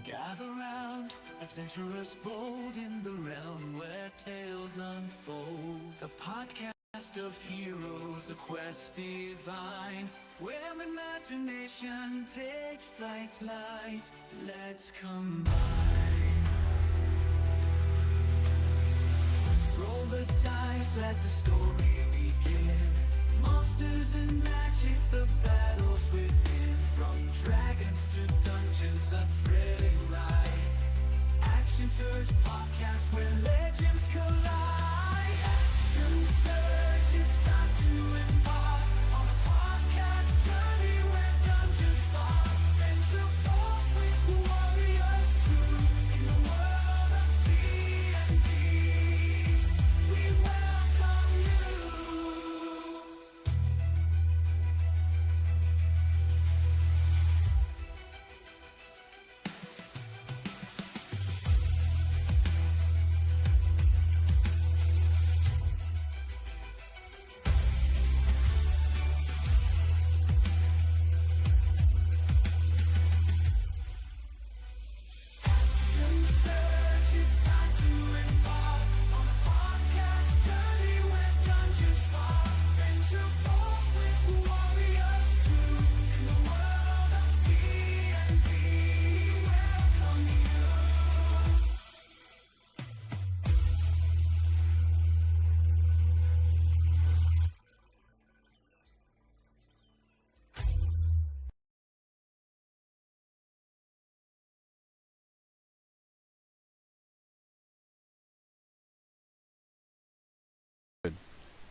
Gather round, adventurers bold in the realm where tales unfold. The podcast of heroes, a quest divine, where imagination takes flight. Let's combine. Roll the dice, let the story begin. Monsters and magic, the battles within. From dragons to dungeons, a thrilling ride. Action Surge podcast where legends collide. Action Surge, it's time to embark on a podcast journey where dungeons fall. Venture forth with warriors true in the world of D&D. We welcome you.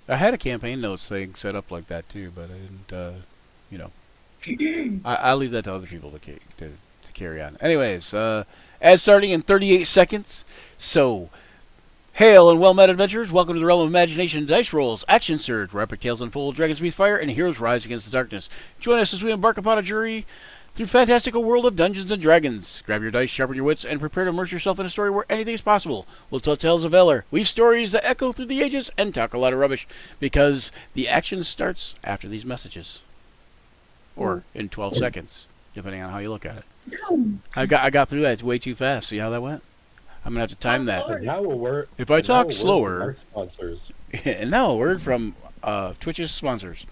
I had a campaign notes thing set up like that too, but I didn't, you know. I'll leave that to other people to carry on. Anyways, as starting in 38 seconds, so, hail and well-met adventurers, welcome to the realm of imagination and dice rolls, Action Surge, where epic tales unfold, dragons breathe fire, and heroes rise against the darkness. Join us as we embark upon a journey through fantastical world of Dungeons and Dragons. Grab your dice, sharpen your wits, and prepare to immerse yourself in a story where anything is possible. We'll tell tales of valor, weave stories that echo through the ages, and talk a lot of rubbish, because the action starts after these messages. Or in 12 seconds, depending on how you look at it. I got through that way too fast. See how that went? I'm going to have to time that. Now a word, if I talk slower... Our sponsors. And now a word from Twitch's sponsors.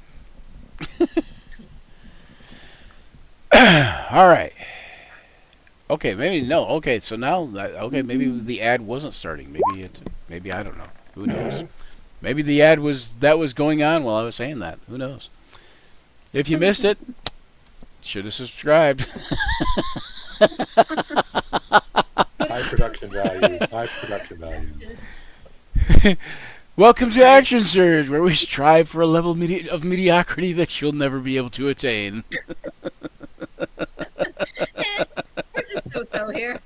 All right. Okay, maybe no. Okay, so now maybe the ad wasn't starting. Maybe I don't know. Who knows? Maybe the ad was going on while I was saying that. Who knows? If you missed it, should have subscribed. High production values. High production values. Welcome to Action Surge, where we strive for a level of mediocrity that you'll never be able to attain. We're just so here.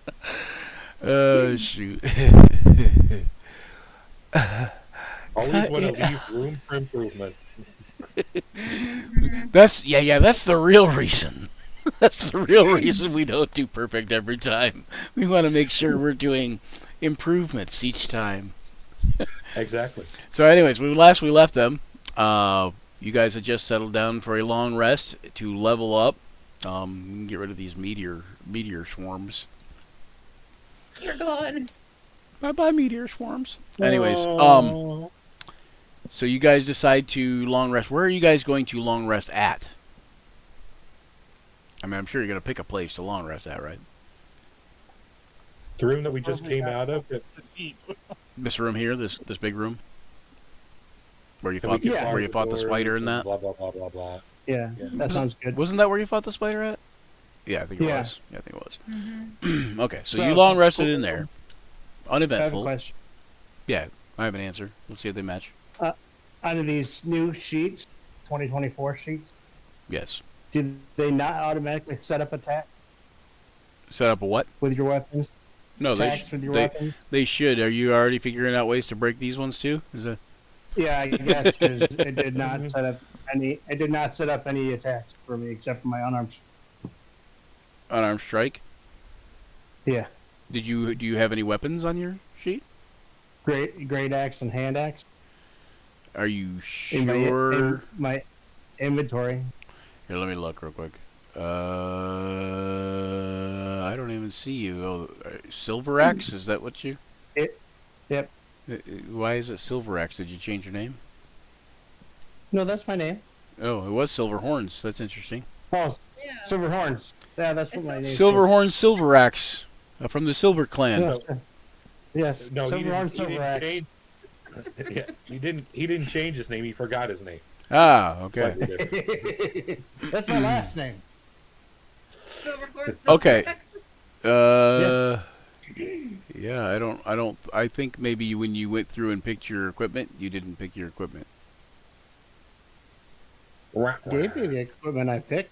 Oh, shoot. Always want to leave room for improvement. That's the real reason. That's the real reason we don't do perfect every time. We want to make sure we're doing improvements each time. Exactly. So anyways, last we left them, you guys had just settled down for a long rest to level up. Get rid of these meteor swarms. You're gone. Bye meteor swarms. Anyways, so you guys decide to long rest. Where are you guys going to long rest at? I mean, I'm sure you're going to pick a place to long rest at, right? The room that we just came out of. This room here, this big room, where you fought the spider and that. Blah blah blah blah blah. Yeah, that sounds good. Wasn't that where you fought the spider at? Yeah, I think it Yeah. was. Yeah, I think it was. Mm-hmm. Okay, so you long rested in there. I have a Uneventful. question. Yeah, I have an answer. Let's see if they match. Out of these new sheets, 2024 sheets, Yes. do they not automatically set up attack Set up a what? with your weapons? No, Attacks with your weapons? they should. Are you already figuring out ways to break these ones too? Is that? Yeah, I guess because it did not set up any. It did not set up any attacks for me except for my unarmed. Unarmed strike? Yeah, Do you have any weapons on your sheet? great axe and hand axe. Are you In sure? in my inventory. Here, let me look real quick. I don't even even see you. Oh, Silver Axe? Is that what you? Yep. Why is it Silver Axe? Did you change your name? No, that's my name. Oh, it was Silver Horns. That's interesting. Oh, Yeah. Silver Horns. Yeah, that's what my name is. Silver Horns Silver Axe from the Silver Clan. Yes, yes. No, Silver Horns, he Silver didn't Axe. change. Yeah, he didn't change his name. He forgot his name. Ah, okay. Slightly different. That's my last name. Silver Horse, Okay. Silver Axe. Yeah, I think maybe when you went through and picked your equipment, you didn't pick your equipment. Gave me the equipment I picked.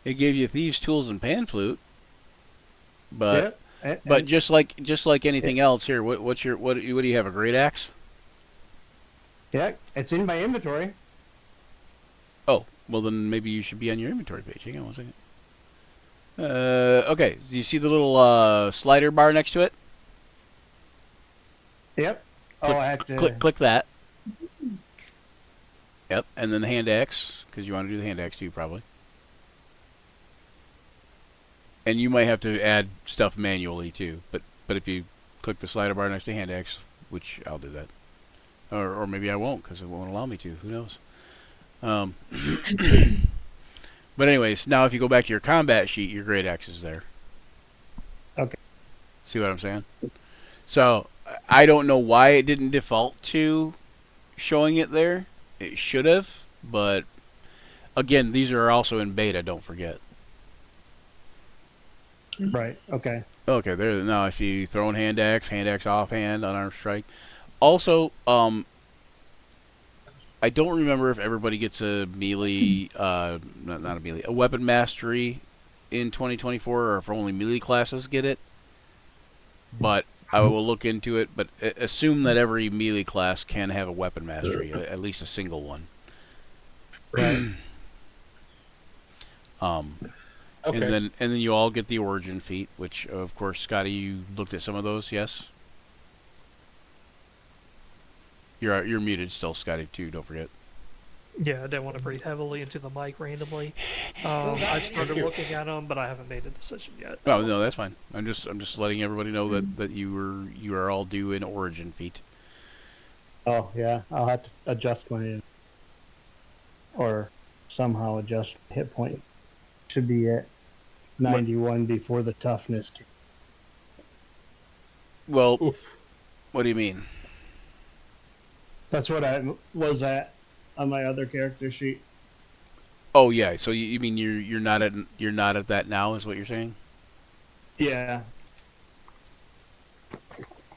It gave you thieves' tools and pan flute, but Yep. but just like anything else here, what do you have, a great axe? Yeah, it's in my inventory. Oh, well then maybe you should be on your inventory page. Hang on one second. Okay, do you see the little slider bar next to it? Yep. Click, I have to click that. Yep, and then the hand axe, because you want to do the hand axe too, probably. And you might have to add stuff manually too, but if you click the slider bar next to hand axe, which I'll do that, or maybe I won't because it won't allow me to. Who knows? But anyways, now if you go back to your combat sheet, your great axe is there. Okay. See what I'm saying? So I don't know why it didn't default to showing it there. It should have, but again, these are also in beta. Don't forget. Right. Okay. Okay, there. Now, if you throw in hand axe offhand, unarmed strike. Also, I don't remember if everybody gets a melee, not a melee, a weapon mastery in 2024, or if only melee classes get it. But I will look into it. But assume that every melee class can have a weapon mastery, at least a single one. Right. Okay. And then you all get the origin feat, which of course, Scotty, you looked at some of those, yes? You're muted still, Scotty, too. Don't forget. Yeah, I didn't want to breathe heavily into the mic randomly. I've started looking at them, but I haven't made a decision yet. Oh no, that's fine. I'm just letting everybody know that you are all due an origin feat. Oh yeah, I'll have to adjust my or somehow adjust hit point. Should be at 91 before the toughness. Well, Oof. what do you mean? That's what I was at on my other character sheet. Oh yeah, so you mean you're not at that now, is what you're saying? Yeah.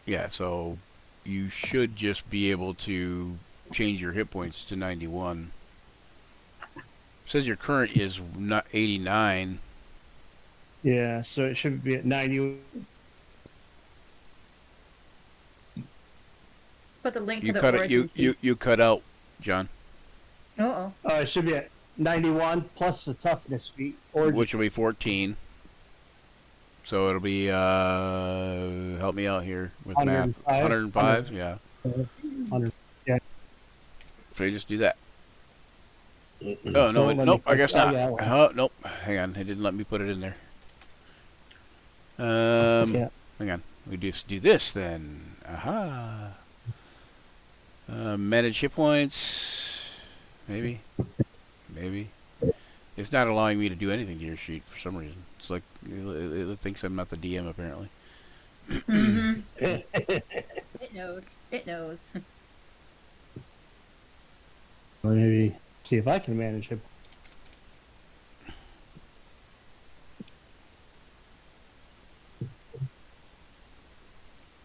Yeah, so you should just be able to change your hit points to 91. Says your current is not 89. Yeah, so it should be at 90. Put the link You to the cut it. origin feed. You cut out, John. Uh-oh. It should be at 91 plus the toughness feat. Or Which will be 14. So it'll be help me out here with math. 105, yeah. 100. Yeah. So you just do that. Oh no, Let me nope. I click- guess oh, not. yeah, well. Oh nope. Hang on, it didn't let me put it in there. Yeah. Hang on. We just do this then. Aha. Manage hit points. Maybe. It's not allowing me to do anything to your sheet for some reason. It's like it thinks I'm not the DM apparently. Mm-hmm. It knows. It knows. Maybe see if I can manage it.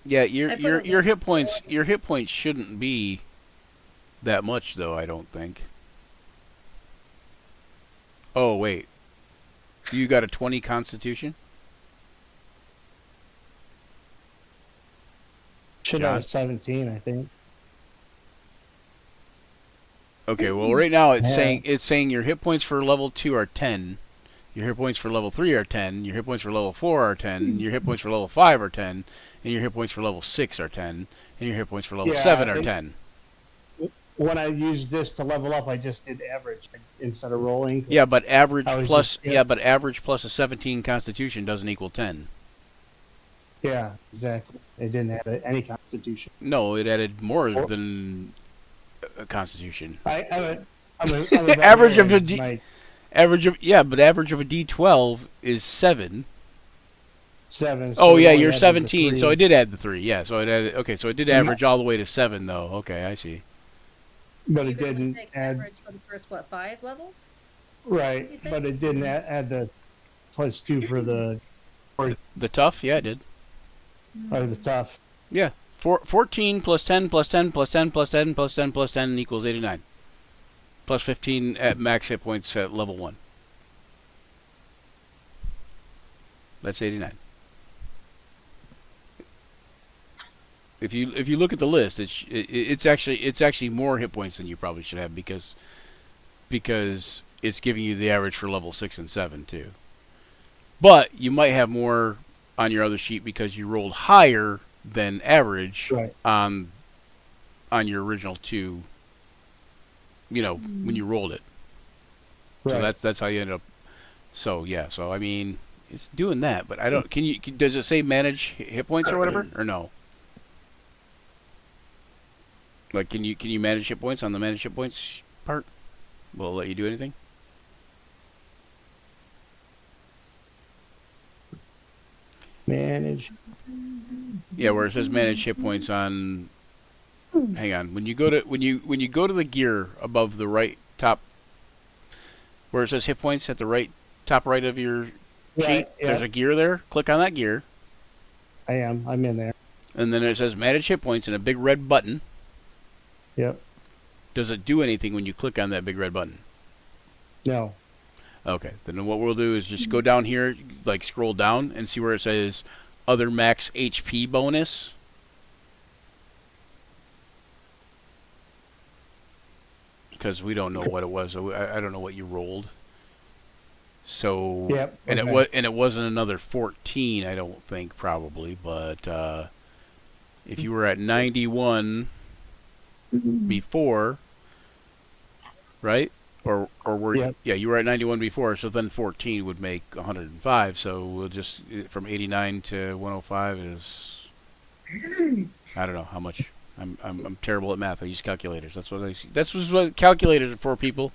Yeah, I put your hit points shouldn't be that much though, I don't think. Oh wait. You got a 20 constitution? Should John? have 17, I think. Okay, well right now it's Yeah. saying your hit points for level 2 are 10. Your hit points for level 3 are 10, your hit points for level 4 are 10, your hit points for level 5 are 10, and your hit points for level 6 are 10, and your hit points for level Yeah, 7 I are think- 10. When I used this to level up, I just did average instead of rolling. Yeah, but average I was plus just- yeah. but average plus a 17 constitution doesn't equal 10. Yeah, exactly. It didn't have any constitution. No, it added more than a Constitution. I'm a Average of a barbarian, D, my but average of a D12 is 7. 7. So Oh it yeah, only you're added the 17, so 3. it did add the 3. Yeah, so it added. Okay, so it did Mhm. average all the way to 7, though. Okay, I see. But it Even if we didn't take add average for the first, what, 5 levels? right. you say? But it didn't add the +2 for the The tough, yeah, it did. or the tough. Yeah, 14 plus 10 plus 10 plus 10 plus 10 plus 10 plus 10 equals 89. Plus 15 at max hit points at level 1. That's 89. If you look at the list, it's actually more hit points than you probably should have because it's giving you the average for level 6 and 7 too. But you might have more on your other sheet because you rolled higher than average Right. on your original 2. You know, when you rolled it. So Right. that's how you end up. So yeah, so I mean, it's doing that, but I don't. Does it say manage hit points or whatever, or no? Like, can you manage hit points on the manage hit points part? Will it let you do anything? Manage. Yeah, where it says manage hit points on. Hang on. When you go to the gear above the right top, where it says hit points at the right top right of your sheet, Right. Yeah. there's a gear there. Click on that gear, I'm in there. and then it says manage hit points and a big red button. Yep. Does it do anything when you click on that big red button? No. Okay, then what we'll do is just go down here, like scroll down, and see where it says other max HP bonus. Because we don't know what it was. So I don't know what you rolled. So Yep. and okay. it wasn't another 14, I don't think probably, but if you were at 91 before, right? Or were Yep. yeah, you were at 91 before, so then 14 would make 105. So we'll just from 89 to 105 is I don't know how much. I'm terrible at math. I use calculators. That's what calculators are for, people.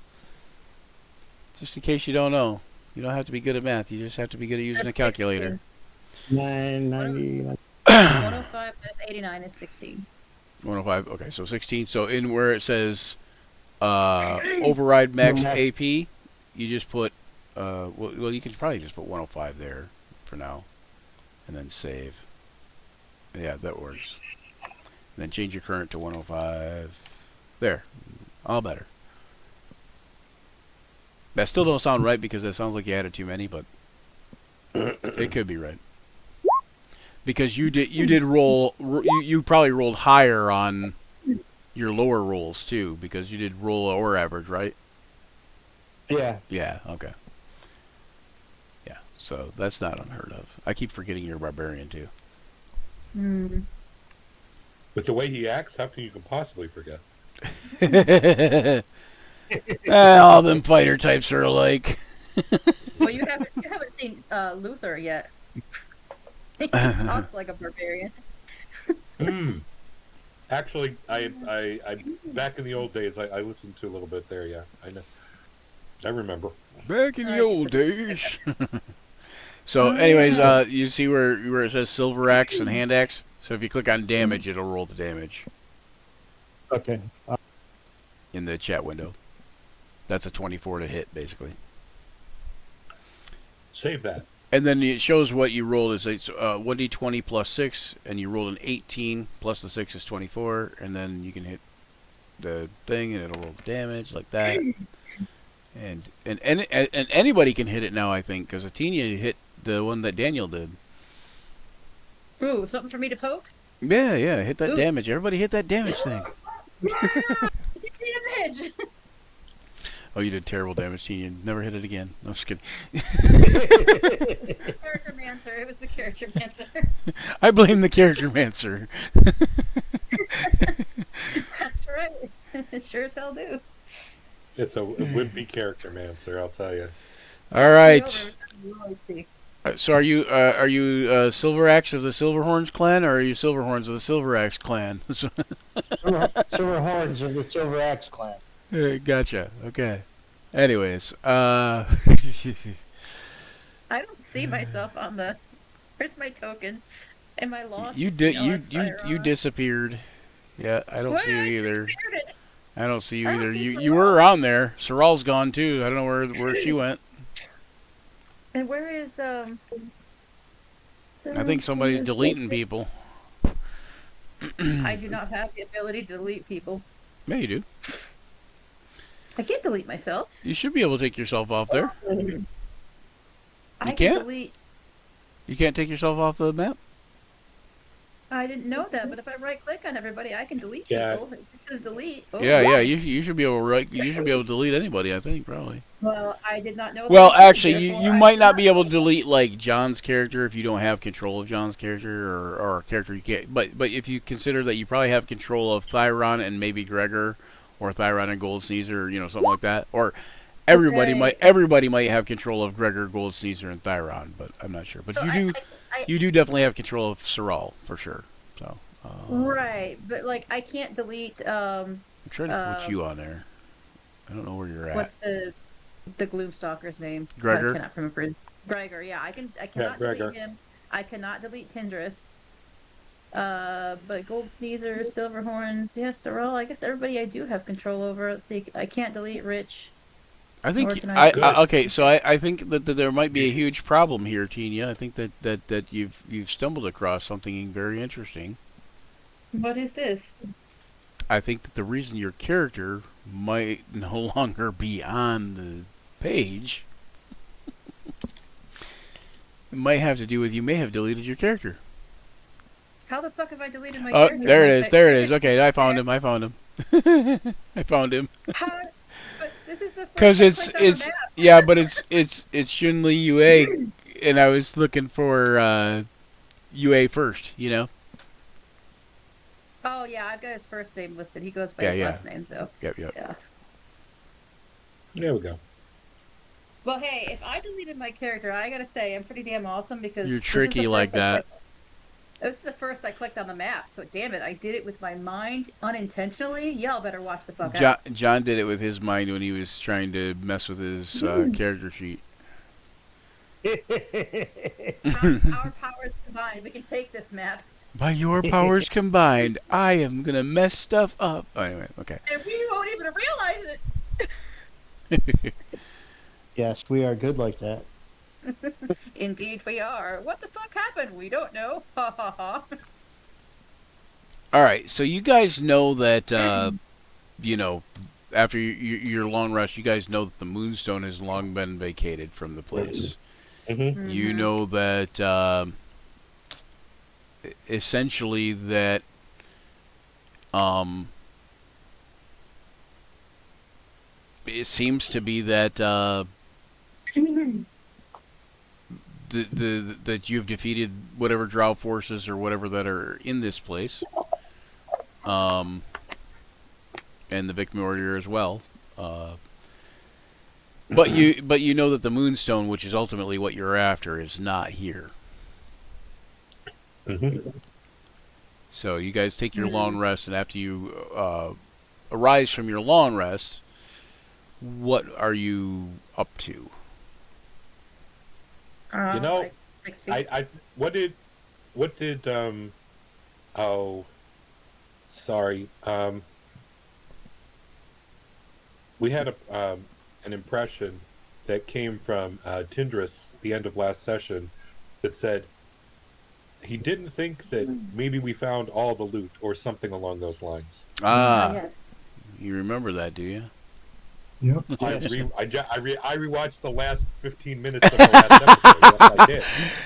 Just in case you don't know, you don't have to be good at math. You just have to be good at using a That's calculator. 990. 105 minus 89 is 16. 105. Okay, so 16. So in where it says override max Max. AP, you just put well, you can probably just put 105 there for now, and then save. Yeah, that works. And then change your current to 105. There, all better. That still don't sound right because it sounds like you added too many, but it could be right. Because you did roll, you probably rolled higher on your lower rolls too, because you did roll or average, right? Yeah. Yeah, okay. Yeah, so that's not unheard of. I keep forgetting you're a barbarian too. With the way he acts, how can you possibly forget? All them fighter types are alike. Well, you haven't seen Luther yet. He talks like a barbarian. Actually, I back in the old days, I listened to a little bit there. Yeah, I know. I remember. Back in the old days. So, Oh, anyways, yeah. you see where it says silver axe and hand axe? So if you click on damage, it'll roll the damage Okay. in the chat window. That's a 24 to hit, basically. Save that. And then it shows what you rolled is 1d20 plus 6, and you rolled an 18 plus the 6 is 24, and then you can hit the thing, and it'll roll the damage like that. And anybody can hit it now, I think, because Atinia hit the one that Daniel did. Ooh, something for me to poke? Yeah, hit that Ooh. damage. Everybody hit that damage thing. Damage! Oh, you did terrible damage, Atinia. Never hit it again. No, I'm just kidding. Character mancer. It was the character mancer. I blame the character mancer. That's right. It sure as hell do. It would be character man, sir. I'll tell you. All right. So are you Silver Axe of the Silverhorns clan, or are you Silverhorns of the Silver Axe clan? Silver Horns of the Silver Axe clan. Gotcha. Okay. Anyways, I don't see myself on the. Where's my token? Am I lost? you See, did oh, it's you Thyron. disappeared. Yeah, I don't What? see you I either. disappeared it. I don't see you I don't either. see You Sorrel. were around there. Sorrel's gone too. I don't know where she went. And where is I think somebody's deleting people. I do not have the ability to delete people. Yeah, you do. I can't delete myself. You should be able to take yourself off there. I can can't? delete. You can't take yourself off the map? I didn't know that, but if I right click on everybody, I can delete Yeah. people. It says delete. Oh, Yeah, right. you should be able to you should be able to delete anybody, I think, probably. Well, I did not know. Well, that, actually, therefore you I might did not be able to delete like John's character if you don't have control of John's character or a character you can't. But if you consider that you probably have control of Thyron and maybe Gregor, or Thyron and Gold Sneezer, or something like that, or everybody Okay. might have control of Gregor, Gold Sneezer, and Thyron, but I'm not sure. But So you do definitely have control of Sorrel for sure. So right, but like I can't delete. I'm trying to put you on there. I don't know where you're at. What's the Gloomstalker's name? Gregor? I cannot remember his. Gregor. Yeah, I cannot Gregor. delete him. I cannot delete Tindris. But Gold Sneezer, Silverhorns, yes, Sorrel. I guess everybody I do have control over. Let's see. I can't delete Rich. I think Organized. okay. So I think that there might be a huge problem here, Tina. I think that you've stumbled across something very interesting. What is this? I think that the reason your character might no longer be on the page might have to do with you may have deleted your character. How the fuck have I deleted my Oh, character? there it My is. There it is. character's Okay, I found there. him. I found him. I found him. How? But this is the first. Because I it's clicked on the it's map. yeah, but it's Shunli UA, and I was looking for UA first. Oh yeah, I've got his first name listed. He goes by Yeah, his yeah. last name, so Yep. yeah. There we go. Well, hey, if I deleted my character, I gotta say I'm pretty damn awesome because You're this is tricky the like first I that. This is the first I clicked on the map, so damn it, I did it with my mind unintentionally. Y'all better watch the fuck out. John did it with his mind when he was trying to mess with his character sheet. Our powers combined, we can take this map. By your powers combined, I am gonna mess stuff up. Oh, anyway, okay. And we won't even realize it. Yes, we are good like that. Indeed we are. What the fuck happened? We don't know. Ha ha ha. All right, so you guys know that after your long rest, you guys know that the Moonstone has long been vacated from the place. Mm-hmm. You know that essentially that it seems to be that that you've defeated whatever Drow forces or whatever that are in this place, and the Vic Warrior as well. But you know that the Moonstone, which is ultimately what you're after, is not here. Mm-hmm. So you guys take your long rest, and after you arise from your long rest, what are you up to? Like 6 feet. What did oh, sorry. We had an impression that came from Tindris the end of last session that said he didn't think that maybe we found all the loot or something along those lines. Yes. You remember that, do you? Yep. I rewatched the last 15 minutes of the last episode. Yes, I did.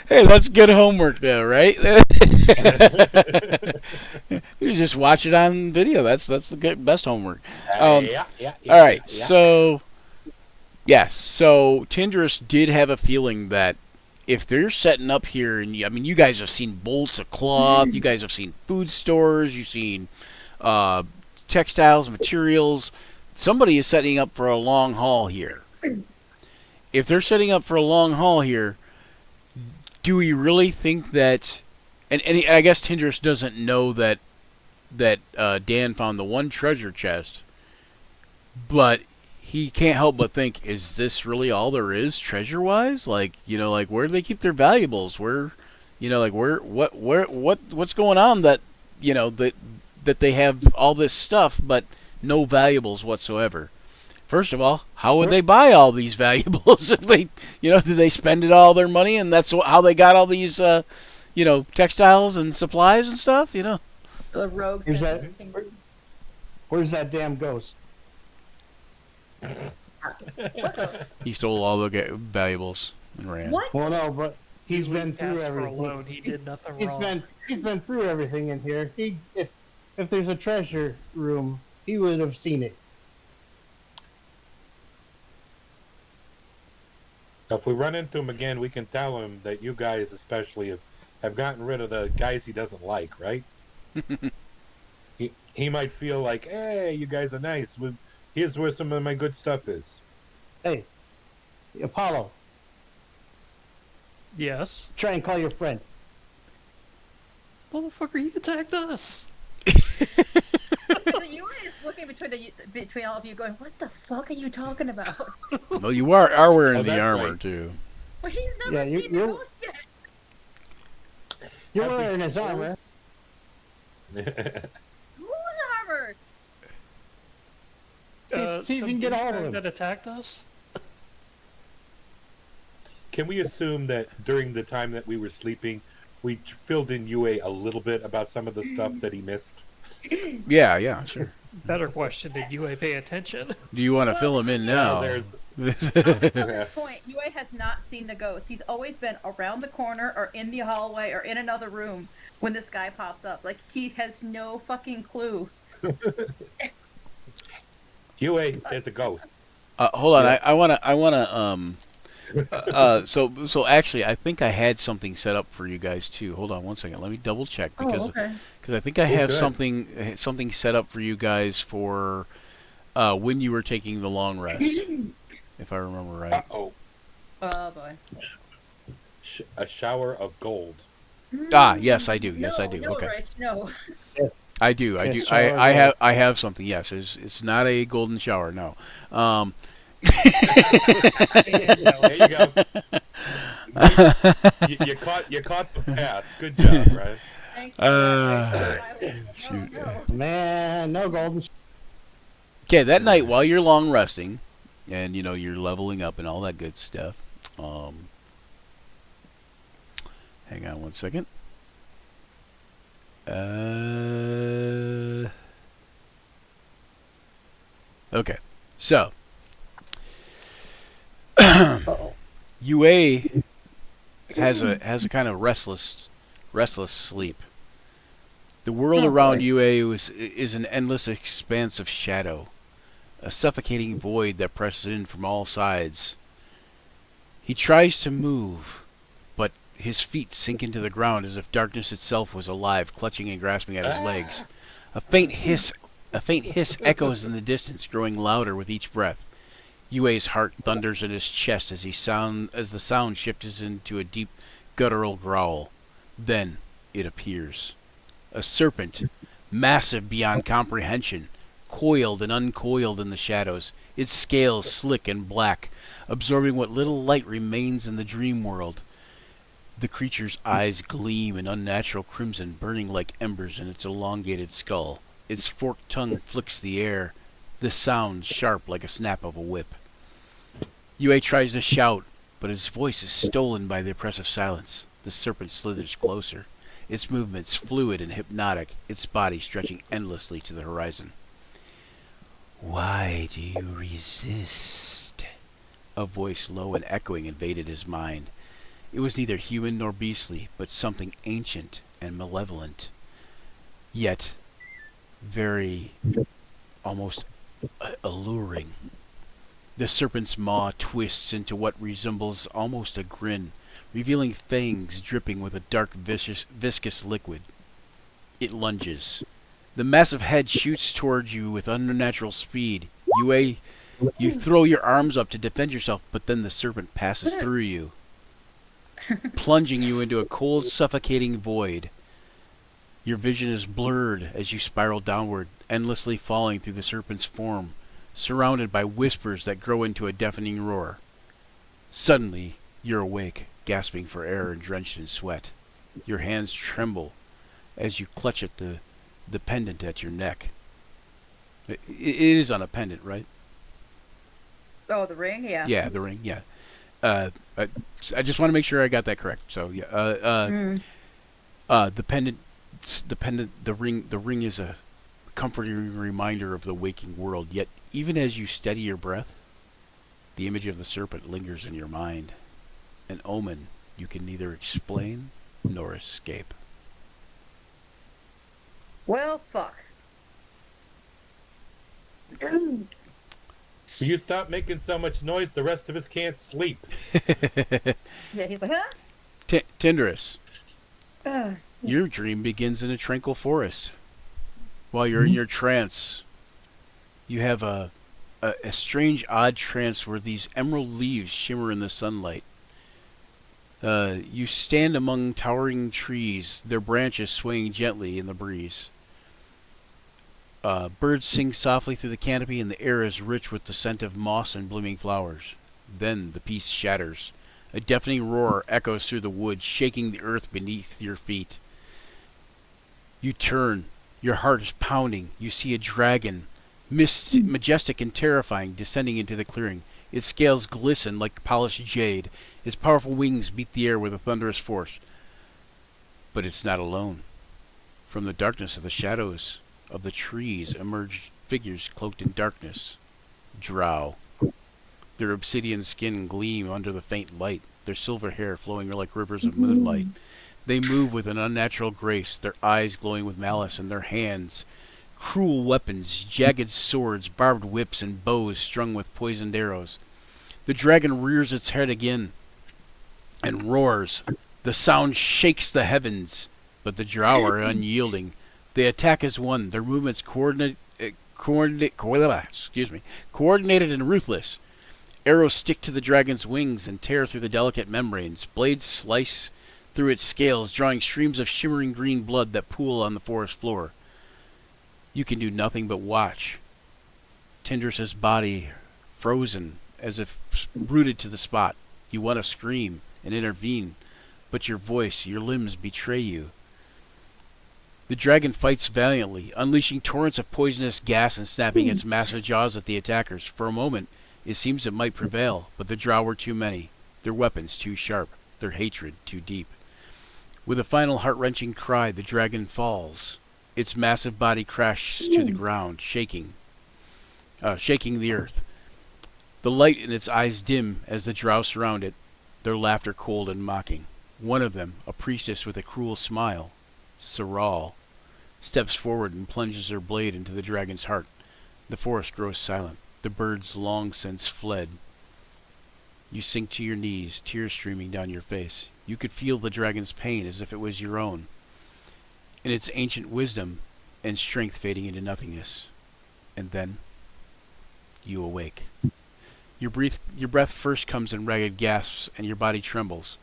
Hey, that's good homework, though, right? You just watch it on video. That's the best homework. Yeah. All right, so yes, so Tindris did have a feeling that if they're setting up here, and you guys have seen bolts of cloth, you guys have seen food stores, you've seen textiles, materials. Somebody is setting up for a long haul here. If they're setting up for a long haul here, do we really think that? And I guess Tindris doesn't know that Dan found the one treasure chest, but he can't help but think, is this really all there is treasure-wise? Like, like where do they keep their valuables? Where, like what's going on that, that they have all this stuff but no valuables whatsoever? First of all, how would they buy all these valuables if they, did they spend all their money and that's how they got all these, textiles and supplies and stuff? The rogue Where's says that- everything. Where's that damn ghost? What ghost? He stole all the valuables and ran. What? Well, no, but he's been through Asked for a everything. loan. He did nothing He's wrong. been through everything in here. If there's a treasure room, he would have seen it. If we run into him again, we can tell him that you guys, especially, have gotten rid of the guys he doesn't like, right? he might feel like, hey, you guys are nice. Here's where some of my good stuff is. Hey, Apollo, Yes. try and call your friend. Motherfucker, you attacked us. So you are looking between all of you, going, "What the fuck are you talking about?" Well, you are wearing Oh, the that's armor right. too. Well, he's never Yeah, seen the you're- ghost yet. You're Have we wearing his told- armor. Who's armored? See if you Some can get a hold of douchebag him. that attacked us. Can we assume that during the time that we were sleeping, we filled in UA a little bit about some of the stuff that he missed? Yeah, sure. Better question: did UA pay attention? Do you want to fill him in now? Well, To this point, Yue has not seen the ghost. He's always been around the corner or in the hallway or in another room when this guy pops up. Like, he has no fucking clue. UA, there's a ghost. Hold on, Yeah. I wanna so actually I think I had something set up for you guys too. Hold on one second. Let me double check because okay. I think I have good. something set up for you guys for when you were taking the long rest, if I remember right. Uh-oh. Oh, boy. A shower of gold. Ah, yes, I do. Yes, I do. No, Okay. Rich, no. I do. Yes, I shower I have something. Yes, it's not a golden shower. No. There you go. you caught the pass. Good job, right? Thanks for that, Rich. shoot. No. Man, no golden. Okay, that night while you're long resting, and you're leveling up and all that good stuff. Hang on one second. Okay, so UA has a kind of restless sleep. The world around UA is an endless expanse of shadow, a suffocating void that presses in from all sides. He tries to move, but his feet sink into the ground as if darkness itself was alive, clutching and grasping at his legs. A faint hiss echoes in the distance, growing louder with each breath. Yue's heart thunders in his chest as the sound shifts into a deep, guttural growl. Then it appears. A serpent, massive beyond comprehension, coiled and uncoiled in the shadows, its scales slick and black, absorbing what little light remains in the dream world. The creature's eyes gleam in unnatural crimson, burning like embers in its elongated skull. Its forked tongue flicks the air, the sound sharp like a snap of a whip. Yue tries to shout, but his voice is stolen by the oppressive silence. The serpent slithers closer, its movements fluid and hypnotic, its body stretching endlessly to the horizon. "Why do you resist?" A voice low and echoing invaded his mind. It was neither human nor beastly, but something ancient and malevolent. Yet, very, almost alluring. The serpent's maw twists into what resembles almost a grin, revealing fangs dripping with a dark, viscous liquid. It lunges. The massive head shoots towards you with unnatural speed. You throw your arms up to defend yourself, but then the serpent passes through you. plunging you into a cold, suffocating void. Your vision is blurred as you spiral downward, endlessly falling through the serpent's form, surrounded by whispers that grow into a deafening roar. Suddenly, you're awake, gasping for air and drenched in sweat. Your hands tremble as you clutch at the pendant at your neck. It is on a pendant, right? Oh, the ring, yeah. Yeah, the ring, yeah. I just want to make sure I got that correct. So, yeah. The pendant, the ring is a comforting reminder of the waking world. Yet, even as you steady your breath, the image of the serpent lingers in your mind, an omen you can neither explain nor escape. Well, fuck. Will you stop making so much noise? The rest of us can't sleep. Yeah, he's like, huh? Tindris, Ugh. your dream begins in a tranquil forest. While you're in your trance, you have a strange, odd trance where these emerald leaves shimmer in the sunlight. You stand among towering trees, their branches swaying gently in the breeze. Birds sing softly through the canopy, and the air is rich with the scent of moss and blooming flowers. Then the peace shatters. A deafening roar echoes through the woods, shaking the earth beneath your feet. You turn. Your heart is pounding. You see a dragon, majestic and terrifying, descending into the clearing. Its scales glisten like polished jade. Its powerful wings beat the air with a thunderous force. But it's not alone. From the darkness of the shadows of the trees emerged figures cloaked in darkness. Drow. Their obsidian skin gleam under the faint light, their silver hair flowing like rivers of moonlight. They move with an unnatural grace, their eyes glowing with malice, and their hands cruel weapons, jagged swords, barbed whips, and bows strung with poisoned arrows. The dragon rears its head again and roars. The sound shakes the heavens, but the Drow are unyielding. They attack as one, their movements coordinated and ruthless. Arrows stick to the dragon's wings and tear through the delicate membranes. Blades slice through its scales, drawing streams of shimmering green blood that pool on the forest floor. You can do nothing but watch. Tindris' body frozen, as if rooted to the spot. You want to scream and intervene, but your voice, your limbs betray you. The dragon fights valiantly, unleashing torrents of poisonous gas and snapping its massive jaws at the attackers. For a moment, it seems it might prevail, but the Drow were too many, their weapons too sharp, their hatred too deep. With a final heart-wrenching cry, the dragon falls. Its massive body crashes to the ground, shaking the earth. The light in its eyes dim as the Drow surround it, their laughter cold and mocking. One of them, a priestess with a cruel smile, Saral, steps forward and plunges her blade into the dragon's heart. The forest grows silent. The birds long since fled. You sink to your knees, tears streaming down your face. You could feel the dragon's pain as if it was your own, and its ancient wisdom and strength fading into nothingness. And then you awake. Your breath first comes in ragged gasps, and your body trembles.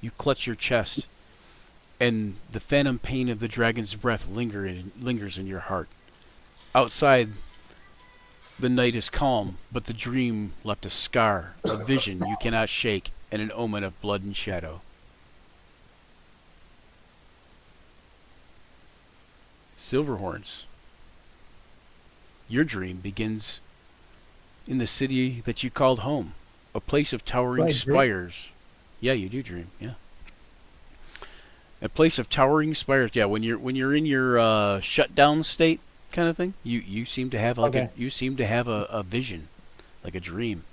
You clutch your chest, and the phantom pain of the dragon's breath lingers in your heart. Outside, the night is calm, but the dream left a scar, a vision you cannot shake, and an omen of blood and shadow. Silverhorns. Your dream begins in the city that you called home, a place of towering spires. Yeah, you do dream. Yeah, a place of towering spires. Yeah, when you're in your shutdown state kind of thing, you seem to have a vision, like a dream.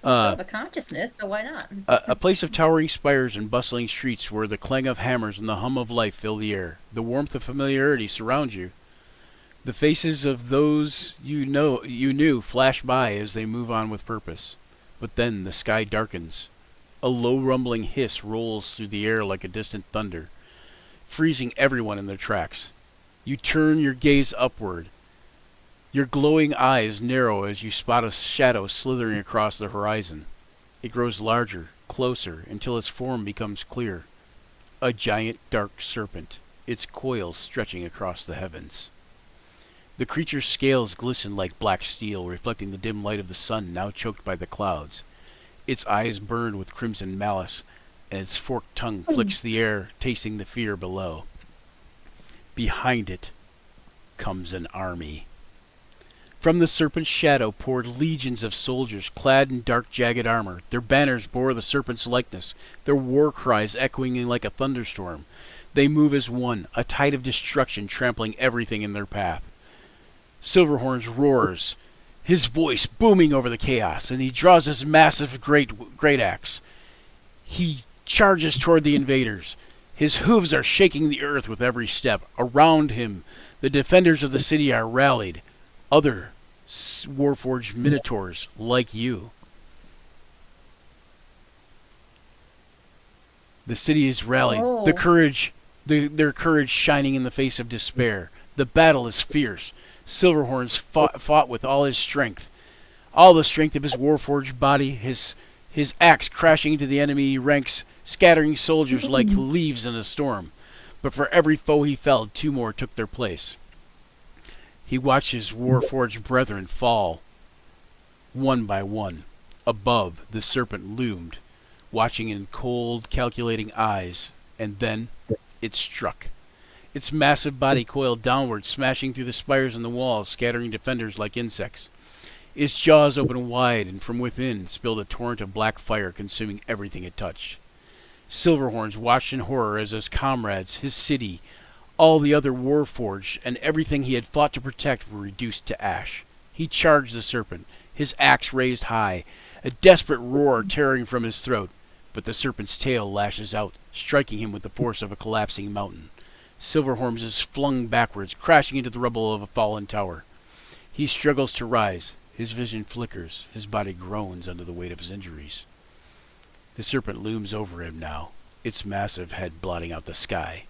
The consciousness, so why not? A place of towering spires and bustling streets where the clang of hammers and the hum of life fill the air. The warmth of familiarity surrounds you. The faces of those you knew flash by as they move on with purpose. But then the sky darkens. A low rumbling hiss rolls through the air like a distant thunder, freezing everyone in their tracks. You turn your gaze upward. Your glowing eyes narrow as you spot a shadow slithering across the horizon. It grows larger, closer until its form becomes clear. A giant dark serpent, its coils stretching across the heavens. The creature's scales glisten like black steel, reflecting the dim light of the sun now choked by the clouds. Its eyes burn with crimson malice, and its forked tongue flicks the air, tasting the fear below. Behind it comes an army. From the serpent's shadow poured legions of soldiers clad in dark, jagged armor. Their banners bore the serpent's likeness, their war cries echoing like a thunderstorm. They move as one, a tide of destruction trampling everything in their path. Silverhorns roars, his voice booming over the chaos, and he draws his massive great axe. He charges toward the invaders. His hooves are shaking the earth with every step. Around him, the defenders of the city are rallied. Other Warforged minotaurs like you. The city is rallied. Oh. Their courage shining in the face of despair. The battle is fierce. Silverhorns fought with all his strength. All the strength of his warforged body, his axe crashing into the enemy ranks, scattering soldiers like leaves in a storm. But for every foe he felled, 2 more took their place. He watched his warforged brethren fall, one by one. Above, the serpent loomed, watching in cold, calculating eyes, and then it struck. Its massive body coiled downward, smashing through the spires and the walls, scattering defenders like insects. Its jaws opened wide, and from within spilled a torrent of black fire, consuming everything it touched. Silverhorns watched in horror as his comrades, his city, all the other Warforged, and everything he had fought to protect were reduced to ash. He charged the serpent, his axe raised high, a desperate roar tearing from his throat, but the serpent's tail lashes out, striking him with the force of a collapsing mountain. Silverhorns is flung backwards, crashing into the rubble of a fallen tower. He struggles to rise. His vision flickers. His body groans under the weight of his injuries. The serpent looms over him now, its massive head blotting out the sky.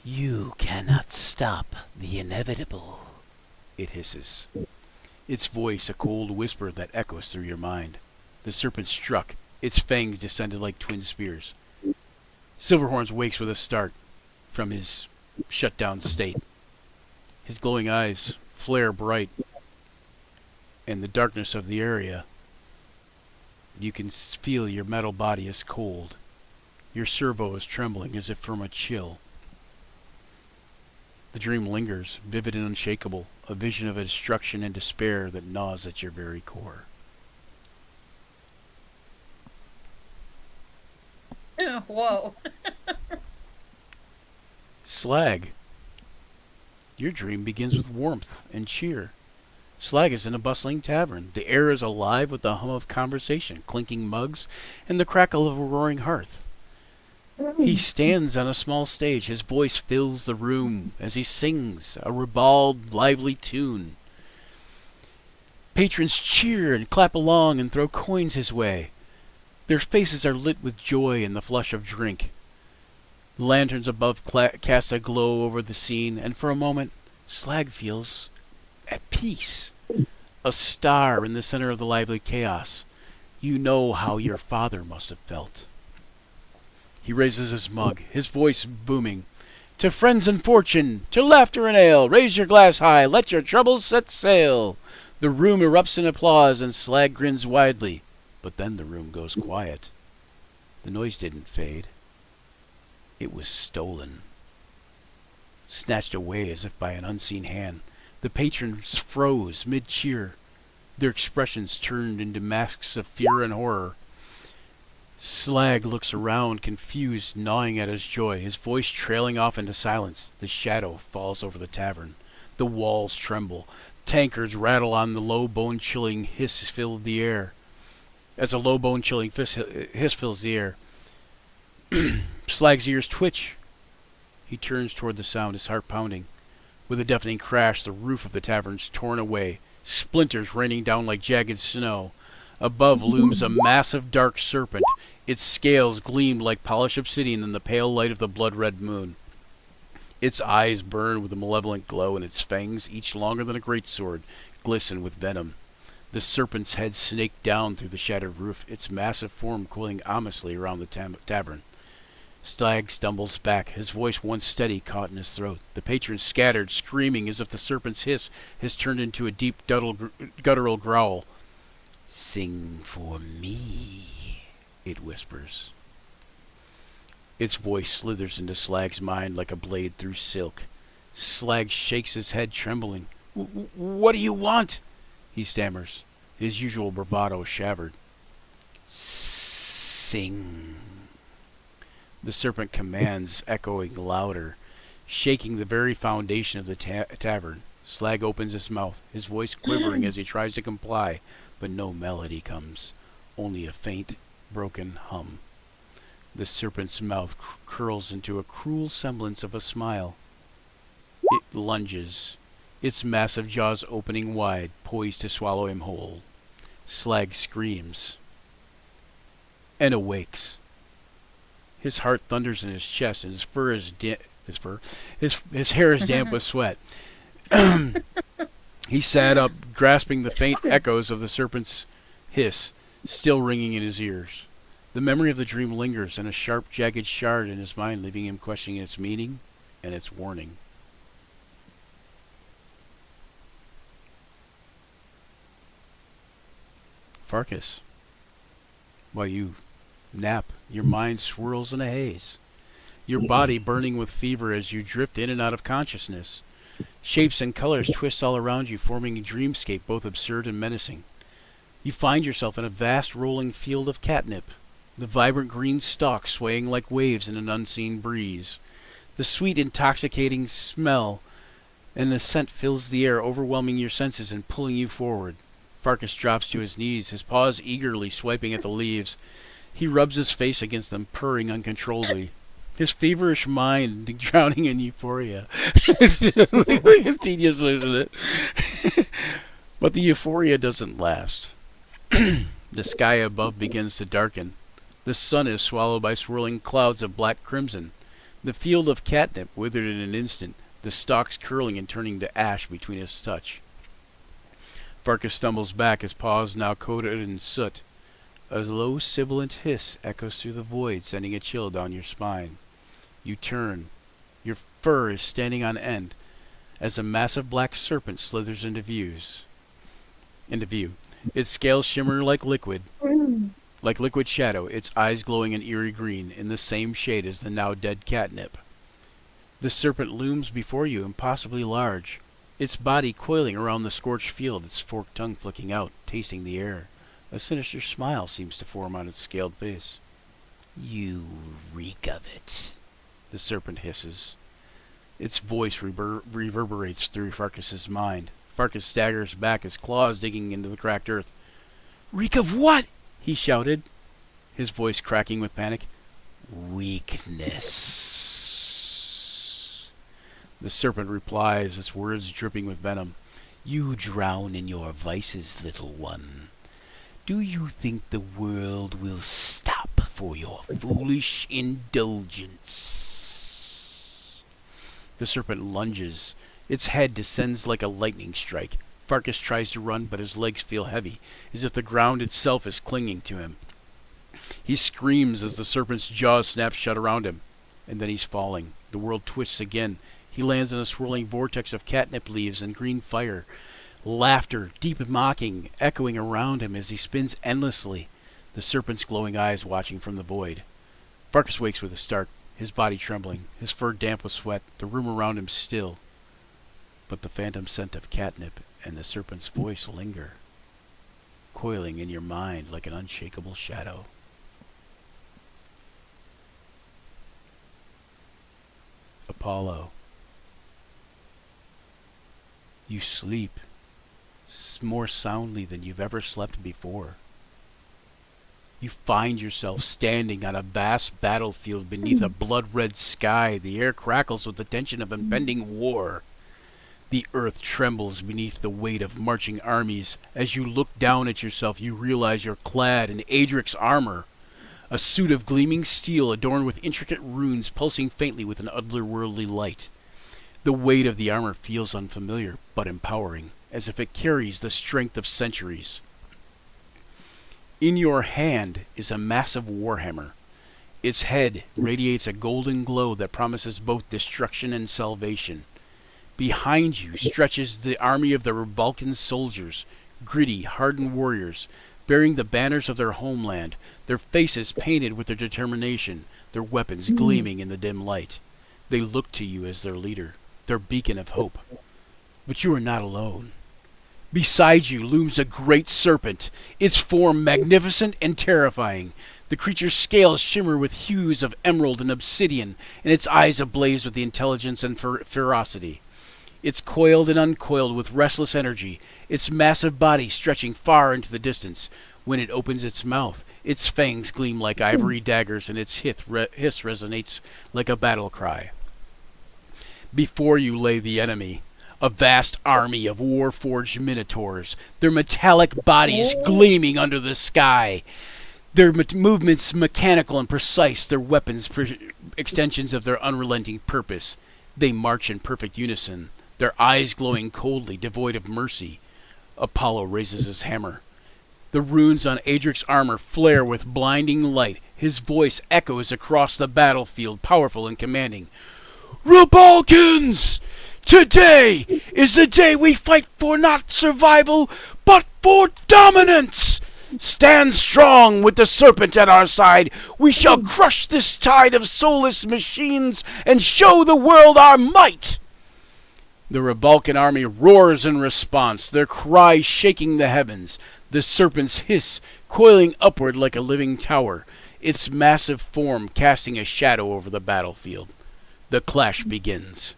You cannot stop the inevitable, it hisses. Its voice a cold whisper that echoes through your mind. The serpent struck. Its fangs descended like twin spears. Silverhorns wakes with a start from his shut-down state. His glowing eyes flare bright. In the darkness of the area, you can feel your metal body is cold. Your servo is trembling as if from a chill. The dream lingers, vivid and unshakable, a vision of a destruction and despair that gnaws at your very core. Whoa. Slag. Your dream begins with warmth and cheer. Slag is in a bustling tavern. The air is alive with the hum of conversation, clinking mugs, and the crackle of a roaring hearth. He stands on a small stage. His voice fills the room as he sings a ribald, lively tune. Patrons cheer and clap along and throw coins his way. Their faces are lit with joy and the flush of drink. Lanterns above cast a glow over the scene, and for a moment, Slag feels at peace. A star in the center of the lively chaos. You know how your father must have felt. He raises his mug, his voice booming. To friends and fortune, to laughter and ale, raise your glass high, let your troubles set sail. The room erupts in applause and Slag grins widely, but then the room goes quiet. The noise didn't fade. It was stolen. Snatched away as if by an unseen hand. The patrons froze mid-cheer. Their expressions turned into masks of fear and horror. Slag looks around, confused, gnawing at his joy, his voice trailing off into silence. The shadow falls over the tavern. The walls tremble. Tankards rattle on the low bone-chilling hiss filled the air. As a low bone-chilling hiss fills the air, Slag's ears twitch. He turns toward the sound, his heart pounding. With a deafening crash, the roof of the tavern's torn away, splinters raining down like jagged snow. Above looms a massive dark serpent. Its scales gleamed like polished obsidian in the pale light of the blood-red moon. Its eyes burn with a malevolent glow, and its fangs, each longer than a greatsword, glisten with venom. The serpent's head snaked down through the shattered roof, its massive form coiling ominously around the tavern. Slag stumbles back, his voice once steady caught in his throat. The patrons scattered, screaming as if the serpent's hiss has turned into a deep guttural growl. "Sing for me," it whispers. Its voice slithers into Slag's mind like a blade through silk. Slag shakes his head, trembling. "What do you want?" he stammers, his usual bravado shattered. "Sing," the serpent commands, echoing louder, shaking the very foundation of the tavern. Slag opens his mouth, his voice quivering as he tries to comply, but no melody comes, only a faint, broken hum. The serpent's mouth curls into a cruel semblance of a smile. It lunges, its massive jaws opening wide, poised to swallow him whole. Slag screams and awakes. His heart thunders in his chest, and his hair is damp with sweat. He sat up, grasping the faint echoes of the serpent's hiss, still ringing in his ears. The memory of the dream lingers, and a sharp, jagged shard in his mind, leaving him questioning its meaning and its warning. Farkas, while you nap, your mind swirls in a haze, your body burning with fever as you drift in and out of consciousness. Shapes and colors twist all around you, forming a dreamscape both absurd and menacing. You find yourself in a vast rolling field of catnip, the vibrant green stalks swaying like waves in an unseen breeze. The sweet, intoxicating smell and the scent fills the air, overwhelming your senses and pulling you forward. Farkas drops to his knees, his paws eagerly swiping at the leaves. He rubs his face against them, purring uncontrollably, his feverish mind drowning in euphoria. Like 15 years losing it. But the euphoria doesn't last. The sky above begins to darken. The sun is swallowed by swirling clouds of black crimson. The field of catnip withered in an instant, the stalks curling and turning to ash between his touch. Farkas stumbles back, his paws now coated in soot. A low sibilant hiss echoes through the void, sending a chill down your spine. You turn. Your fur is standing on end as a massive black serpent slithers into view. Its scales shimmer like liquid shadow, its eyes glowing an eerie green, in the same shade as the now dead catnip. The serpent looms before you, impossibly large, its body coiling around the scorched field, its forked tongue flicking out, tasting the air. A sinister smile seems to form on its scaled face. "You reek of it," the serpent hisses. Its voice reverberates through Farkas's mind. Farkas staggers back, his claws digging into the cracked earth. "Reek of what?" he shouted, his voice cracking with panic. "Weakness," the serpent replies, its words dripping with venom. "You drown in your vices, little one. Do you think the world will stop for your foolish indulgence?" The serpent lunges. Its head descends like a lightning strike. Farkas tries to run, but his legs feel heavy, as if the ground itself is clinging to him. He screams as the serpent's jaws snap shut around him, and then he's falling. The world twists again. He lands in a swirling vortex of catnip leaves and green fire. Laughter, deep and mocking, echoing around him as he spins endlessly, the serpent's glowing eyes watching from the void. Farkas wakes with a start, his body trembling, his fur damp with sweat, the room around him still. But the phantom scent of catnip and the serpent's voice linger, coiling in your mind like an unshakable shadow. Apollo. You sleep more soundly than you've ever slept before. You find yourself standing on a vast battlefield beneath a blood-red sky. The air crackles with the tension of impending war. The earth trembles beneath the weight of marching armies. As you look down at yourself, you realize you're clad in Adrik's armor, a suit of gleaming steel adorned with intricate runes pulsing faintly with an otherworldly light. The weight of the armor feels unfamiliar, but empowering, as if it carries the strength of centuries. In your hand is a massive warhammer. Its head radiates a golden glow that promises both destruction and salvation. Behind you stretches the army of the Rebalkan soldiers, gritty, hardened warriors, bearing the banners of their homeland, their faces painted with their determination, their weapons gleaming in the dim light. They look to you as their leader, their beacon of hope. But you are not alone. Beside you looms a great serpent, its form magnificent and terrifying. The creature's scales shimmer with hues of emerald and obsidian, and its eyes ablaze with the intelligence and ferocity. It's coiled and uncoiled with restless energy, its massive body stretching far into the distance. When it opens its mouth, its fangs gleam like ivory daggers, and its hiss resonates like a battle cry. Before you lay the enemy, a vast army of war-forged minotaurs, their metallic bodies gleaming under the sky. Their movements mechanical and precise, their weapons extensions of their unrelenting purpose. They march in perfect unison, their eyes glowing coldly, devoid of mercy. Apollo raises his hammer. The runes on Adrik's armor flare with blinding light. His voice echoes across the battlefield, powerful and commanding. Rebalkans! Today is the day we fight for not survival, but for dominance! Stand strong with the serpent at our side. We shall crush this tide of soulless machines and show the world our might! The Rebalkan army roars in response, their cry shaking the heavens, the serpent's hiss coiling upward like a living tower, its massive form casting a shadow over the battlefield. The clash begins.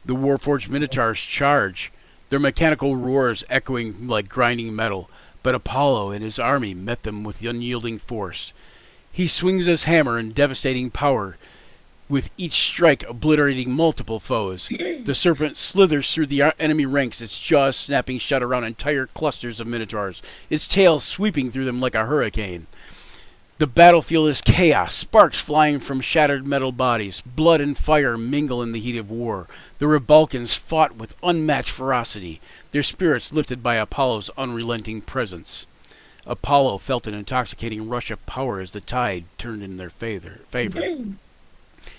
The Warforged Minotaurs charge, their mechanical roars echoing like grinding metal, but Apollo and his army met them with unyielding force. He swings his hammer in devastating power, with each strike obliterating multiple foes. The serpent slithers through the enemy ranks, its jaws snapping shut around entire clusters of minotaurs, its tail sweeping through them like a hurricane. The battlefield is chaos, sparks flying from shattered metal bodies. Blood and fire mingle in the heat of war. The Rebalkans fought with unmatched ferocity, their spirits lifted by Apollo's unrelenting presence. Apollo felt an intoxicating rush of power as the tide turned in their favor.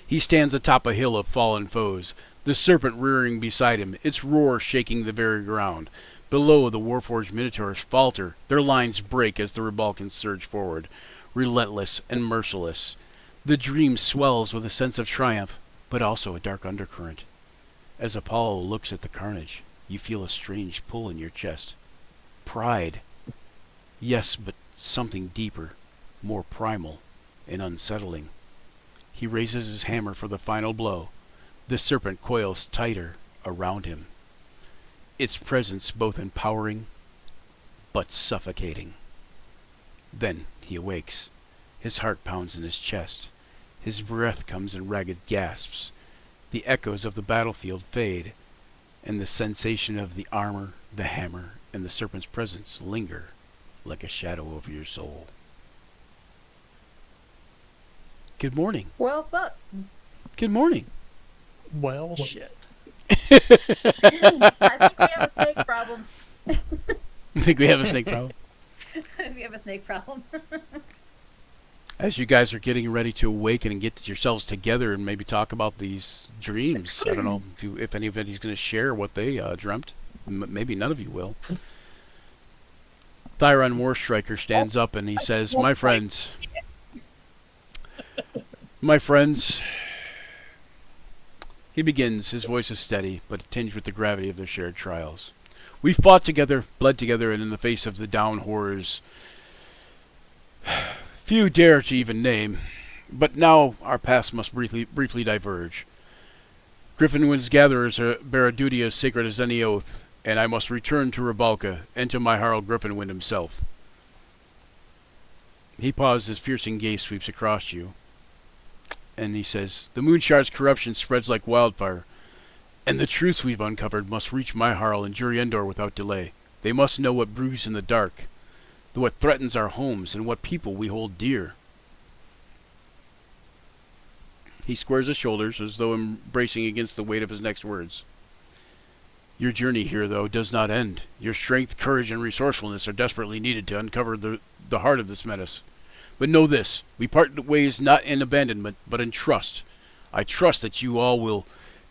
He stands atop a hill of fallen foes, the serpent rearing beside him, its roar shaking the very ground. Below, the Warforged Minotaurs falter, their lines break as the Rebalkans surge forward, relentless and merciless. The dream swells with a sense of triumph, but also a dark undercurrent. As Apollo looks at the carnage, you feel a strange pull in your chest. Pride. Yes, but something deeper, more primal and unsettling. He raises his hammer for the final blow. The serpent coils tighter around him, its presence both empowering but suffocating. Then he awakes. His heart pounds in his chest. His breath comes in ragged gasps. The echoes of the battlefield fade, and the sensation of the armor, the hammer, and the serpent's presence linger like a shadow over your soul. Good morning. Well, fuck. Good morning. Well, shit. I think we have a snake problem. You think we have a snake problem? We have a snake problem. As you guys are getting ready to awaken and get yourselves together and maybe talk about these dreams, I don't know if anybody's going to share what they dreamt. Maybe none of you will. Thyron Warstriker stands up and he says, my friends, he begins, his voice is steady, but tinged with the gravity of their shared trials. We fought together, bled together, and in the face of the down horrors few dare to even name, but now our paths must briefly diverge. Griffinwind's gatherers bear a duty as sacred as any oath, and I must return to Rebalka and to my Harl Griffinwind himself. He paused, his piercing gaze sweeps across you, and he says, the Moonshard's corruption spreads like wildfire, and the truths we've uncovered must reach my Harl and Juriendor without delay. They must know what brews in the dark, what threatens our homes, and what people we hold dear. He squares his shoulders as though embracing against the weight of his next words. Your journey here, though, does not end. Your strength, courage, and resourcefulness are desperately needed to uncover the heart of this menace. But know this, we part ways not in abandonment, but in trust. I trust that you all will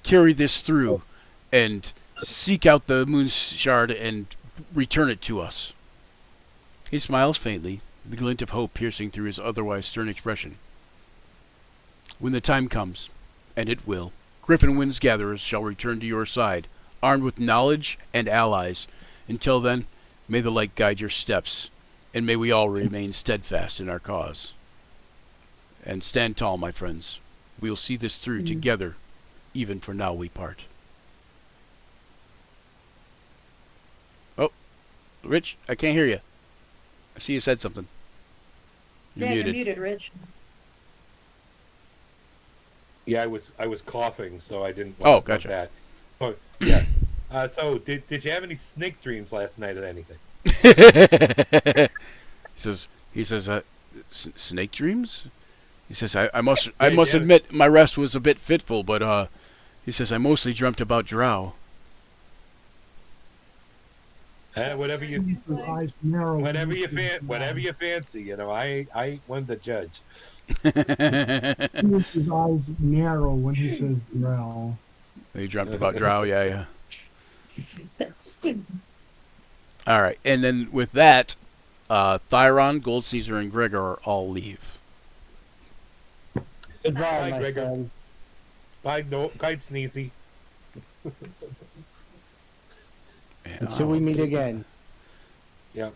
carry this through and seek out the moon shard and return it to us. He smiles faintly, the glint of hope piercing through his otherwise stern expression. When the time comes, and it will, Griffin Wind's gatherers shall return to your side, armed with knowledge and allies. Until then, may the light guide your steps, and may we all remain steadfast in our cause. And stand tall, my friends. We'll see this through together, even for now we part. Oh, Rich, I can't hear you. I see you said something. You're Yeah, muted. you're muted, Rich. Yeah, I was coughing, so I didn't. Oh, want gotcha. That. Oh, yeah. So did you have any snake dreams last night or anything? he says, snake dreams? He says, I must Yeah, admit my rest was a bit fitful, but he says I mostly dreamt about Drow. Whatever you His eyes narrow. whatever you fancy. You know, I ain't one to judge. His eyes narrow when he says Drow. He dreamt about Drow, yeah. All right, and then with that, Thyron, Gold Caesar, and Gregor all leave. Goodbye, Bye, my Gregor. friend. Bye, no, kite sneezy. Until we meet again. Yeah,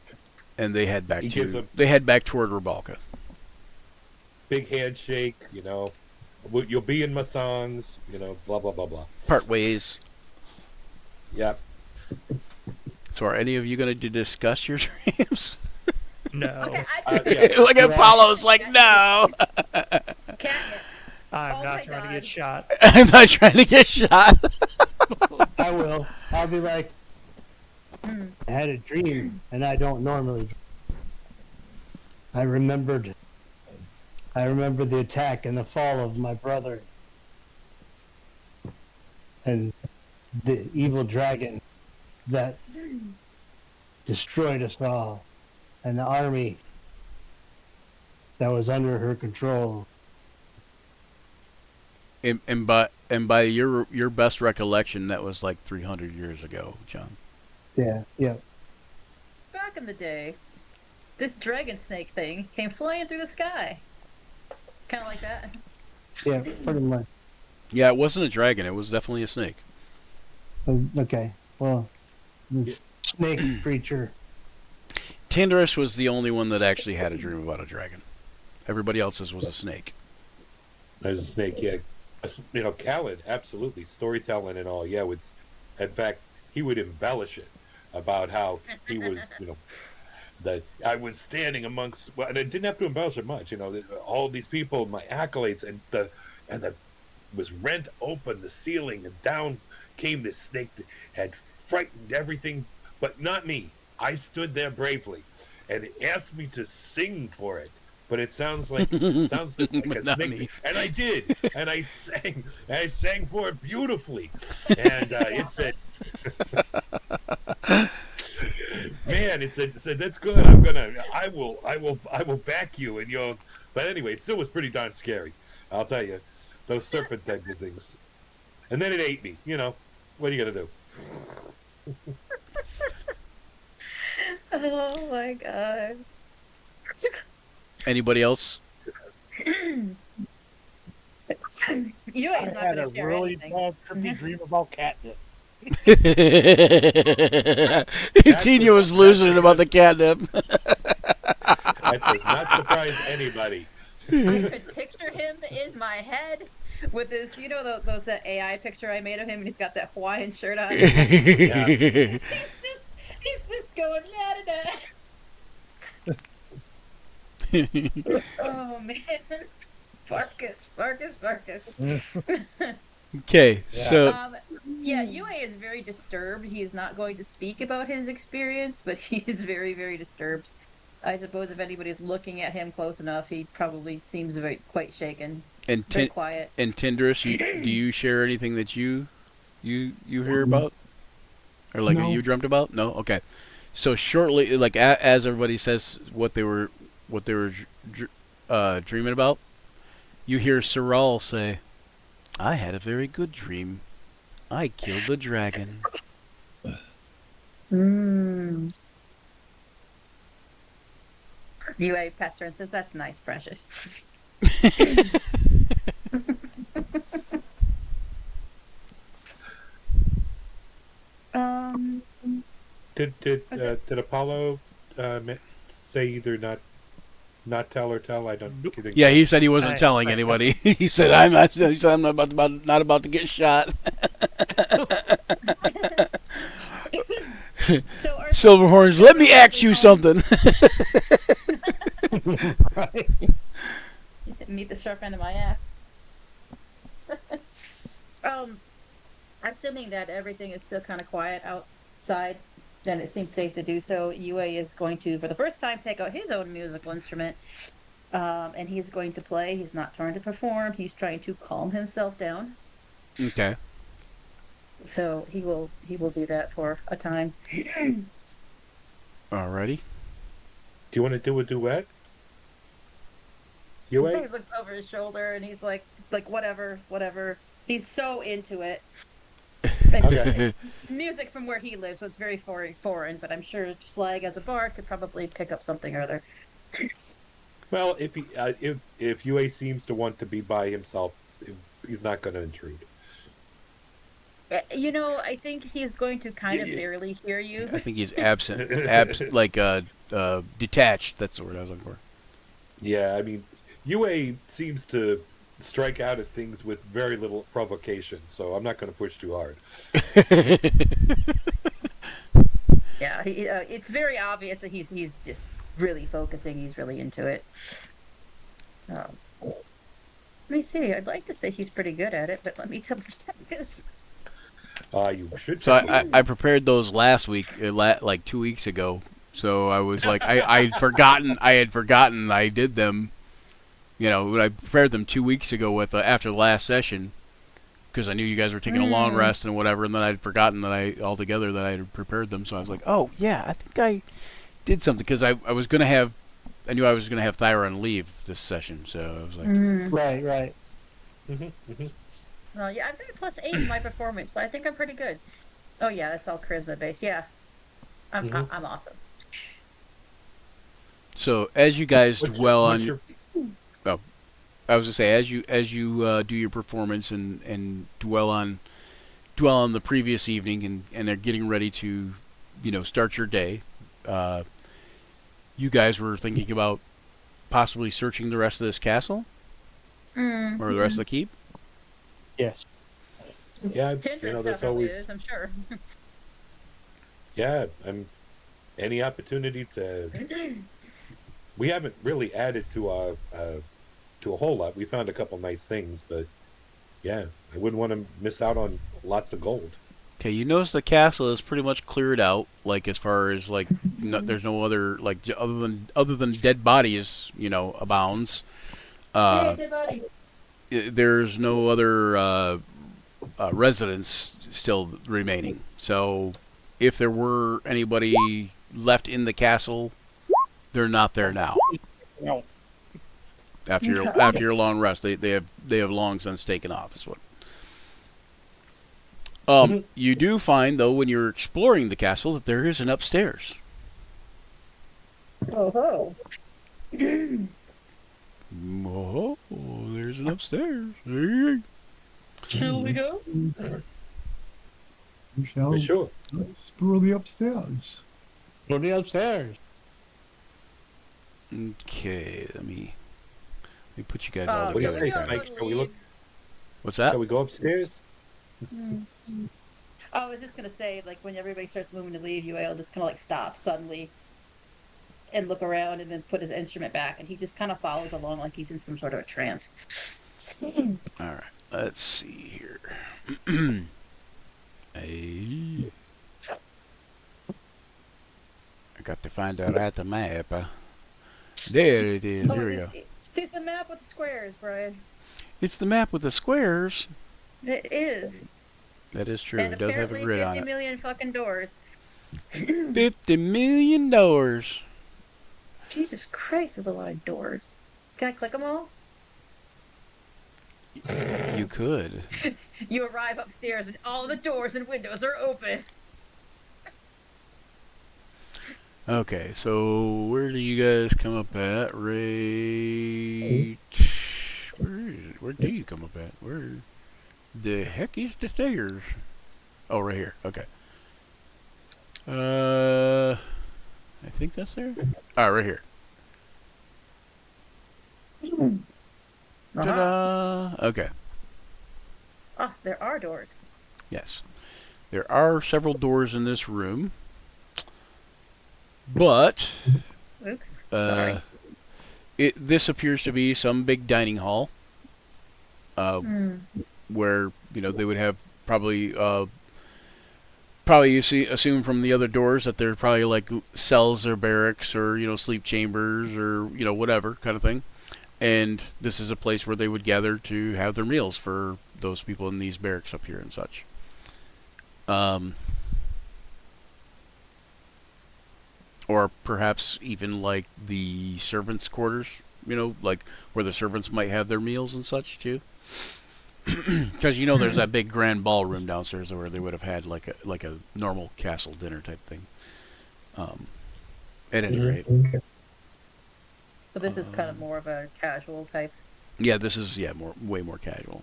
And they head back He gives to them- they head back toward Rabalka. big handshake. You know, you'll be in my songs. You know, blah blah blah blah. Part ways. Yeah. So are any of you going to discuss your dreams? No, Okay, Yeah. Look at Yeah. Paulo's like, no. Catnip. I'm Oh not my trying to God. get shot. I'm not trying to get shot. I will. I'll be like, I had a dream, and I don't normally dream. I remembered the attack and the fall of my brother. And the evil dragon that destroyed us all. And the army that was under her control. And by your best recollection, that was like 300 years ago, John. Yeah. Back in the day, this dragon snake thing came flying through the sky. Kind of like that. Yeah, pretty much. Yeah, it wasn't a dragon. It was definitely a snake. Okay. Well, this snake creature. Tindris was the only one that actually had a dream about a dragon. Everybody else's was a snake. There's a snake. Yeah. You know, Khaled, absolutely storytelling and all. Yeah, in fact, he would embellish it about how he was, you know, that I was standing amongst. Well, and I didn't have to embellish it much. You know, all these people, my accolades, and the was rent open the ceiling, and down came this snake that had frightened everything, but not me. I stood there bravely, and it asked me to sing for it. But it sounds like But a not snake, me. and I did, and I sang for it beautifully, and it said, "Man, it said that's good. I will back you." And but anyway, it still was pretty darn scary. I'll tell you, those serpent type of things. And then it ate me. You know, what are you gonna do? Oh my god. Anybody else? You know he's I not had going a to share really anything. bad trippy dream about catnip. Tina was losing it about the catnip. That does not surprise anybody. I could picture him in my head with this, you know, that AI picture I made of him, and he's got that Hawaiian shirt on. He's just going da da da. Oh man, Farkas. Okay, so Yeah, UA is very disturbed. He is not going to speak about his experience, but he is very, very disturbed. I suppose if anybody's looking at him close enough, he probably seems quite shaken. and Very quiet. Tindris, do you share anything that you hear about? or like No. you dreamt about? No. Okay. So shortly, like as everybody says what they were dreaming about, you hear Saral say, "I had a very good dream. I killed the dragon." Mm. UA pets her and says, "That's nice, precious." um, Did Apollo say either not tell or tell? I don't think. Yeah, he said he wasn't It's telling fine. anybody. He said, "I'm not. He said I'm not about to get shot." so are Silverhorns, let me ask you something. Right. Meet the sharp end of my axe. Assuming that everything is still kind of quiet outside, then it seems safe to do so. UA is going to, for the first time, take out his own musical instrument, and he's going to play. He's not trying to perform. He's trying to calm himself down. Okay. So he will do that for a time. Alrighty. Do you want to do a duet? He UA? looks over his shoulder and he's like whatever. He's so into it. Okay. Music from where he lives was very foreign, but I'm sure Slag as a bard could probably pick up something or other. Well, if UA seems to want to be by himself, he's not going to intrude. I think he's going to kind of barely hear you. I think he's absent, detached. That's the word I was looking for. Yeah, I mean, UA seems to strike out at things with very little provocation, so I'm not going to push too hard. Yeah, it's very obvious that he's just really focusing. He's really into it. Let me see. I'd like to say he's pretty good at it, but let me double check this. You should. So I prepared those last week, like 2 weeks ago. So I was like, I had forgotten I did them. I prepared them 2 weeks ago with after the last session, because I knew you guys were taking a long rest and whatever, and then I'd forgotten that I had prepared them. So I was like, oh yeah, I think I did something, because I knew I was gonna have Thyra on leave this session. So I was like, Right. Oh yeah, I've got +8 in my performance, so I think I'm pretty good. Oh yeah, that's all charisma based. Yeah, I'm awesome. So as you guys dwell on, your- I was gonna say as you do your performance and dwell on the previous evening and are getting ready to start your day, you guys were thinking about possibly searching the rest of this castle or the rest of the keep. Yes. Yeah, Tinder there's stuff always is, I'm sure. yeah. Any opportunity to. We haven't really added to a whole lot. We found a couple nice things, but yeah, I wouldn't want to miss out on lots of gold. Okay, you notice the castle is pretty much cleared out. Like as far as like, there's no other other than dead bodies, abounds. Dead bodies. There's no other residents still remaining. So if there were anybody left in the castle, they're not there now. No. After your long rest, they have long since taken off. Is what. You do find though when you're exploring the castle that there is an upstairs. Oh. Oh, there's an upstairs. Hey. Shall we go? We shall For sure. explore the upstairs. Go to the upstairs. Okay, let me put you guys all What do you together. say, Mike? Shall we look? What's that? Shall we go upstairs? I was just gonna say, like, when everybody starts moving to leave, UA will just kind of like stop suddenly and look around, and then put his instrument back, and he just kind of follows along like he's in some sort of a trance. All right, let's see here. Hey. I got to find out at the map. There it is. Here we go. It's the map with the squares, Brian. It's the map with the squares. It is. That is true. And It does have a apparently grid 50 on it. million fucking doors. $50 million. Jesus Christ, there's a lot of doors. Can I click them all? You could. You arrive upstairs and all the doors and windows are open. Okay, so where do you guys come up at? Right. Where do you come up at? Where the heck is the stairs? Oh, right here. Okay. I think that's there. Ah, right here. Ta-da! Okay. Ah, there are doors. Yes. There are several doors in this room. But Oops. Sorry. this appears to be some big dining hall, where they would have probably you assume from the other doors that they're probably like cells or barracks or sleep chambers or whatever kind of thing, and this is a place where they would gather to have their meals for those people in these barracks up here and such. Or perhaps even like the servants' quarters, like where the servants might have their meals and such too. Because there's that big grand ballroom downstairs where they would have had like a normal castle dinner type thing. At any rate. So this is kind of more of a casual type. Yeah, this is way more casual.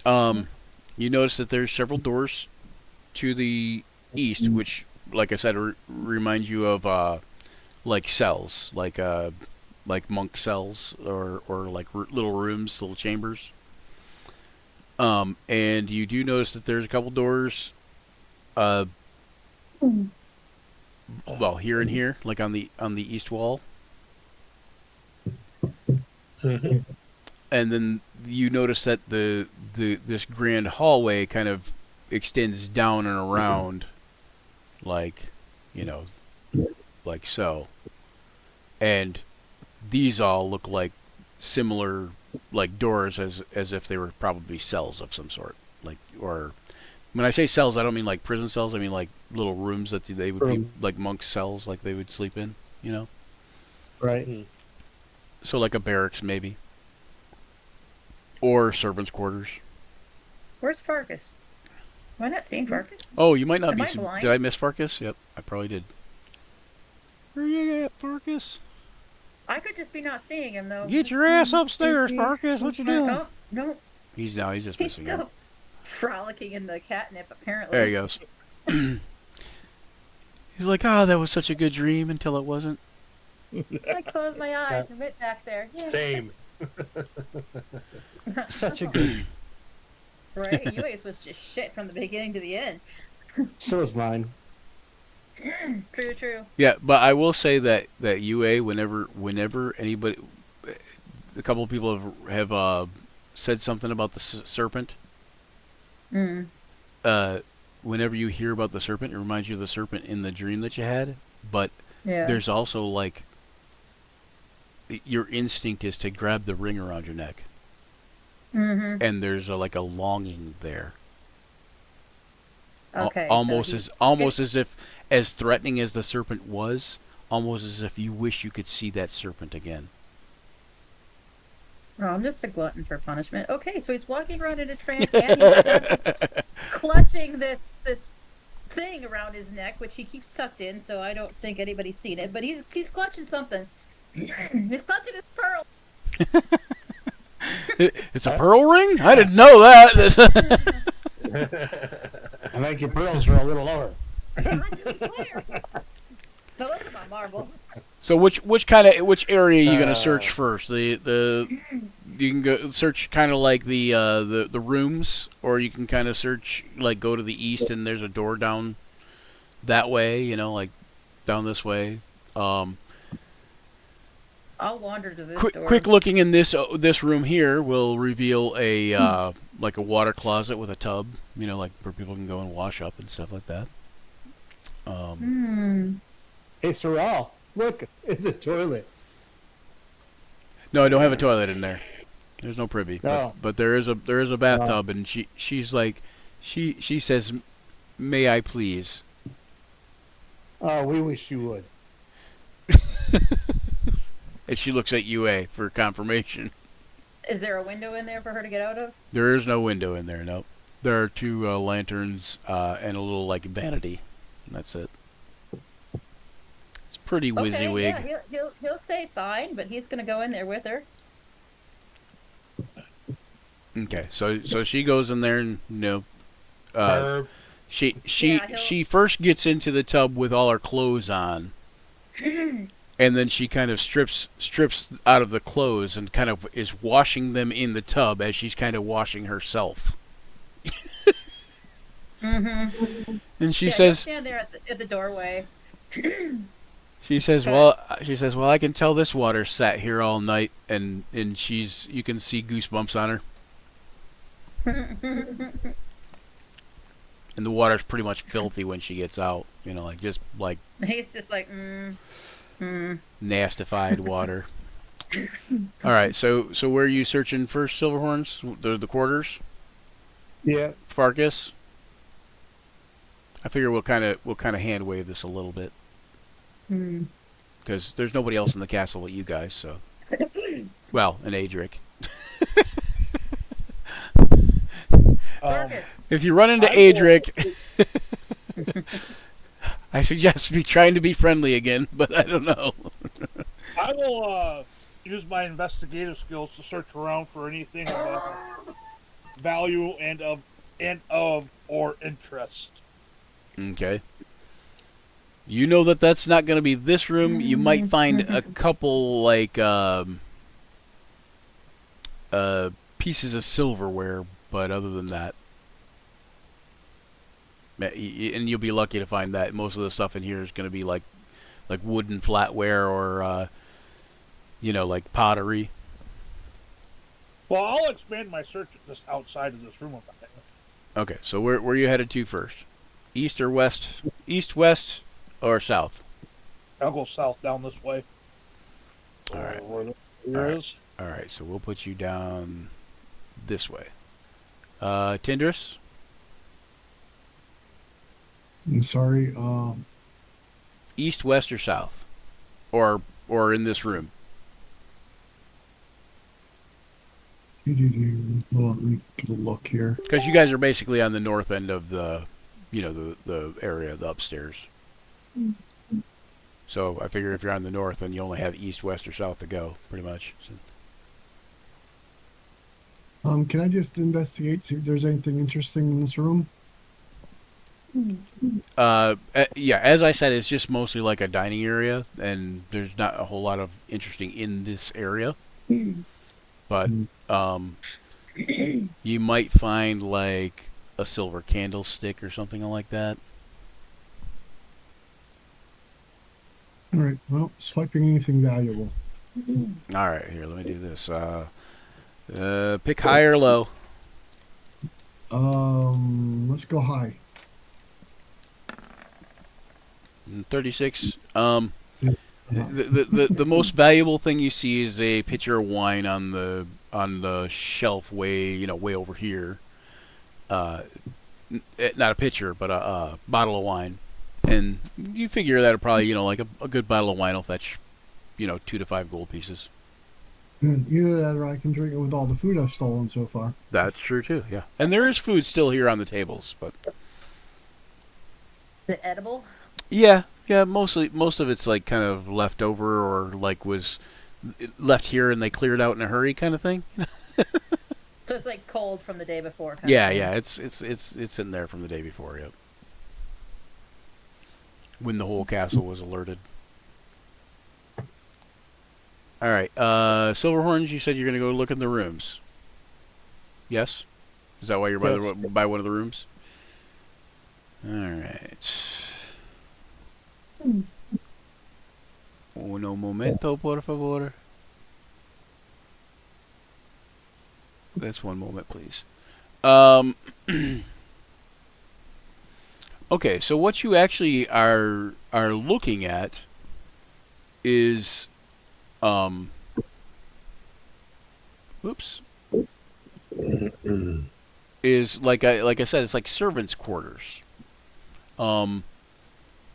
You notice that there's several doors to the east, which, like I said, reminds you of like cells, like monk cells or like little rooms, little chambers. And you do notice that there's a couple doors, well, here and here, like on the east wall. And then you notice that this grand hallway kind of extends down and around, like so. And these all look like similar, like doors as if they were probably cells of some sort. Like, or when I say cells, I don't mean like prison cells. I mean like little rooms that they would be like monk cells, like they would sleep in. Right. So like a barracks maybe, or servants' quarters. Where's Farkas? Am I not seeing Farkas? Oh, you might not Am be. I blind? Did I miss Farkas? Yep, I probably did. Where you at, Farkas? I could just be not seeing him though. Get your ass upstairs, Farkas. What you doing? Oh, no. He's just He's missing still out. frolicking in the catnip, apparently. There he goes. He's like, that was such a good dream until it wasn't. I closed my eyes and went back there. Yeah. Same. Such a good. Right? UAS was just shit from the beginning to the end. So is mine. True. Yeah, but I will say that UA, whenever anybody, a couple of people have said something about the serpent. Whenever you hear about the serpent, it reminds you of the serpent in the dream that you had. But there's also like your instinct is to grab the ring around your neck, and there's like a longing there. Okay. Almost as if, as threatening as the serpent was, almost as if you wish you could see that serpent again. Oh, I'm just a glutton for punishment. Okay, so he's walking around in a trance and he's still just clutching this thing around his neck, which he keeps tucked in, so I don't think anybody's seen it, but he's clutching something. He's clutching his pearl. It's a pearl ring? I didn't know that. I think your pearls are a little lower. I'm just clear. No, those are my marbles. So which area are you gonna search first? The you can go search kind of like the rooms, or you can kind of search like go to the east and there's a door down that way. Like down this way. I'll wander to this door. Quick looking in this room here will reveal a like a water closet with a tub. Like where people can go and wash up and stuff like that. Hey, Sorrel, look, it's a toilet. No, I don't have a toilet in there. There's no privy, Oh. but there is a bathtub, and she's like, she says, "May I please?" Oh, we wish you would. And she looks at UA for confirmation. Is there a window in there for her to get out of? There is no window in there. Nope. There are two lanterns and a little like vanity. And that's it. It's pretty Okay, WYSIWYG. yeah, he'll say fine, but he's gonna go in there with her. Okay, so she goes in there and Herb, she first gets into the tub with all her clothes on, and then she kind of strips out of the clothes and kind of is washing them in the tub as she's kind of washing herself. Mm-hmm. And she He'll says, stand there at the doorway. she says, well, I can tell this water sat here all night, and you can see goosebumps on her. And the water's pretty much filthy when she gets out. Just like He's just like, nastified water. All right, so where are you searching first, Silverhorns? The quarters, Yeah. Farkas. I figure we'll kind of hand wave this a little bit because there's nobody else in the castle but you guys. So, well, and Adrik. If you run into Adrik, I suggest trying to be friendly again, but I don't know. I will use my investigative skills to search around for anything of value and of or interest. Okay. You know that's not going to be this room. You might find a couple pieces of silverware, but other than that, and you'll be lucky to find that. Most of the stuff in here is going to be like wooden flatware or like pottery. Well, I'll expand my search just outside of this room if I can. Okay, so where are you headed to first? East or west? East, west, or south? I'll go south down this way. All right. Where the river is. All right, so we'll put you down this way. Tindris? I'm sorry. East, west, or south? Or in this room? Well, let me get a look here. Because you guys are basically on the north end of the area, the upstairs. So I figure if you're on the north, then you only have east, west, or south to go, pretty much. So. Can I just investigate, see if there's anything interesting in this room? Yeah, as I said, it's just mostly like a dining area, and there's not a whole lot of interesting in this area. But you might find like a silver candlestick or something like that. All right. Well, swiping anything valuable. All right, here, let me do this. Pick high or low. Let's go high. 36. The most valuable thing you see is a pitcher of wine on the shelf way over here. Not a pitcher, but a bottle of wine, and you figure that'll probably like a good bottle of wine will fetch 2 to 5 gold pieces. Either that or I can drink it with all the food I've stolen so far. That's true too. Yeah, and there is food still here on the tables, but Is it edible? yeah, most of it's like kind of left over or like was left here and they cleared out in a hurry kind of thing. So it's like cold from the day before. kind of Yeah, thing. yeah, it's in there from the day before. Yep. When the whole castle was alerted. All right, Silverhorns. You said you're gonna go look in the rooms. Yes, is that why you're by one of the rooms? All right. Uno momento, por favor. That's one moment, please. Okay, so what you actually are looking at is, oops, is like I said, it's like servants' quarters. Um,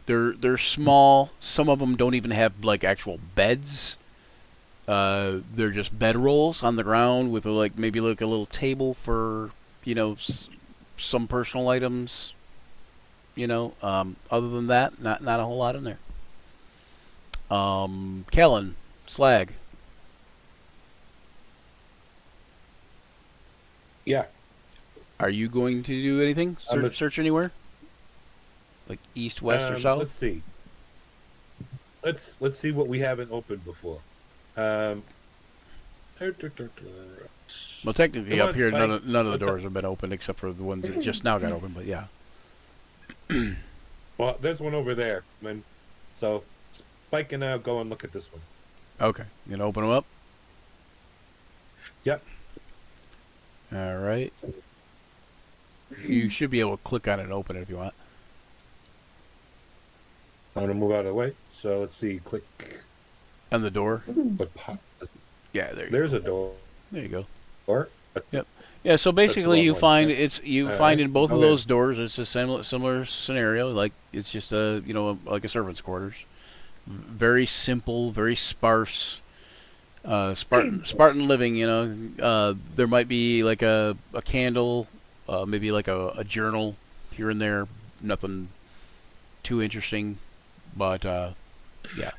they're small. Some of them don't even have like actual beds. They're just bedrolls on the ground with like maybe like a little table for some personal items. Other than that, not a whole lot in there. Kellen, Slag. Yeah. Are you going to do anything? Search anywhere? Like east, west, or south? Let's see. Let's see what we haven't opened before. Well, technically, Come up on, here, Spike. none of the What's doors up? have been opened except for the ones that just now got open. But yeah. Well, there's one over there, man. So Spike and I'll go and look at this one. Okay, you gonna open them up? Yep. All right. You should be able to click on it and open it if you want. I'm gonna move out of the way. So let's see. Click. On the door? Yeah, There's a door. There you go. Or that's Yep. Yeah, so basically you one. find Alright. in both of Okay. those doors it's a similar scenario, like it's just like a servant's quarters. Very simple, very sparse. Spartan living, there might be like a candle, maybe like a journal here and there, nothing too interesting, but yeah.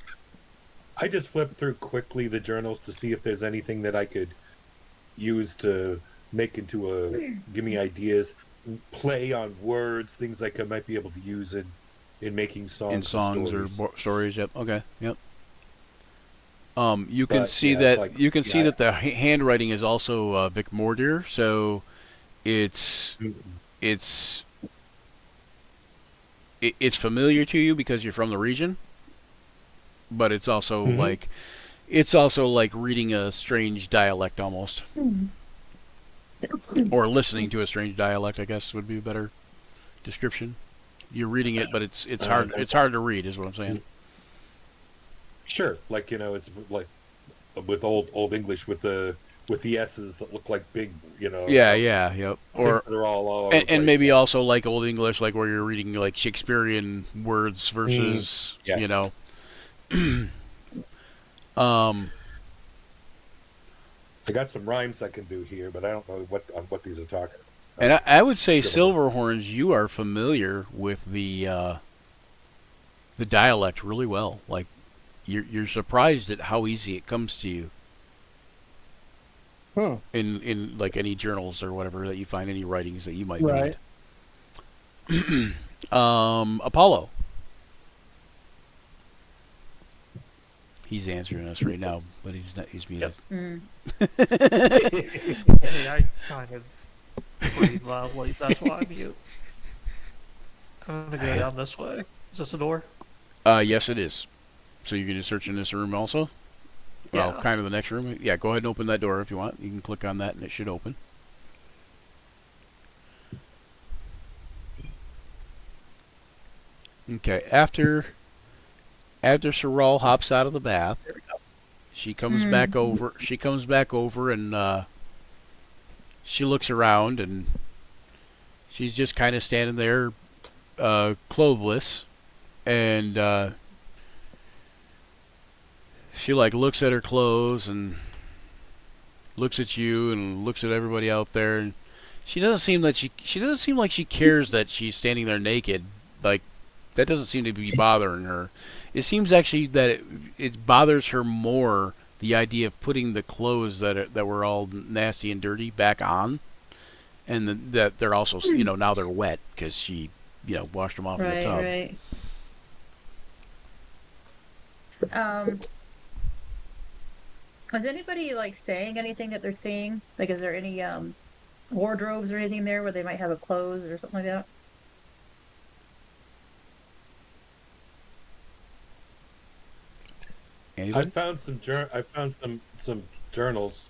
I just flipped through quickly the journals to see if there's anything that I could use to make into give me ideas, play on words, things like I might be able to use in making songs. In songs or stories. stories, yep. Okay, yep. You can But, see yeah, that it's like- see that the handwriting is also Vic Mordir, so it's it's familiar to you because you're from the region, but it's also like reading a strange dialect almost, or listening to a strange dialect. I guess would be a better description. You're reading it, but it's hard to read, is what I'm saying. Sure, like it's like with old English with the S's that look like big, Yeah, yep. Or they're all over the and place. maybe also like Old English, like where you're reading like Shakespearean words versus Yeah. I got some rhymes I can do here, but I don't know what these are talking about. And I would say Scribble. Silverhorns, you are familiar with the dialect really well. Like you're surprised at how easy it comes to you Huh. in like any journals or whatever that you find, any writings that you might Right. find. Apollo. He's answering us right now, but he's not. He's muted. Mm. Hey, I kind of breathe loudly. That's why I'm mute. I'm gonna go down this way. Is this a door? Yes, it is. So you're going to search in this room also? Well, Yeah. kind of the next room. Yeah, go ahead and open that door if you want. You can click on that and it should open. Okay, after Sorrel hops out of the bath, she comes back over. She comes back over and she looks around and she's just kind of standing there, clothless, and she like looks at her clothes and looks at you and looks at everybody out there, and she doesn't seem like she cares that she's standing there naked. Like that doesn't seem to be bothering her. It seems actually that it bothers her more the idea of putting the clothes that were all nasty and dirty back on, and that they're also now they're wet because she washed them off in the tub. Right. Is anybody like saying anything that they're seeing? Like, is there any wardrobes or anything there where they might have a clothes or something like that? Anybody? I found some journals.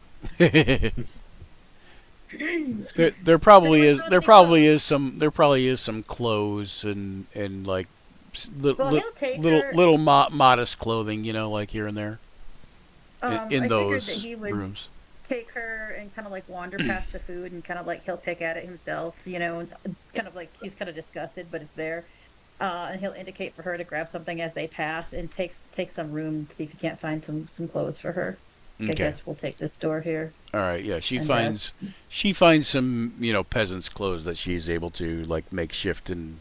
There probably is some clothes and like Well, he'll take her. modest clothing, like here and there I in figured those that he would rooms. take her and kind of like wander past the food and kind of like he'll pick at it himself, kind of like he's kind of disgusted, but it's there. And he'll indicate for her to grab something as they pass and take some room, see if he can't find some clothes for her. I Okay. guess we'll take this door here. All right. Yeah. She And, finds some peasant's clothes that she's able to like make shift and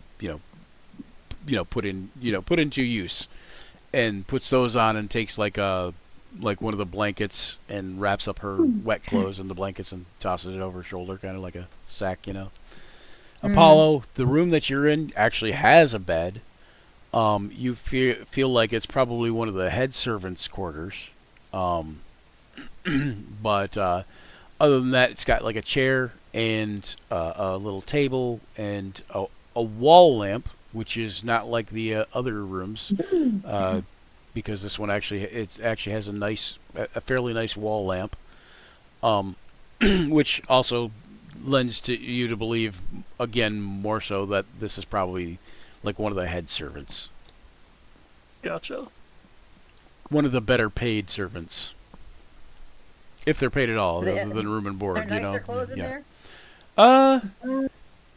put into use, and puts those on and takes like one of the blankets and wraps up her wet clothes in the blankets and tosses it over her shoulder, kind of like a sack. Apollo, the room that you're in actually has a bed. You feel like it's probably one of the head servants' quarters. But other than that, it's got like a chair and a little table and a wall lamp, which is not like the other rooms, because this one actually has a fairly nice wall lamp, which also lends to you to believe again more so that this is probably like one of the head servants, Gotcha. one of the better paid servants. If they're paid at all, They- other than room and board, Are nicer clothes in there?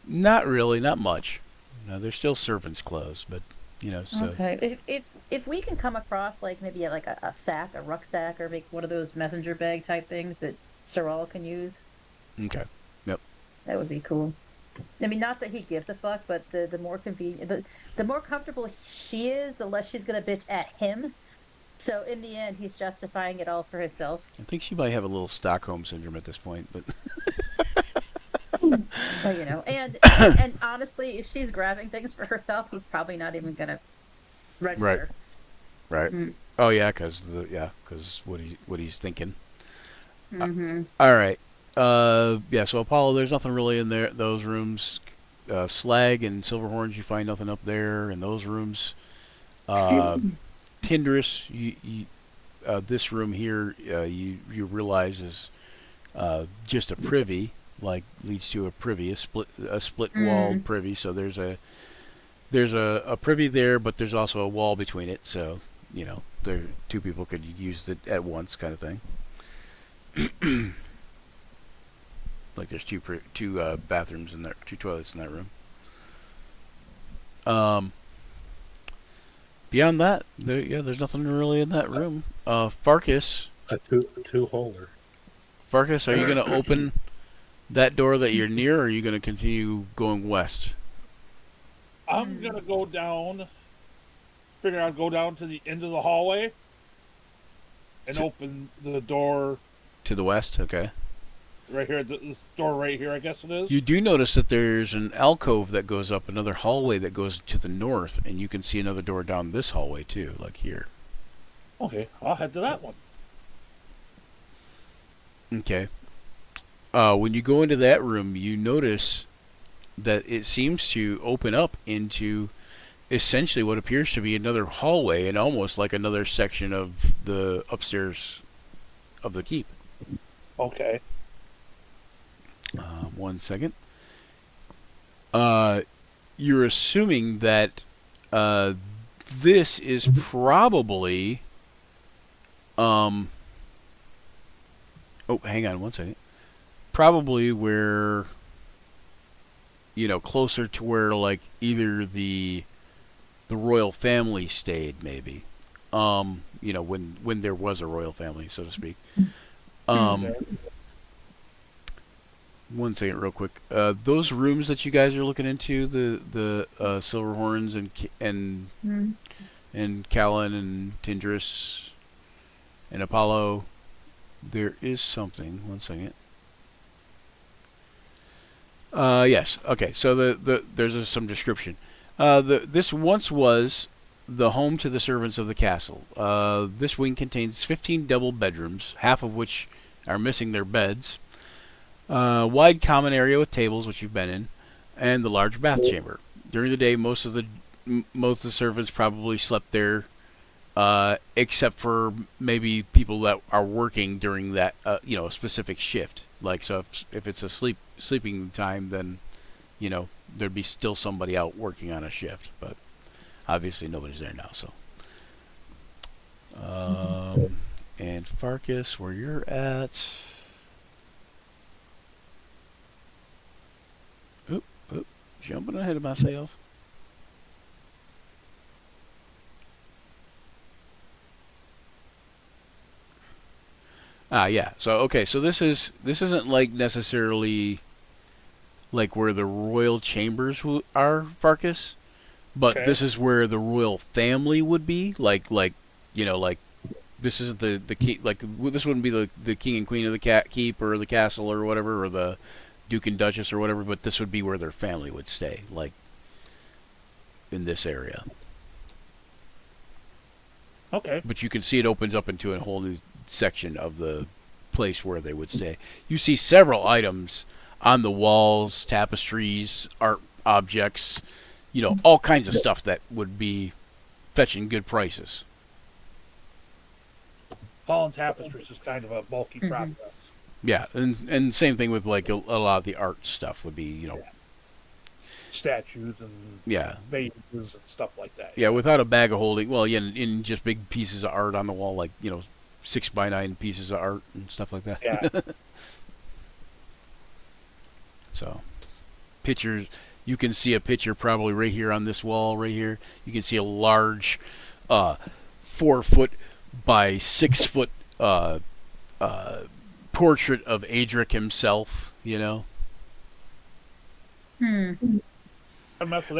Not really, not much. No, they're still servants' clothes, but so Okay. If we can come across like maybe like a sack, a rucksack, or make one of those messenger bag type things that Sorrel can use, okay. Yep. that would be cool. I mean, not that he gives a fuck, but the more convenient, the more comfortable she is, the less she's gonna bitch at him. So in the end, he's justifying it all for himself. I think she might have a little Stockholm syndrome at this point, but Well, and honestly, if she's grabbing things for herself, he's probably not even gonna register. right. Mm. Oh yeah, because what he's thinking. Mm-hmm. All right. Yeah. So Apollo, there's nothing really in there. Those rooms, Slag and Silverhorns, you find nothing up there in those rooms. Tindris, this room here, you realize is just a privy, like leads to a privy, a split walled privy. So there's a privy there, but there's also a wall between it. So there two people could use it at once, kind of thing. Like there's two bathrooms in there, two toilets in that room. Beyond that, there's nothing really in that room. Farkas, A two-holer. Farkas, are you going to open that door that you're near, or are you going to continue going west? I'm gonna go down. Figure I'd go down to the end of the hallway and open the door To the west, okay. right here. This door right here, I guess it is. You do notice that there's an alcove that goes up another hallway that goes to the north, and you can see another door down this hallway too, like here. Okay, I'll head to that one. Okay. When you go into that room, you notice that it seems to open up into essentially what appears to be another hallway and almost like another section of the upstairs of the keep. Okay. 1 second. You're assuming that this is probably oh, hang on 1 second. Probably where closer to where like either the royal family stayed, maybe. When there was a royal family, so to speak. 1 second, real quick. Those rooms that you guys are looking into, the Silverhorns and Callan and Tindris and Apollo, there is something. 1 second. Yes. Okay. So there's some description. This once was the home to the servants of the castle. This wing contains 15 double bedrooms, half of which are missing their beds. Wide common area with tables, which you've been in, and the large bath chamber. During the day, most of the servants probably slept there, except for maybe people that are working during that a specific shift. Like so, if it's a sleeping time, then there'd be still somebody out working on a shift, but obviously nobody's there now. So, and Farkas, where you're at. jumping ahead of myself. Yeah. So okay, so this isn't like necessarily like where the royal chambers are, Farkas, but Okay. this is where the royal family would be. Like this is the key. Like this wouldn't be the king and queen of the keep or the castle or whatever, or the duke and duchess or whatever. But this would be where their family would stay, like in this area. Okay. But you can see it opens up into a whole new section of the place where they would stay. You see several items on the walls, tapestries, art objects, all kinds of stuff that would be fetching good prices. Fallen tapestries is kind of a bulky process. Yeah, and same thing with like a lot of the art stuff would be, Statues and vases and stuff like that. Yeah, without a bag of holding. Well, yeah, in just big pieces of art on the wall, like 6x9 pieces of art and stuff like that. Yeah. So, pictures. You can see a picture probably right here on this wall right here. You can see a large 4-foot by 6-foot portrait of Adrik himself.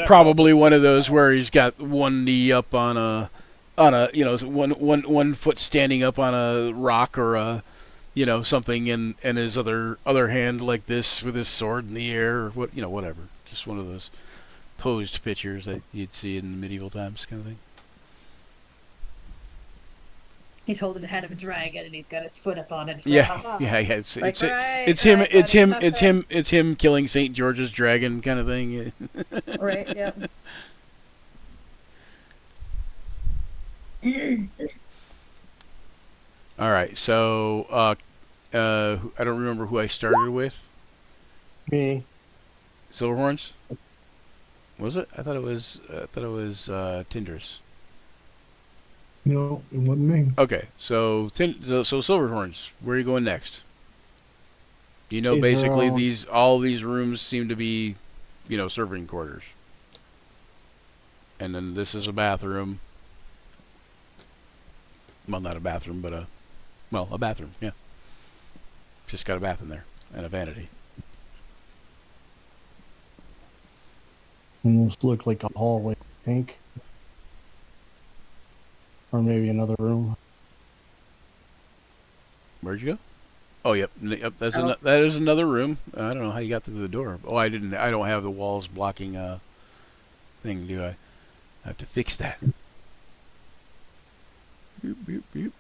Probably one of those where he's got one knee up on a one foot standing up on a rock or a something, and his other hand like this with his sword in the air, or whatever. Just one of those posed pictures that you'd see in medieval times, kind of thing. He's holding the head of a dragon and he's got his foot up on it. It's Yeah, like, "Ha ha." yeah, yeah. It's Like, it's him killing St. George's dragon, kind of thing. Right. Yep. All right, so I don't remember who I started with. Me. Silverhorns? Was it? I thought it was Tindris. No, it wasn't me. Okay, so Silverhorns, where are you going next? These are Basically all- all these rooms seem to be, serving quarters. And then this is a bathroom. Well, not a bathroom, but a bathroom, yeah. Just got a bath in there and a vanity. Almost look like a hallway, I think. Or maybe another room. Where'd you go? Oh, yep. Yep. South. That is another room. I don't know how you got through the door. Oh, I didn't. I don't have the walls blocking thing, do I? I have to fix that. Boop, boop, boop.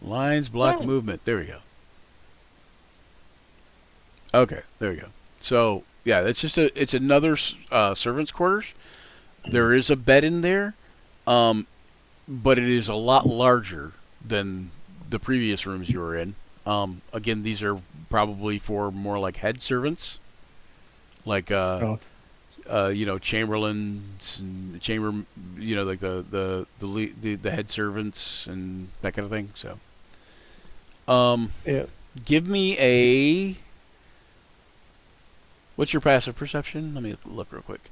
Lines block movement. There we go. Okay, there we go. So yeah, it's another servants' quarters. There is a bed in there, but it is a lot larger than the previous rooms you were in. Again, these are probably for more like head servants, like chamberlains and like the head servants and that kind of thing. So, Yeah. give me a. What's your passive perception? Let me look real quick.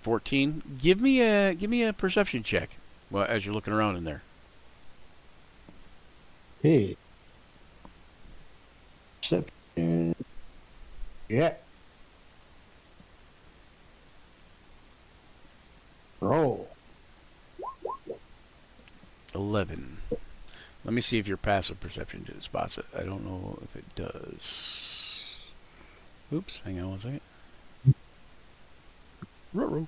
14. Give me a perception check. Well, as you're looking around in there. Hey. Perception. Yeah. Roll. 11. Let me see if your passive perception spots it. I don't know if it does. Oops, hang on one second. Ruh-roh.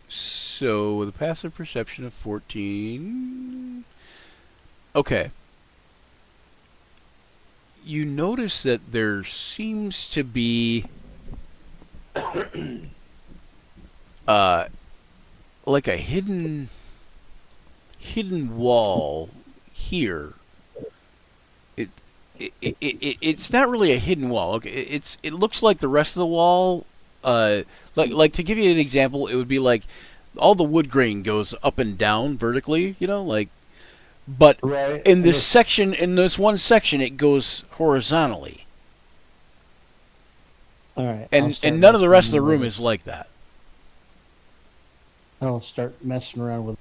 So, with a passive perception of 14... Okay. You notice that there seems to be... like a hidden wall here. It's not really a hidden wall. Okay, it looks like the rest of the wall. Like to give you an example, it would be like all the wood grain goes up and down vertically. But Right. in this section, in this one section, it goes horizontally, All right. and none of the rest of the room is like that. I'll start messing around with it,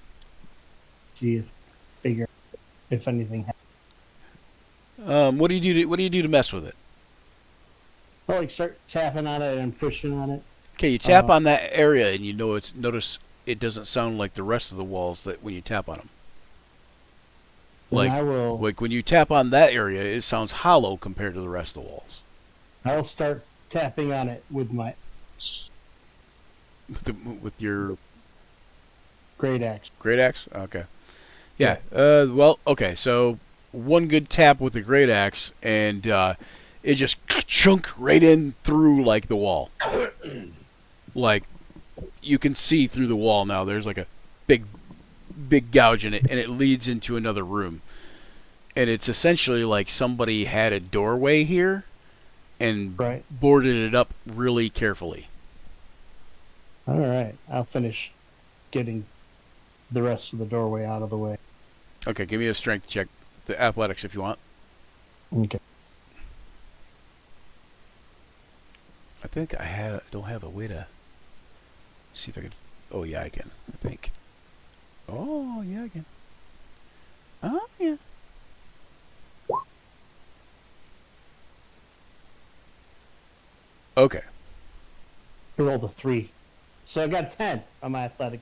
see if anything happens. What do you do? What do you do to mess with it? I'll like start tapping on it and pushing on it. Okay, you tap on that area, and you know notice it doesn't sound like the rest of the walls that when you tap on them. Then I will. Like when you tap on that area, it sounds hollow compared to the rest of the walls. I'll start tapping on it with my With your great axe. great axe? Okay. Yeah. Well, okay. So one good tap with the great axe, and it just chunk right in through like the wall. Like you can see through the wall now. There's like a big gouge in it, and it leads into another room. And it's essentially like somebody had a doorway here and boarded it up really carefully. All right. I'll finish getting the rest of the doorway out of the way. Okay, give me a strength check. The athletics if you want. Okay. I think I don't have a way to see if I can. Oh yeah, I can. I think. Oh yeah, I can. Oh yeah. Okay. I rolled a 3, so I got 10 on my athletic.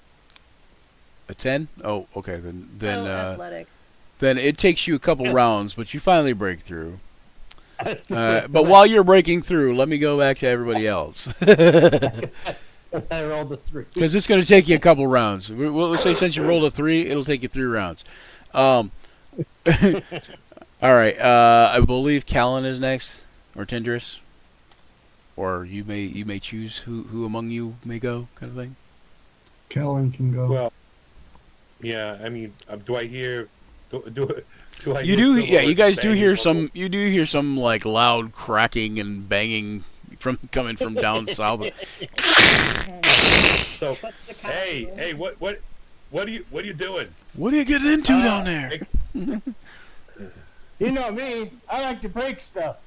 A 10? Oh, okay. Then athletic. then it takes you a couple rounds, but you finally break through. But while you're breaking through, let me go back to everybody else. I rolled a 3. Because it's going to take you a couple rounds. We'll say since you rolled a 3, it'll take you 3 rounds. All right. I believe Callan is next, or Tendrous, or you may choose who among you may go, kind of thing. Callan can go. Well, yeah. I mean, do I hear? Do I? You hear do, some, yeah. like, You guys do banging hear on some. You do hear some like loud cracking and banging coming from down south. So, hey, what are you doing? What are you getting into down there? You know me. I like to break stuff.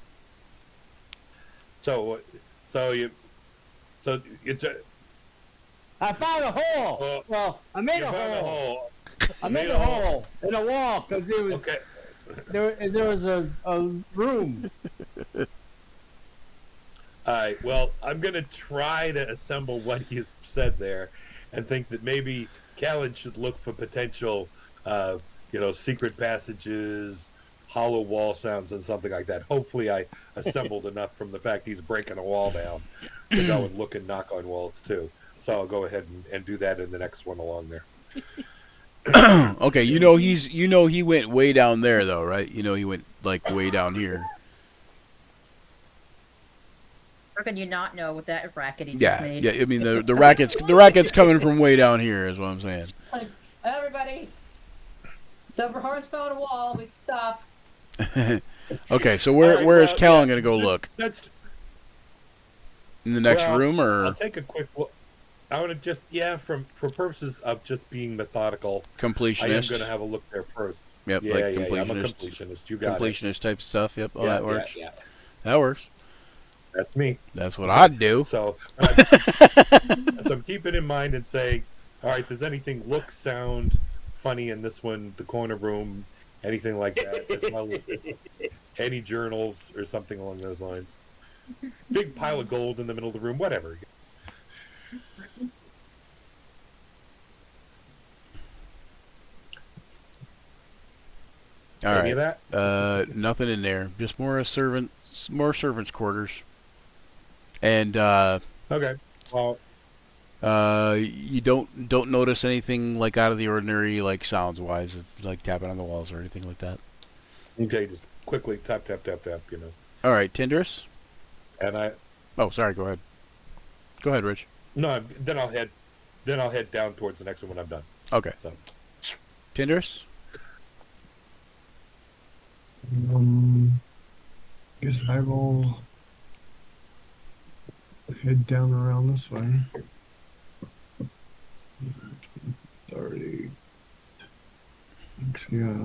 So you I found a hole. Well, I made a hole. I made a hole in a wall because it was okay. there was a room. All right. Well, I'm gonna try to assemble what he's said there, and think that maybe Callan should look for potential, secret passages, hollow wall sounds, and something like that. Hopefully, I assembled enough from the fact he's breaking a wall down to go and look and knock on walls too. So I'll go ahead and do that in the next one along there. Okay, he went way down there though, right? You know he went like way down here. How can you not know what that racket he just made? Yeah. I mean the racket's coming from way down here is what I'm saying. Like, everybody, Silverhorn's found a wall. We can stop. Okay, so where is Callan gonna go look? That's In the next room, or I'll take a quick look. I want to just for purposes of just being methodical, completionist. I am going to have a look there first. Yep, Yeah, like I'm a completionist. completionist. You got Completionist type stuff. Yep, it. that works. Yeah. That works. That's me. That's what I'd do. So I'm keeping in mind and saying, all right, does anything look, sound funny in this one, the corner room, anything like that, as well as any journals or something along those lines. Big pile of gold in the middle of the room, whatever. All Any of right. that? Nothing in there. Just more servants' quarters. And Okay. Well, you don't notice anything like out of the ordinary, like sounds wise, of like tapping on the walls or anything like that. okay, just quickly tap. All right, Tendrous. And Oh, sorry. Go ahead. Go ahead, Rich. no, then I'll head down towards the next one when I'm done. Okay. So Tendrous. Guess I will head down around this way. 30. Thanks. Yeah.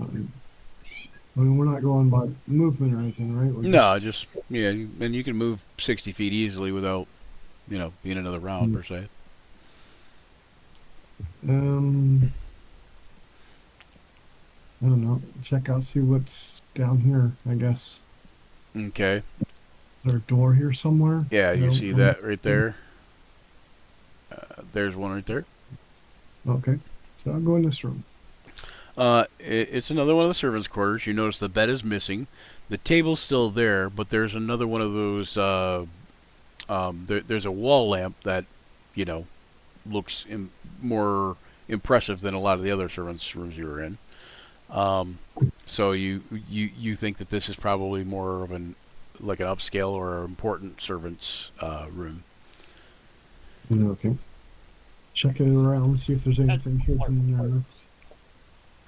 I mean, we're not going by movement or anything, right? We're No, just and you can move 60 feet easily without, being another round per se. Um, I don't know. Check out, see what's down here. I guess. Okay. Is there a door here somewhere? Yeah, you No, see that right there. There's one right there. Okay. So I'll go in this room. It's another one of the servants' quarters. You notice the bed is missing. The table's still there, but there's another one of those. There's a wall lamp that, looks more impressive than a lot of the other servants' rooms you were in. So you think that this is probably more of an upscale or important servant's room. Okay. Check it around, see if there's anything hidden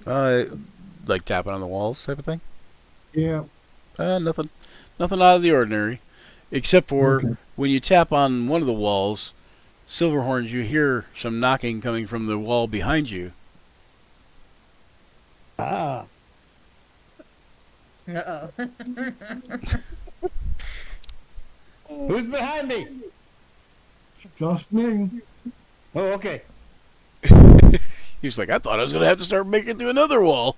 there. Like tapping on the walls type of thing. Yeah. Nothing out of the ordinary, except for when you tap on one of the walls, Silverhorns, you hear some knocking coming from the wall behind you. Ah. Uh-oh. Who's behind me? Just me. Oh, okay. He's like, I thought I was gonna have to start making through another wall.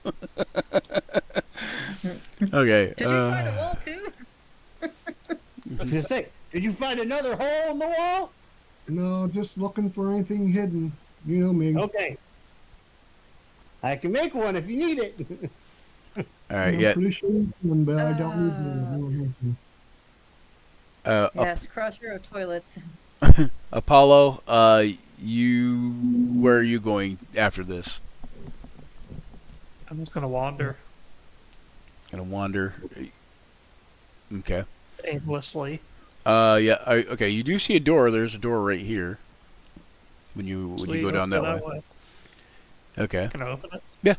Okay. Did you find a wall too? I was gonna say, did you find another hole in the wall? No, just looking for anything hidden. You know me. Okay. I can make one if you need it. All right. I'm Yeah. pretty sure you can, but I don't need more. Yes, cross row toilets. Apollo, where are you going after this? I'm just gonna wander Gonna wander. Okay. aimlessly. Yeah. Okay. You do see a door. There's a door right here. When you Sweet, go down let's that go way. Okay. Can I open it? Yeah.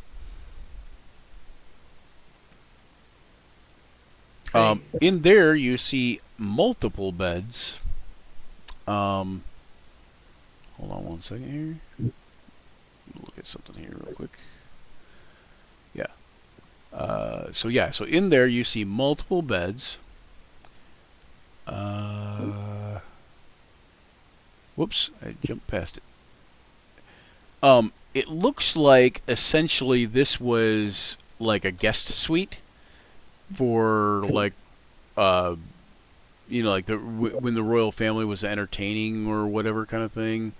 In there you see multiple beds. Hold on one second here. Look at something here real quick. Yeah. So in there you see multiple beds. Whoops, I jumped past it. It looks like essentially this was like a guest suite for like when the royal family was entertaining or whatever kind of thing.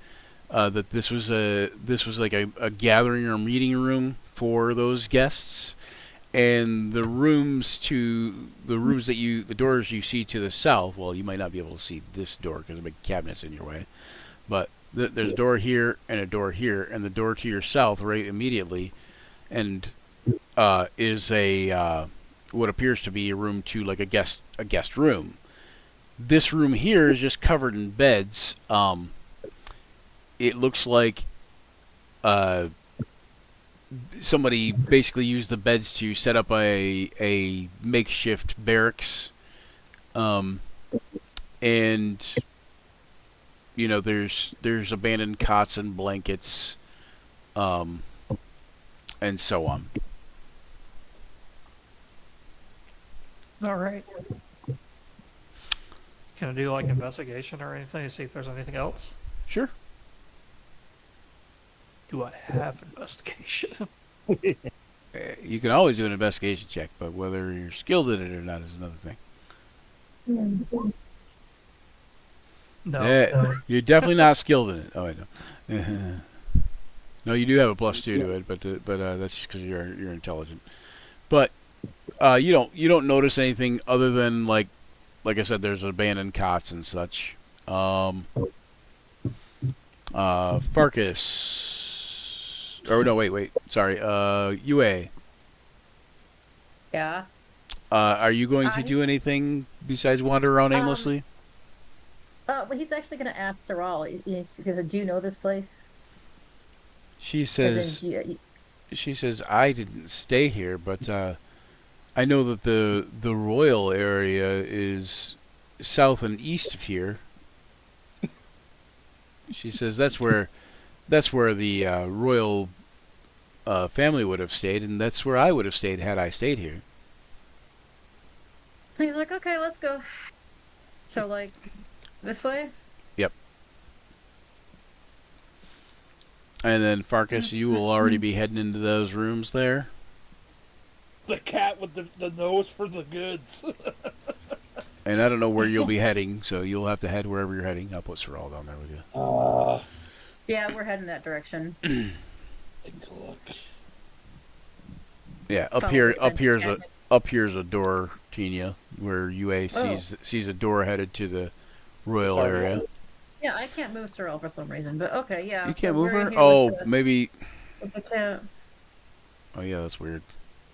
That this was like a gathering or meeting room for those guests, and the doors you see to the south. Well, you might not be able to see this door because the big cabinet's in your way, but there's a door here and a door here, and the door to your south right immediately, and is a what appears to be a room to like a guest room. This room here is just covered in beds. It looks like somebody basically used the beds to set up a makeshift barracks. And there's abandoned cots and blankets, and so on. All right. Can I do like investigation or anything to see if there's anything else? Sure. Do I have investigation? You can always do an investigation check, but whether you're skilled in it or not is another thing. No. You're definitely not skilled in it. Oh, I know. No, you do have a +2 to it, but that's just because you're intelligent. But you don't notice anything other than like I said, there's abandoned cots and such. Farkas. Oh no, wait. Sorry. UA. Yeah. Are you going to do anything besides wander around aimlessly? Well, he's actually going to ask Saral. Because do you know this place? She says. She says, I didn't stay here, but I know that the royal area is south and east of here. She says that's where the royal family would have stayed, and that's where I would have stayed had I stayed here. He's like, okay, let's go. So, like, this way? Yep. And then Farkas, you will already be heading into those rooms there. The cat with the nose for the goods. And I don't know where you'll be heading, so you'll have to head wherever you're heading. I'll put Sorrel down there with you. Yeah, we're heading that direction. Take a look. Yeah, up Follow here, the up here's a center. up here's a door, Tina, where UA sees a door headed to the royal Sorry, area. Yeah, I can't move Sorrel for some reason, but okay, yeah. You so can't move we're in her? here Oh, with maybe. with the cat. Oh yeah, that's weird.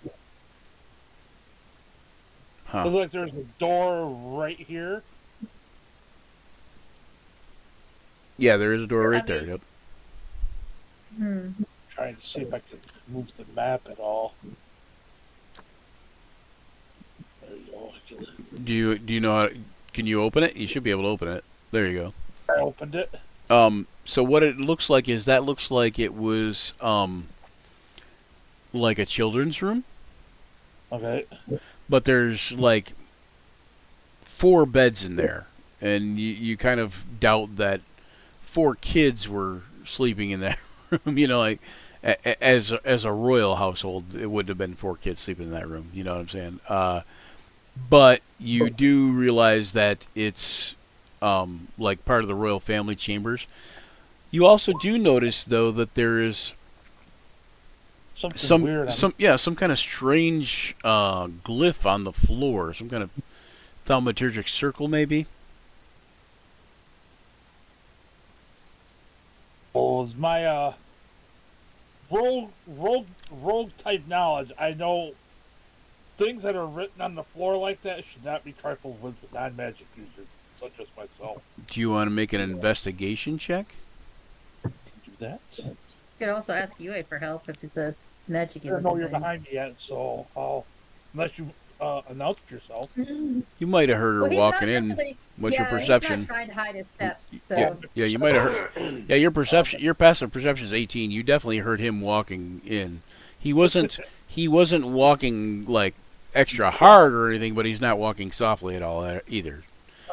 Looks Huh? like there's a door right here. Yeah, there is a door right I there. mean- Yep. Trying to see if I can move the map at all. There you go. Do you know how? Can you open it? You should be able to open it. There you I opened it. go. So what it looks like is that looks like it was like a children's room, Okay. but there's like 4 beds in there, and you kind of doubt that 4 kids were sleeping in that room. You know, like as a royal household, it wouldn't have been 4 kids sleeping in that room. You know what I'm saying? But you do realize that it's like part of the royal family chambers. You also do notice, though, that there is Something weird. some kind of strange glyph on the floor, some kind of thaumaturgic circle, maybe. Well, is my rogue type knowledge, I know things that are written on the floor like that should not be trifled with non-magic users, such as myself. Do you want to make an investigation check? Can do that. You could also ask UA for help if it's a magic. I don't know you're behind me yet, so I'll unless you announce yourself. You might have heard her Well, he's walking not in. necessarily- What's your yeah, perception? He's not trying to hide his steps, so Yeah, you might have heard. Yeah, your perception, your passive perception is 18. You definitely heard him walking in. He wasn't walking like extra hard or anything, but he's not walking softly at all either.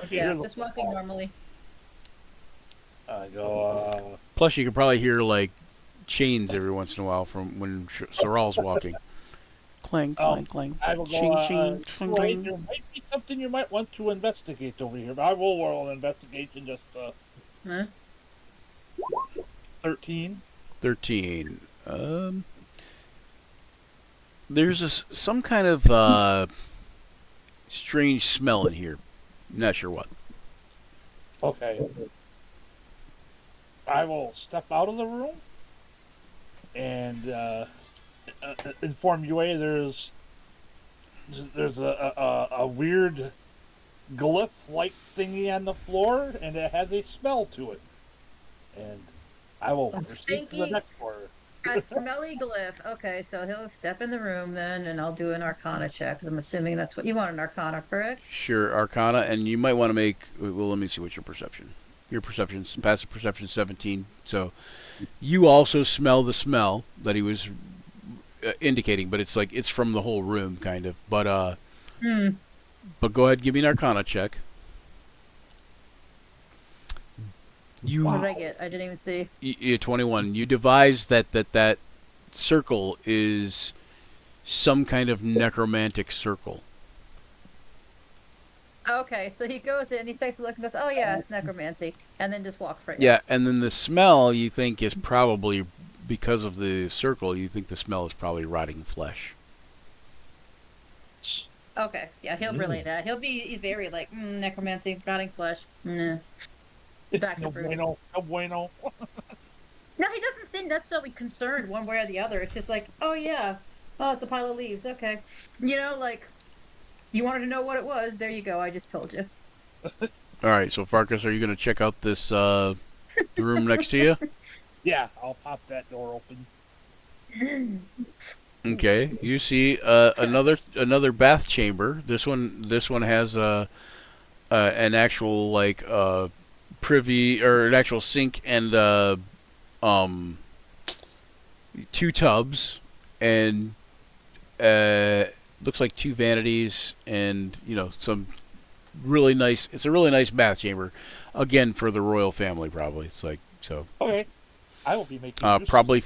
yeah, just walking normally. I go. Plus, you could probably hear like chains every once in a while from when Sorrel's walking. Clang, clang, clang. I will Ching, go. ching, clang, Right, clang. there might be something you might want to investigate over here. But I will roll an investigation. Just Huh? 13. 13. There's some kind of strange smell in here. Not sure what. Okay. I will step out of the room and inform UA there's a weird glyph-like thingy on the floor, and it has a smell to it. And I will proceed to the Stinky. next floor. A smelly glyph. Okay, so he'll step in the room then, and I'll do an Arcana check because I'm assuming that's what you want, an Arcana, correct? Sure, Arcana, and you might want to make. Well, let me see what's your perception. Your perception's passive perception 17. So you also smell the smell that he was indicating, but it's like it's from the whole room, kind of. But but go ahead, give me an Arcana check. What did I get? I didn't even see. You 21. You devise that circle is some kind of necromantic circle. Okay, so he goes in, he takes a look and goes, "Oh yeah, it's necromancy," and then just walks right. Yeah, and then the smell you think is probably because of the circle. You think the smell is probably rotting flesh. Okay, yeah, he'll relay that. He'll be very like necromancy, rotting flesh. Nah. Back to No fruit. bueno. No bueno. No, he doesn't seem necessarily concerned one way or the other. It's just like, oh yeah, oh it's a pile of leaves. Okay, you know, like you wanted to know what it was. There you go. I just told you. All right, so Farkas, are you going to check out this room next to you? Yeah, I'll pop that door open. Okay, you see another bath chamber. This one has an actual like privy or an actual sink and 2 tubs, and looks like 2 vanities, and some really nice. It's a really nice bath chamber, again for the royal family probably. It's like so. Okay. I will be making use of Probably it.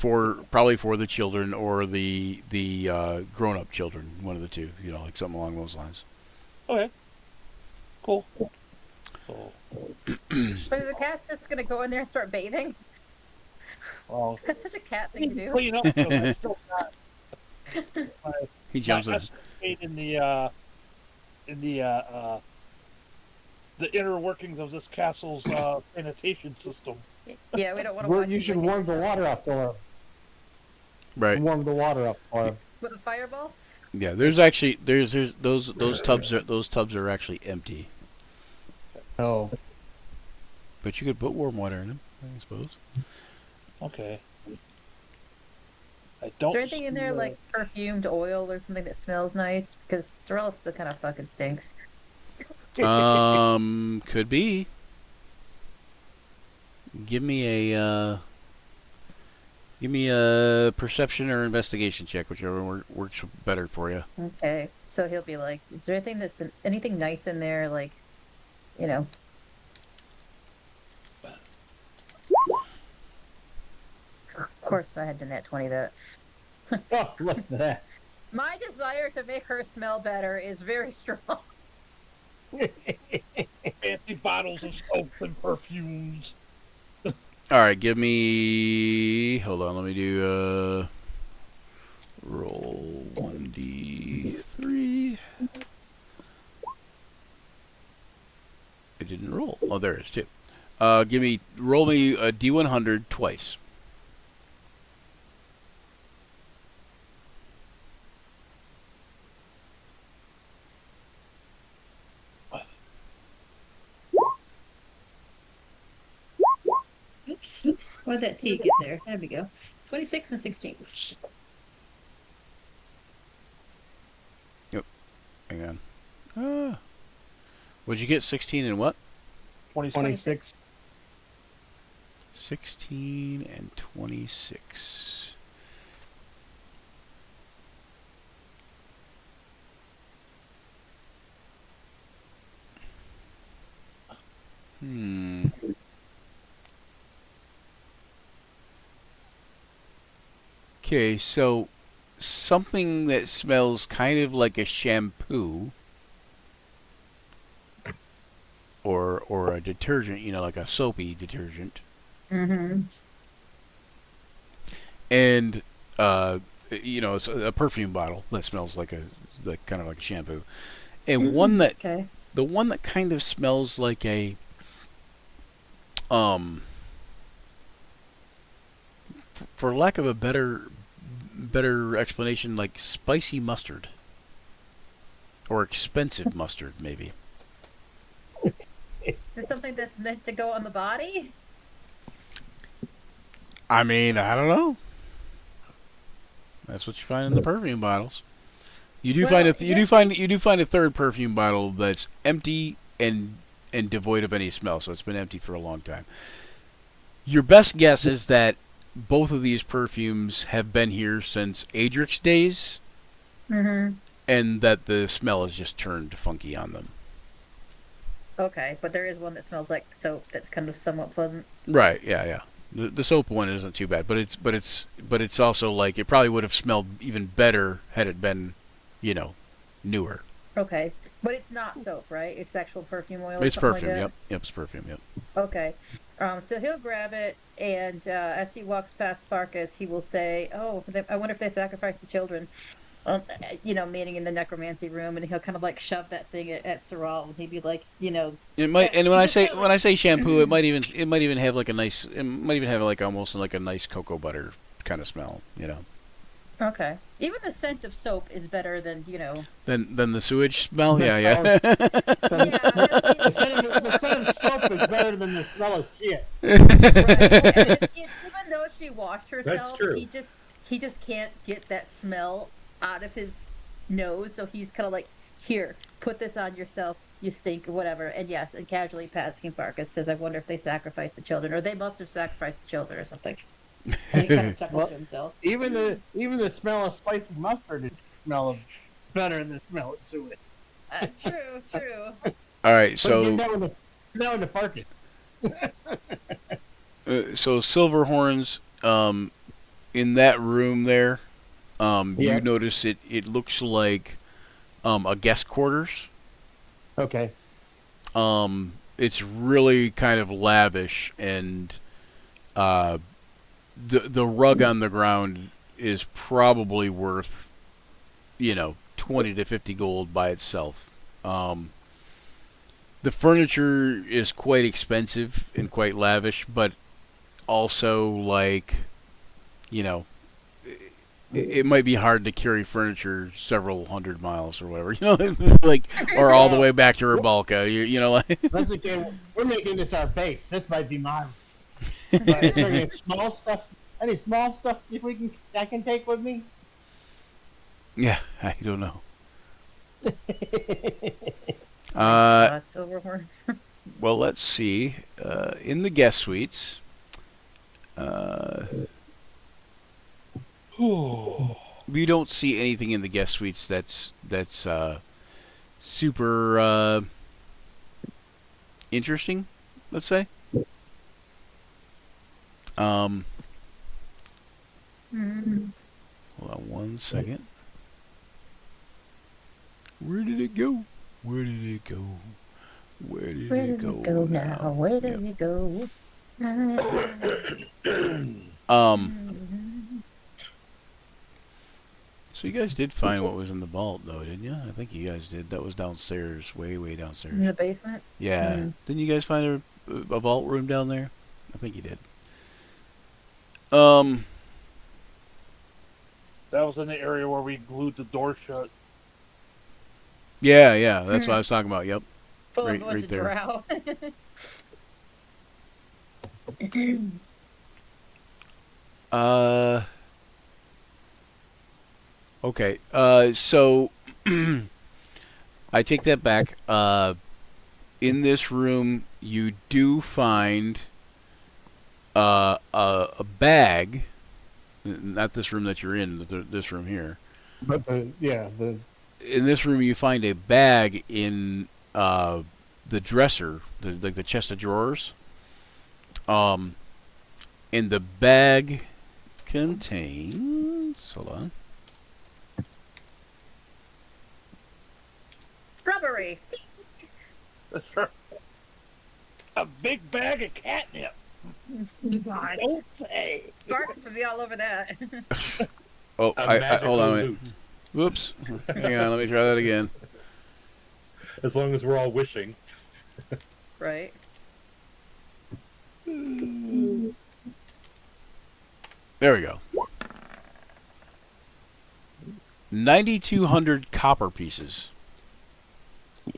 for the children or the grown up children, one of the two. Like something along those lines. Okay. Cool. So, But the cat's just gonna go in there and start bathing. well, That's such a cat thing to do. clean up. So I still got He jumps my in. estimate in the inner workings of this castle's sanitation system. Yeah, we don't want to watch. You him should lick warm the his water up for him. Right. Warm the water up for him. with a fireball. Yeah. There's actually there's those tubs are actually empty, Oh, but you could put warm water in them, I suppose. Okay. I don't. Is there anything in see there the- like perfumed oil or something that smells nice? Because Sorrel still kind of fucking stinks. Could be. Give me a perception or investigation check, whichever works better for you. Okay, so he'll be like, "Is there anything nice in there? Like, you know." Of course, I had to net 20 that. oh, look at that. My desire to make her smell better is very strong. fancy bottles of soaps and perfumes. All right, give me. Hold on, let me do roll 1d3. It didn't roll. Oh, there it is too. Roll me a d100 twice. Oops. Why'd that T get there? There we go. 26 and 16. Hang on. What'd you get? 16 and what? 26. 16 and 26. Okay, so something that smells kind of like a shampoo or a detergent, like a soapy detergent. Mm-hmm. And it's a perfume bottle that smells like kind of like a shampoo. And Okay. the one that kind of smells like a for lack of a better explanation, like spicy mustard or expensive mustard, maybe. It's something that's meant to go on the body? I mean, I don't know. That's what you find in the perfume bottles. You do find a third perfume bottle that's empty and devoid of any smell, so it's been empty for a long time. Your best guess is that both of these perfumes have been here since Adrik's days, Mm-hmm. and that the smell has just turned funky on them. Okay, but there is one that smells like soap that's kind of somewhat pleasant. Right? Yeah. The soap one isn't too bad, but it's also like it probably would have smelled even better had it been, newer. Okay, but it's not soap, right? It's actual perfume oil. Or It's something perfume. Like that? Yep, it's perfume. Yep. Okay, so he'll grab it, and as he walks past Farkas, he will say, "Oh, I wonder if they sacrificed the children." Meaning in the necromancy room, and he'll kind of like shove that thing at Sorrel, and he'd be like, It might, and when I say kinda like- shampoo, it might even have like almost like a nice cocoa butter kind of smell, Okay. Even the scent of soap is better than, Than the sewage smell. The Yeah. The scent of soap is better than the smell of shit. Right. Even though she washed herself, true. he just can't get that smell out of his nose, so he's kind of like, "Here, put this on yourself, you stink," or whatever. And yes, and casually passing Farkas says, "I wonder if they sacrificed the children, or they must have sacrificed the children or something." And he kind of chuckles Well- to himself. Even the smell of spicy mustard is smell better than the smell of sewage. True, true. All right, But so get down to farting. so Silverhorns, in that room there, Yeah. you notice it looks like a guest quarters. Okay. It's really kind of lavish, and the rug on the ground is probably worth 20 to 50 gold by itself. The furniture is quite expensive and quite lavish, but also like it might be hard to carry furniture several hundred miles or whatever, like, or all the way back to Rabalka. Like. That's okay. We're making this our base. This might be mine. But is there any small stuff? Any small stuff that I can take with me? Yeah, I don't know. Not Silverhorns. Well, let's see. In the guest suites, we don't see anything in the guest suites that's super interesting. Let's say. Hold on one second. Where did it go? Where did it go? Where did Where it did go, it go now? Where did Yep. it go? So you guys did find what was in the vault, though, didn't you? I think you guys did. That was downstairs, way, way downstairs. In the basement? Yeah. Mm. Didn't you guys find a vault room down there? I think you did. That was in the area where we glued the door shut. Yeah. That's what I was talking about. Yep. Full Right- of a bunch right of there. drow. Okay. So I take that back. In this room, you do find a bag. Not this room that you're in. This room here. But the In this room, you find a bag in the dresser, like the chest of drawers. And the bag contains. Hold on. Rubbery. A big bag of catnip. I don't say. Barks would be all over that. Oh, A I magical hold on a minute. loot. Whoops. Hang on, let me try that again. As long as we're all wishing. Right. There we go. 9,200 copper pieces.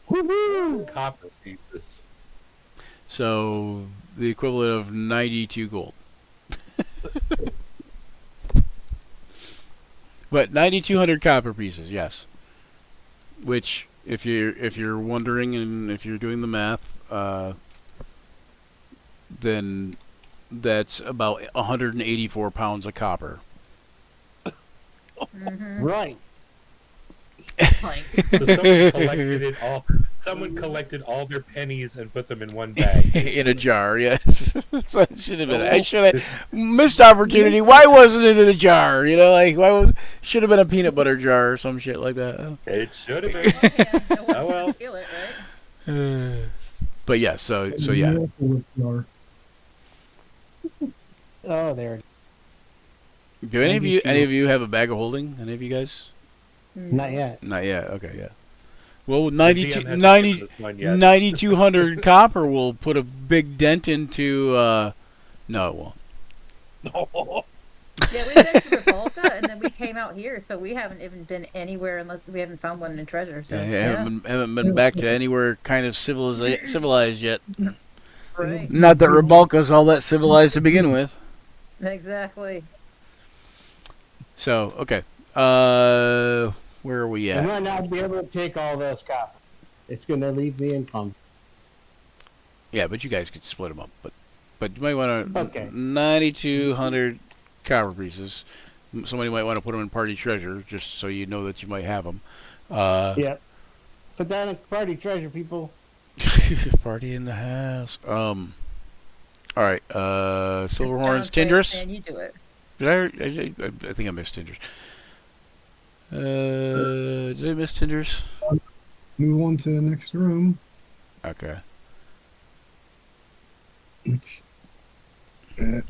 Copper pieces. So the equivalent of 92 gold. But 9,200 copper pieces, yes. Which, if you're wondering and if you're doing the math, then that's about 184 pounds of copper. Mm-hmm. right. Like, So someone collected it all. Someone collected all their pennies and put them in one bag. In a jar, yes. So it should have been. I should have missed opportunity. Why wasn't it in a jar? Should have been a peanut butter jar or some shit like that. It should have been. yeah, no one Oh, well. can feel it, right? But yeah, so yeah. Oh, there. Do any of you have a bag of holding? Any of you guys? Not yet. Not yet. Okay, yeah. Well, The 92 DM hasn't 90 given us one yet. 9,200 copper will put a big dent into. No, it won't. No. Yeah, we went to Revolta and then we came out here, so we haven't even been anywhere unless we haven't found one in treasure. So Yeah, haven't been back to anywhere kind of civilized yet. right. Not that Rabalka's all that civilized to begin with. Exactly. So okay, where are we I at? might not be able to take all those copper. It's going to leave me income. Yeah, but you guys could split them up. But you might want to. Okay. 9,200 copper pieces. Somebody might want to put them in party treasure, just so you know that you might have them. Yep. Put down a party treasure, people. Party in the house. All right. Silver horns, John's way of Tindris. saying you do it. Did I think I missed Tindris. Did I miss Tindris? Move on to the next room. Okay. Which, there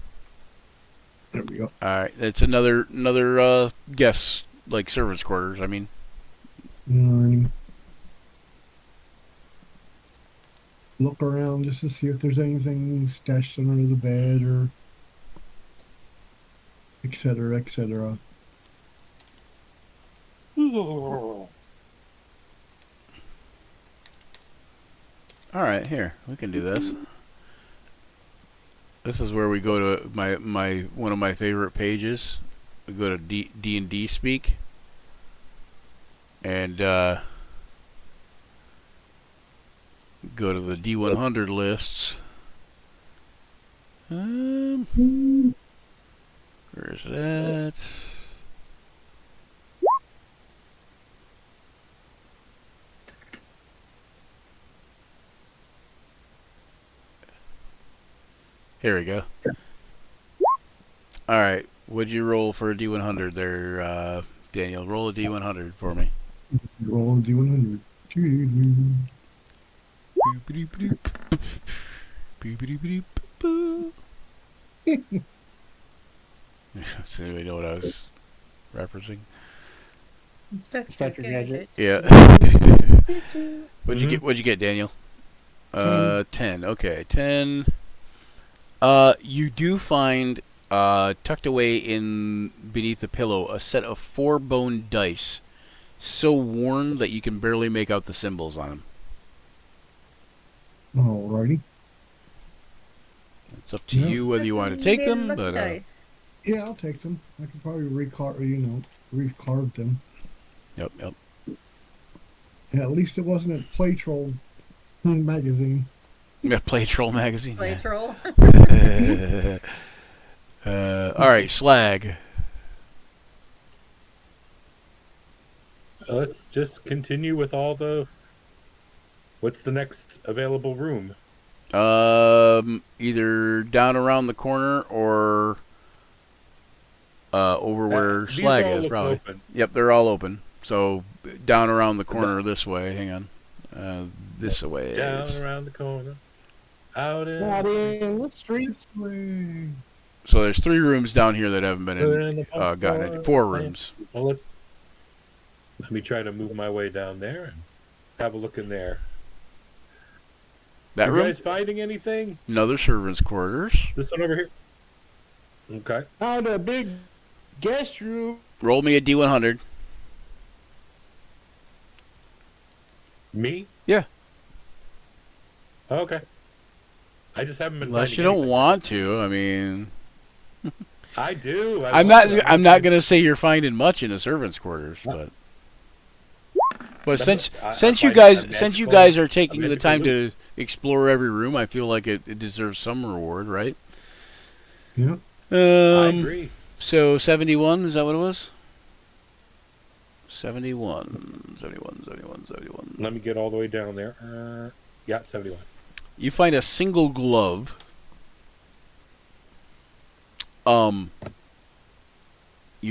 we go. All right. It's another guest, like servants' quarters. I mean. Look around just to see if there's anything stashed under the bed or etc. etc. All right. Here, we can do this. This is where we go to my one of my favorite pages. We go to D&D speak, and go to the D100 lists. Where's that? Here we go. All right. What'd you roll for a D100 there, Daniel? Roll a D100 for me. Roll a D100. Does anybody know what I was referencing? Inspector Gadget. Yeah. What'd you get? What'd you get, Daniel? 10. Okay, 10. You do find tucked away in beneath the pillow a set of 4 bone dice, so worn that you can barely make out the symbols on them. Alrighty. It's up to you whether you want to take them, but Yeah, I'll take them. I could probably recarve them. Yep. Yeah, at least it wasn't a Play Troll magazine. Yeah, Play Troll magazine. Play yeah. troll. All right, Slag. Let's just continue with all the. What's the next available room? Either down around the corner or over where These Slag all is, look probably. open. Yep, they're all open. So down around the corner this way. Hang on. This way. Down around the corner. Out in. Out in the streets. So there's 3 rooms down here that haven't been gotten. 4 rooms. Well, let me try to move my way down there and have a look in there. That you room? guys finding anything? Another servants' quarters. This one over here. Okay. Found a big guest room. Roll me a D100. Me? Yeah. Okay. I just haven't been. Unless finding you don't anything. want to. I mean, I do. I'm not going to say you're finding much in the servants' quarters, but since you guys are taking the time to explore every room, I feel like it deserves some reward, right? Yeah. I agree. So 71, is that what it was? 71. Let me get all the way down there. Yeah, 71. You find a single glove. You're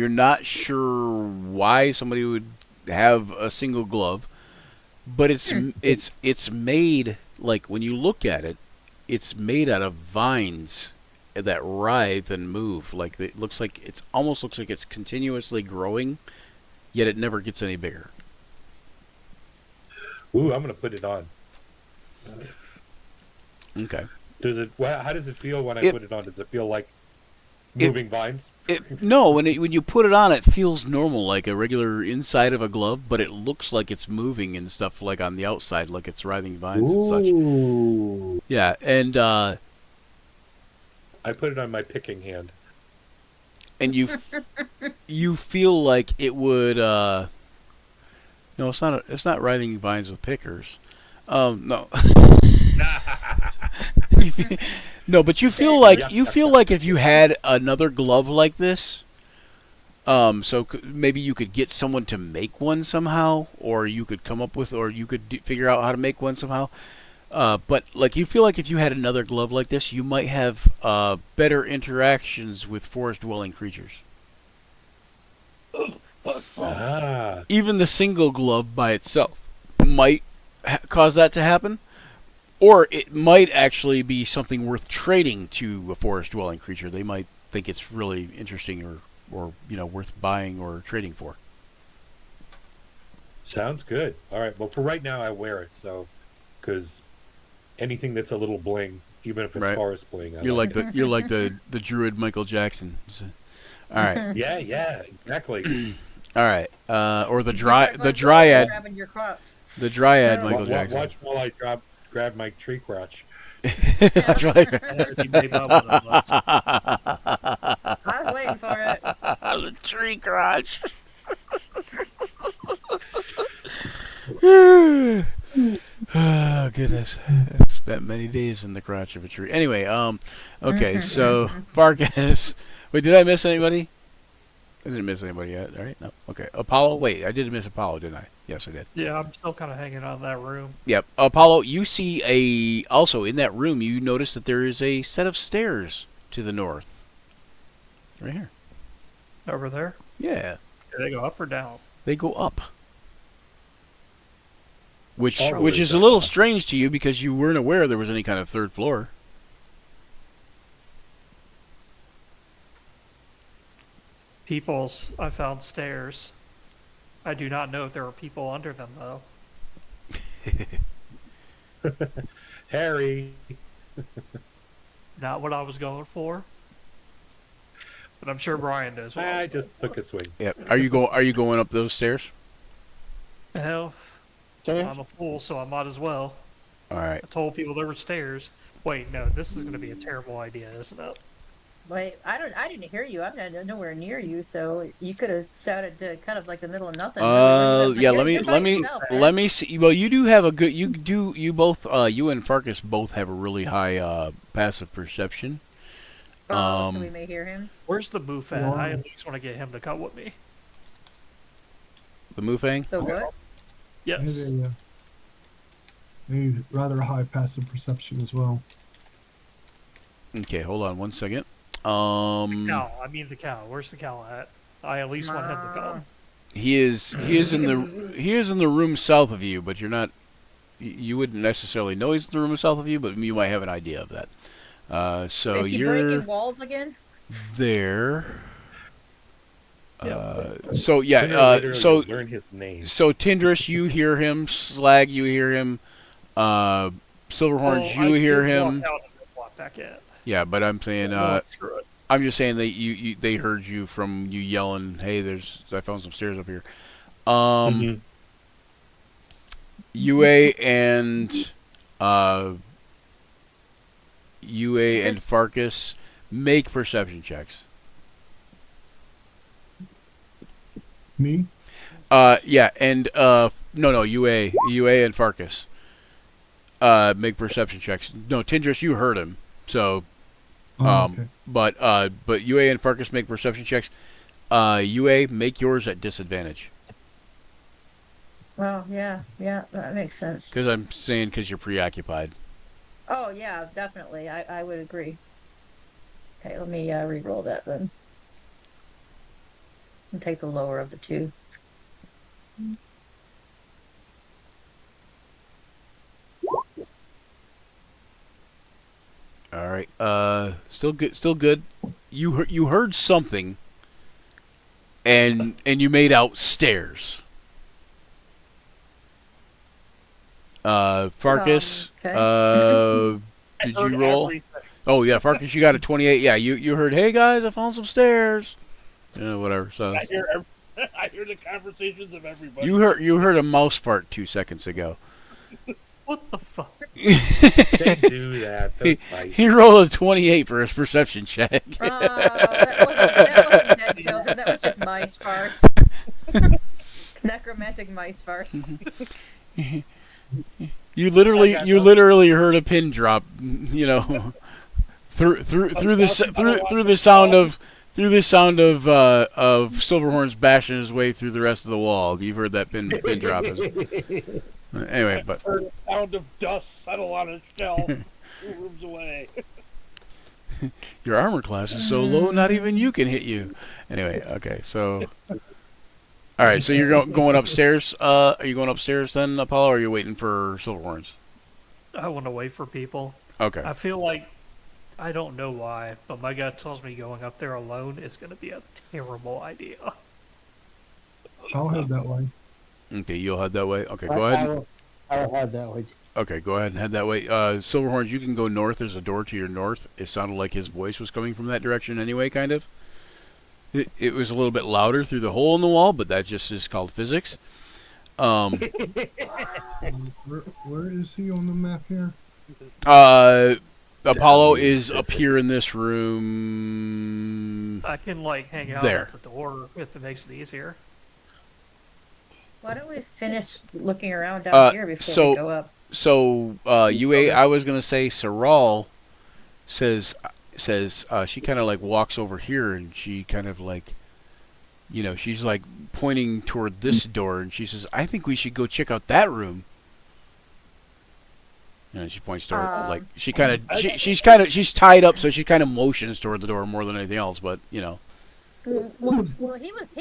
not sure why somebody would have a single glove, but it's made, like, when you look at it, it's made out of vines that writhe and move. Like, it looks like almost looks like it's continuously growing, yet it never gets any bigger. Ooh, I'm gonna put it on. Okay. How does it feel when I put it on? Does it feel like moving vines? No, when you put it on, it feels normal, like a regular inside of a glove, but it looks like it's moving and stuff, like on the outside, like it's writhing vines and such. Ooh. Yeah, and I put it on my picking hand. and you feel like it would. No, it's not. It's not writhing vines with pickers. No. No, but you feel like if you had another glove like this, maybe you could get someone to make one somehow, or you could come up with, or you could figure out how to make one somehow. But like you feel like if you had another glove like this, you might have better interactions with forest-dwelling creatures. Ah, Even the single glove by itself might cause that to happen, or it might actually be something worth trading to a forest-dwelling creature. They might think it's really interesting, or worth buying or trading for. sounds good. All right. Well, for right now, I wear it. So, because anything that's a little bling, even if it's Right. forest bling, You're like the druid Michael Jackson. So, all right, Yeah, exactly. all right. Or the You start going dryad, grabbing your crotch. the dryad Wa- Michael Jackson. Watch while I grab my tree crotch. That's right. He made that one of us. I was waiting for it. The tree crotch. Oh goodness! I've spent many days in the crotch of a tree. Anyway, okay. So Farkas. Wait, did I miss anybody? I didn't miss anybody yet, right? No. Okay. Apollo. Wait, I did miss Apollo, didn't I? Yes, I did. Yeah, I'm still kind of hanging on that room. Yep. Apollo, you see also in that room, you notice that there is a set of stairs to the north. Right here. Over there. Yeah. Do they go up or down? They go up. Which Always is a up. little strange to you because you weren't aware there was any kind of third floor. I found stairs. I do not know if there are people under them, though. Harry. Not what I was going for. But I'm sure Brian knows what I I was just took a swing. Yep. Are you going up those stairs? going. Hell, I'm a fool, so I might as well. All right. I told people there were stairs. Wait, no, this is going to be a terrible idea, isn't it? Wait, I didn't hear you. I'm nowhere near you, so you could have shouted to kind of like the middle of nothing. Yeah. You're Let by me yourself, man. let me see. Well, you do have a good. You both. You and Farkas both have a really high passive perception. Oh, so we may hear him. Where's the moof at? I at least want to get him to come with me. The Mufang. So what? Yes. A rather high passive perception as well. Okay, hold on one second. Cow. I mean the cow. Where's the cow at? I at least want him to come. He is in the room south of you, but you're not. You wouldn't necessarily know he's in the room south of you, but you might have an idea of that. So Is he you're breaking walls again? there. Yep. So yeah. Sooner or later, So you'll learn his name. so Tindris, you hear him. Slag, you hear him. Silverhorns, you hear him. Walk out and then walk back in. Yeah, but I'm saying. Screw it. I'm just saying that they heard you from you yelling, "Hey, I found some stairs up here." Mhm. UA and UA and Farkas make perception checks. Me? Yeah, and no, UA and Farkas make perception checks. No, Tindris, you heard him, so. Okay. But UA and Farkas make perception checks. UA, make yours at disadvantage. Well, yeah, that makes sense. Because I'm saying because you're preoccupied. Oh yeah, definitely. I would agree. Okay, let me re-roll that then. And take the lower of the two. All right. Still good. Still good. You heard something, and you made out stairs. Farkas. Okay. Did I heard you roll? everything. Oh yeah, Farkas, you got a 28. Yeah, you heard. Hey guys, I found some stairs. Whatever. So I hear the conversations of everybody. you heard a mouse fart 2 seconds ago. What the fuck? They do that. Those mice. He rolled a 28 for his perception check. That wasn't dead children. That was just mice farts. Necromantic mice farts. You literally heard a pin drop. through the sound of Silverhorns bashing his way through the rest of the wall. You've heard that pin drop. Anyway, but heard the sound of dust settle on a shelf 2 rooms away. your armor class is so low, not even you can hit you. Anyway, okay, so all right, so you're going upstairs. Are you going upstairs then, Apollo, or are you waiting for Silverhorns? I want to wait for people. Okay. I feel like, I don't know why, but my gut tells me going up there alone is going to be a terrible idea. I'll head that way. Okay, you'll head that way. Okay, go ahead. I'll head that way. Okay, go ahead and head that way. Silverhorns, you can go north. There's a door to your north. It sounded like his voice was coming from that direction anyway, kind of. It was a little bit louder through the hole in the wall, but that just is called physics. Where is he on the map here? Apollo is up here in this room. I can, like, hang out There. at the door if it makes it easier. Why don't we finish looking around down here before we go up? So, UA, I was going to say, Saral says she kind of like walks over here and she kind of like, you know, she's like pointing toward this door and she says, I think we should go check out that room. And she points toward, like, she's tied up, so she kind of motions toward the door more than anything else, but, you know. Well, he was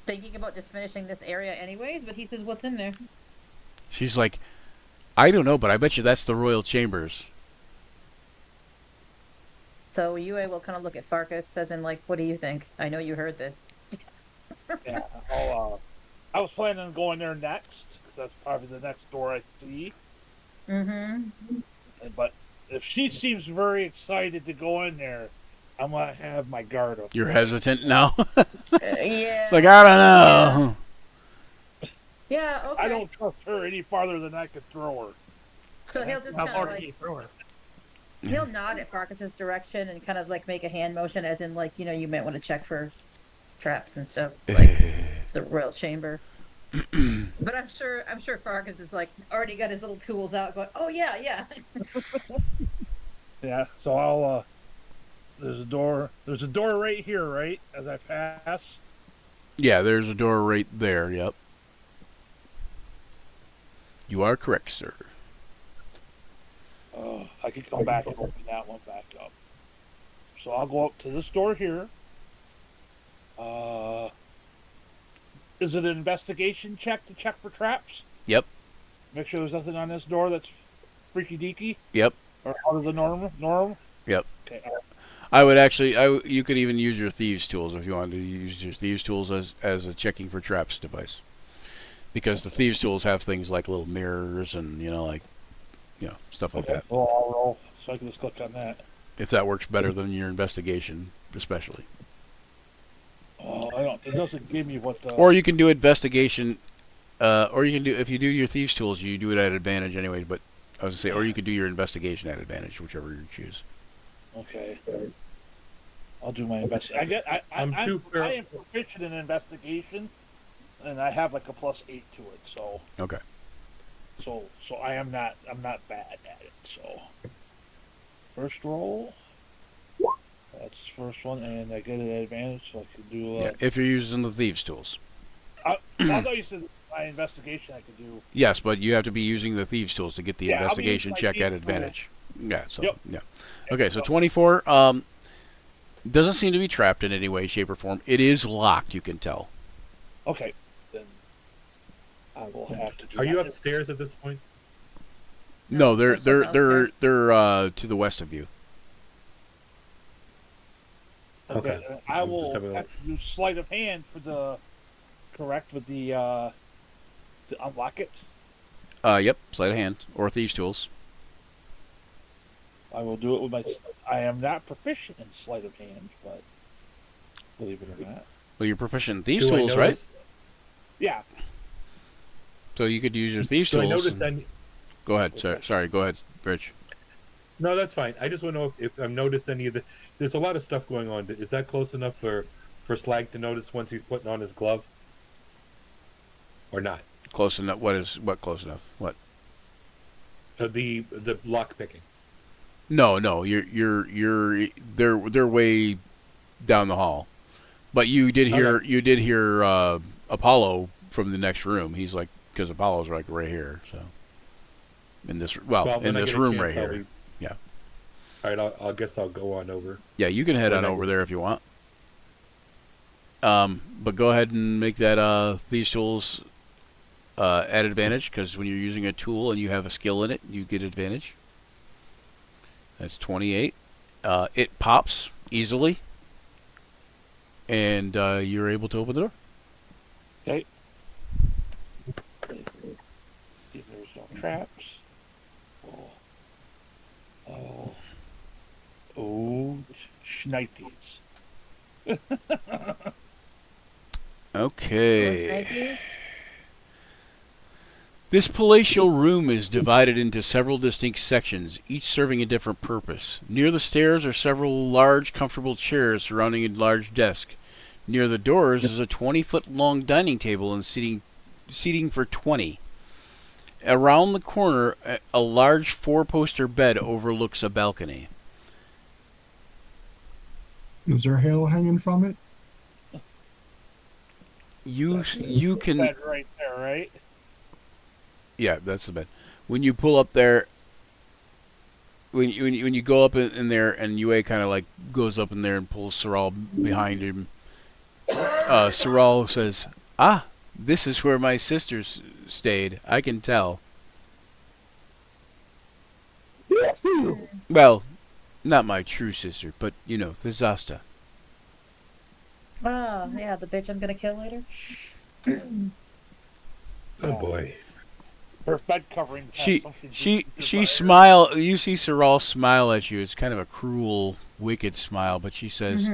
thinking about just finishing this area anyways, but he says, what's in there? She's like, I don't know, but I bet you that's the royal chambers. So UA will kind of look at Farkas, as in, like, what do you think? I know you heard this. Yeah, I was planning on going there next, because that's probably the next door I see. Mm-hmm. But if she seems very excited to go in there, I'm going to have my guard up. You're hesitant now? Yeah. It's like, I don't know. Yeah, okay. I don't trust her any farther than I could throw her. So he'll just How kind far of can you like, throw her? he'll nod at Farkas's direction and kind of like make a hand motion, as in, like, you know, you might want to check for traps and stuff. Like, it's the royal chamber. But I'm sure Farkas is like already got his little tools out, going, oh yeah. Yeah, so I'll, there's a door right here, right, as I pass? Yeah, there's a door right there, yep. You are correct, sir. I could come back and open that one back up. So I'll go up to this door here. Is it an investigation check to check for traps? Yep. Make sure there's nothing on this door that's freaky deaky? Yep. Or out of the norm? Yep. Okay. I would actually, you could even use your thieves tools if you wanted to use your thieves tools as a checking for traps device. Because the thieves tools have things like little mirrors and, you know, like, you know, stuff like that. Well, I'll roll, so I can just click on that. If that works better than your investigation, especially. Oh, it doesn't give me what the... Or you can do investigation, or you can do, if you do your thieves tools, you do it at advantage anyways, but I was going to say, or you could do your investigation at advantage, whichever you choose. Okay. I'll do my investigation. I am proficient in investigation, and I have like a +8 to it, so... Okay. So I'm not bad at it, so... First roll... That's the first one, and I get an advantage, so I can do... yeah, if you're using the thieves tools. I thought you said my investigation I could do... Yes, but you have to be using the thieves tools to get the investigation check at advantage. Yeah, so, Yep. yeah. Okay, so 24, doesn't seem to be trapped in any way, shape, or form. It is locked, you can tell. Okay, then I will have to do Are you that. upstairs at this point? No, they're they're to the west of you. Okay, Okay. I I'm just will having a have to use sleight of hand for the... Correct, with the, to unlock it. Yep, sleight of hand, or thieves tools. I will do it with my... I am not proficient in sleight of hand, but... Believe it or not. Well, you're proficient in thieves Do I tools, right? notice- Yeah. So you could use your thieves Do I tools. notice and- any... Go ahead, sorry, go ahead, Rich. No, that's fine. I just want to know if I've noticed any of the... There's a lot of stuff going on. Is that close enough for Slag to notice once he's putting on his glove? Or not? Close enough. What close enough? What? The lock picking. No, no, they're way down the hall. But you did hear Apollo from the next room. He's like, because Apollo's like right here, so in this Well, in when I this get a room chance, right I'll here. be- Yeah, All right, I guess I'll go on over. yeah, you can head When on I over get- there if you want. But go ahead and make that these tools at advantage, because when you're using a tool and you have a skill in it, you get advantage. That's 28. It pops easily, and you're able to open the door. Okay. See if there's no traps. Oh, shnikes. Okay. This palatial room is divided into several distinct sections, each serving a different purpose. Near the stairs are several large, comfortable chairs surrounding a large desk. Near the doors is a 20-foot-long dining table and seating for 20. Around the corner, a large four-poster bed overlooks a balcony. Is there hail hanging from it? You can Bed right there, right? Yeah, that's the bed. When you pull up there, when you go up in there, and UA kind of like goes up in there and pulls Saral behind him. Saral says, "Ah, this is where my sisters stayed. I can tell." Well, not my true sister, but you know, the Zasta. Oh, yeah, the bitch I'm gonna kill later. Oh boy. Her bed covering. has She something to she do with she fire. smile. You see Saral smile at you. It's kind of a cruel, wicked smile, but she says,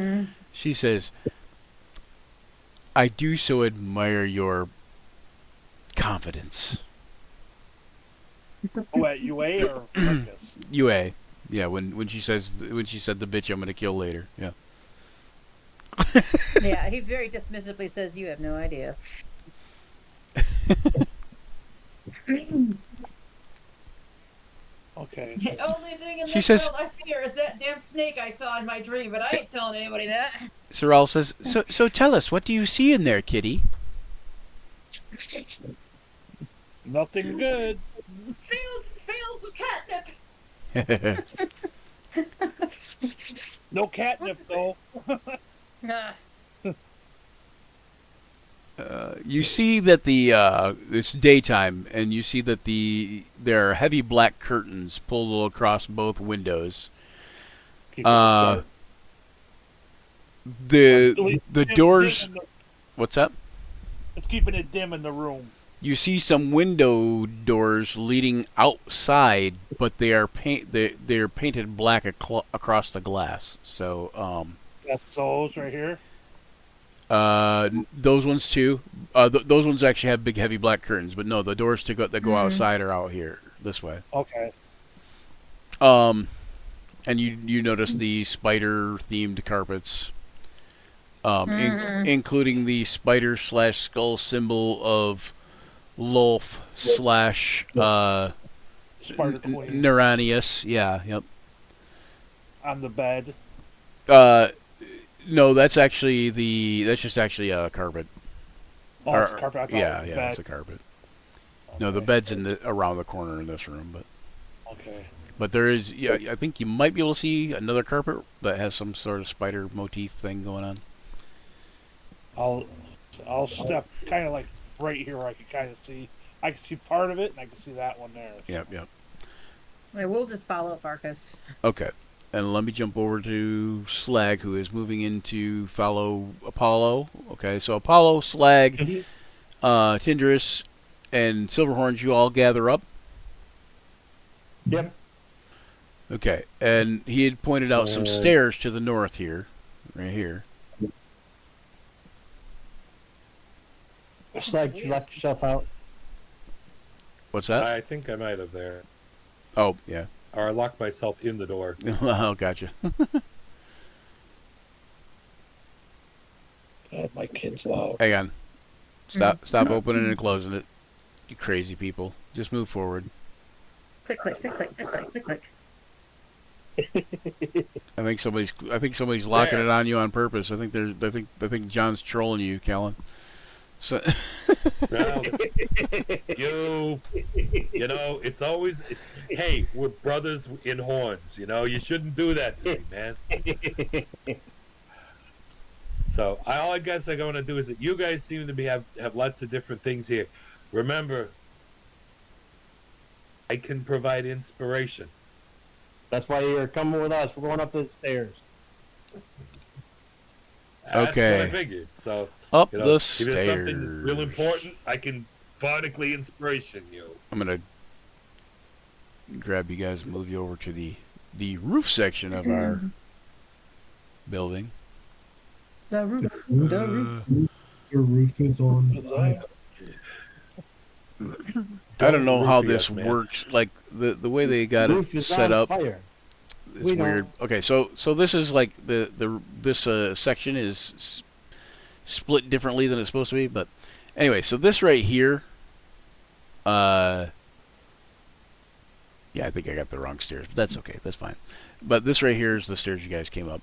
she says, "I do so admire your confidence." Oh, at UA or Marcus? UA. Yeah, when she said the bitch I'm gonna kill later. Yeah. Yeah, he very dismissively says, "You have no idea." Okay. The only thing in She this says- world I fear is that damn snake I saw in my dream, but I ain't telling anybody that. Saral says, so tell us, what do you see in there, kitty? Nothing good. Fields of catnip. No catnip though. Ah, You see that it's daytime, and you see that there are heavy black curtains pulled across both windows. Keep it dark. The doors. Dim in What's up? it's keeping it dim in the room. You see some window doors leading outside, but they are they're painted black across the glass. So That's those right here. those ones too. Those ones actually have big, heavy black curtains, but no, the doors that go outside are out here this way. Okay. And you notice the spider-themed carpets, including the spider/skull symbol of Lolf slash Spider Queen Neranius. Yeah, yep. on the bed. No, that's just actually a carpet. Oh, it's a carpet. I thought it Yeah, was a yeah, bed. it's a carpet. No, the Okay. bed's around the corner in this room, Okay. but there is. Yeah, I think you might be able to see another carpet that has some sort of spider motif thing going on. I'll step kind of like right here where I can kind of see. I can see part of it, and I can see that one there. Yep. I will just follow Farkas. Okay. And let me jump over to Slag, who is moving in to follow Apollo. Okay, so Apollo, Slag, Tindris, and Silverhorns, you all gather up. Yep. Okay, and he had pointed out some stairs to the north here, right here. It's like you locked yourself out. What's that? I think I might have there. Oh, yeah. Or I locked myself in the door. Oh, gotcha. My kid's loud. Hang on. Stop opening and closing it. You crazy people. Just move forward. Click, click, click, click, click, click, click, click. I think somebody's locking it on you on purpose. I think John's trolling you, Callan. So Well, you know, it's always, hey, we're brothers in horns. You know, you shouldn't do that to me, man. So all I guess I'm going to do is that you guys seem to have lots of different things here. Remember, I can provide inspiration. That's why you're coming with us. We're going up the stairs. That's Okay. what I figured. So up you know, the if there's something stairs. real important, I can bardically inspiration you. I'm gonna grab you guys and move you over to the roof section of our building. The roof. Your The roof. your roof is on fire. I don't know how roofie this us, man. works. Like the way they got Roof it is set on up fire. is We know. weird. Okay, so this is like this section is split differently than it's supposed to be. But anyway, so this right here, yeah, I think I got the wrong stairs, but that's okay. That's fine. But this right here is the stairs you guys came up.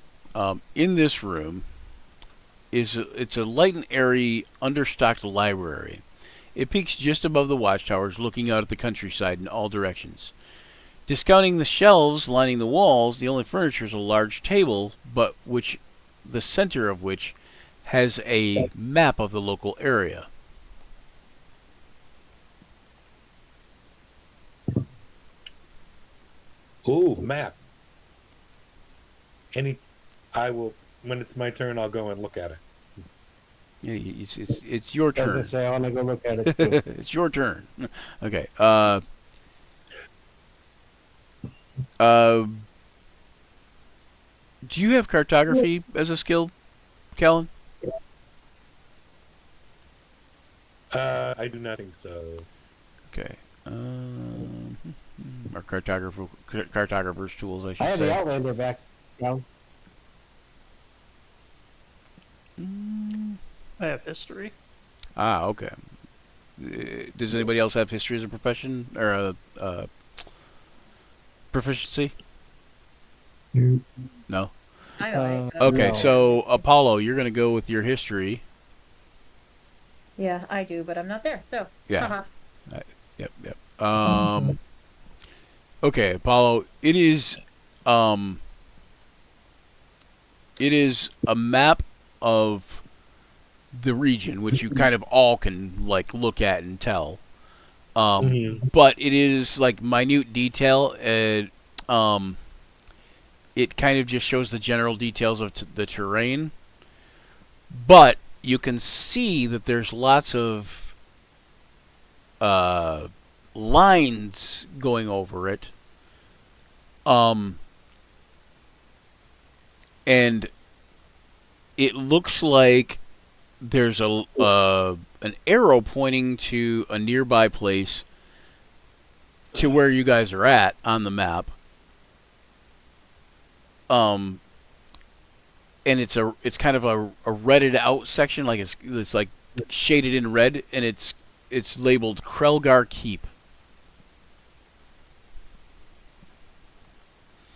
In this room it's a light and airy, understocked library. It peaks just above the watchtowers, looking out at the countryside in all directions. Discounting the shelves lining the walls, the only furniture is a large table, but the center of which has a map of the local area. Ooh, map. I will, when it's my turn, I'll go and look at it. Yeah, it's your turn. Doesn't say I want to go look at it. Too. It's your turn. Okay. Do you have cartography as a skill, Kellen? I do not think so. Okay. Or cartographer's tools, I should I have the say. Outlander back down. I have history. Ah, okay. Does anybody else have history as a profession or a proficiency? Nope. No. I know. Okay, No. so Apollo, you're going to go with your history. Yeah, I do, but I'm not there. So. Yeah. Yep. Okay, Apollo. It is a map of the region, which you kind of all can like look at and tell. But it is like minute detail. And, it kind of just shows the general details of the terrain. But you can see that there's lots of lines going over it. And it looks like there's an arrow pointing to a nearby place to where you guys are at on the map. And it's kind of a redded out section, like it's like shaded in red, and it's labeled Krelgar Keep.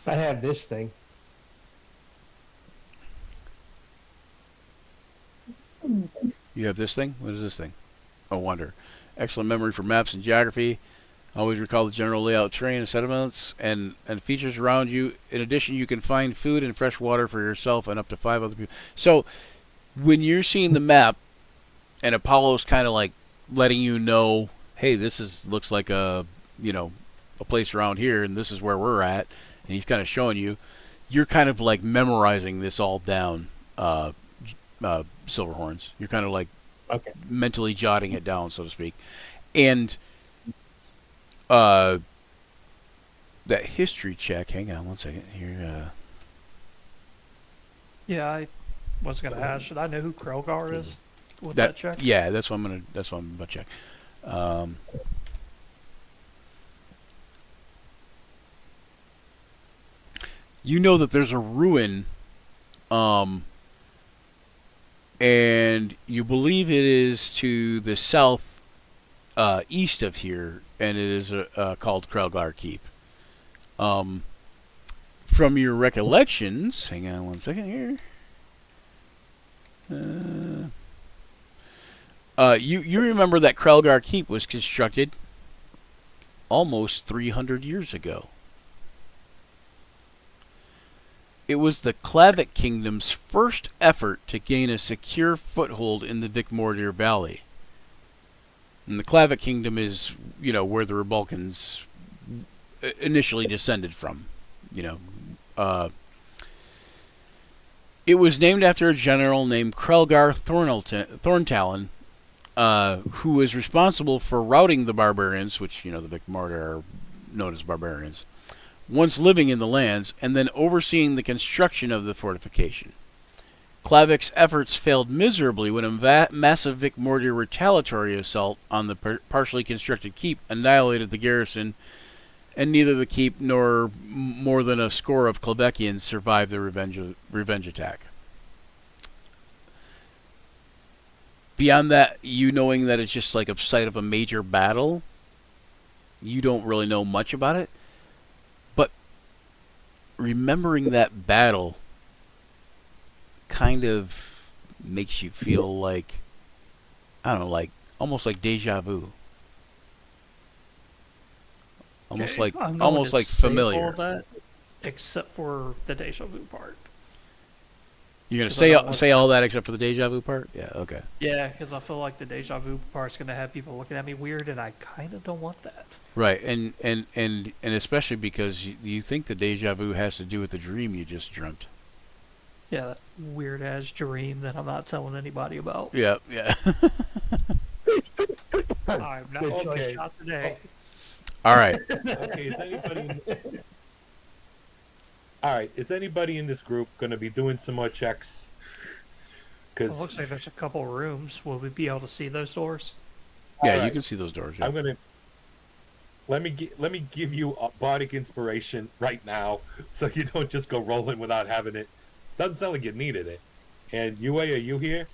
I have this thing. You have this thing? What is this thing? Oh, wonder. Excellent memory for maps and geography. Always recall the general layout, terrain, and sediments, and features around you. In addition, you can find food and fresh water for yourself and up to 5 other people. So, when you're seeing the map, and Apollo's kind of like letting you know, hey, looks like a place around here, and this is where we're at, and he's kind of showing you, you're kind of like memorizing this all down, Silverhorns. You're kind of like mentally jotting it down, so to speak. And that history check, hang on one second here. Yeah, I was gonna ask. Should I know who Krelgar is with that check? Yeah, that's what I'm gonna check. You know that there's a ruin, and you believe it is to the south east of here, and it is called Krelgar Keep. from your recollections, hang on one second here. You remember that Krelgar Keep was constructed almost 300 years ago. It was the Klavik Kingdom's first effort to gain a secure foothold in the Vicmordir Valley. And the Klavik Kingdom is, where the Rebalkans initially descended from. It was named after a general named Krelgar Thorntalon, who was responsible for routing the barbarians, which, the Vicmordir are known as barbarians, once living in the lands, and then overseeing the construction of the fortification. Klavik's efforts failed miserably when a massive Vicmordir retaliatory assault on the partially constructed keep annihilated the garrison, and neither the keep nor more than a score of Klavekians survived the revenge attack. Beyond that, you knowing that it's just like a site of a major battle, you don't really know much about it. But remembering that battle kind of makes you feel like, I don't know, like almost like deja vu. Almost Okay, like I'm going almost to like save familiar. all of that, except for the deja vu part. You're gonna 'Cause I don't want say all that except for the deja vu part? Yeah, okay. Yeah, because I feel like the deja vu part's going to have people looking at me weird, and I kind of don't want that. Right, and especially because you think the deja vu has to do with the dream you just dreamt. Yeah, that weird ass dream that I'm not telling anybody about. Yeah. I'm not going to Okay. shot today. All right. Okay, is anybody in this group going to be doing some more checks? It Because looks like there's a couple rooms. Will we be able to see those doors? Yeah, All you right. can see those doors. Yeah. I'm gonna let me give you a bardic inspiration right now, so you don't just go rolling without having it. Doesn't sound like you needed it. And Yue, are you here?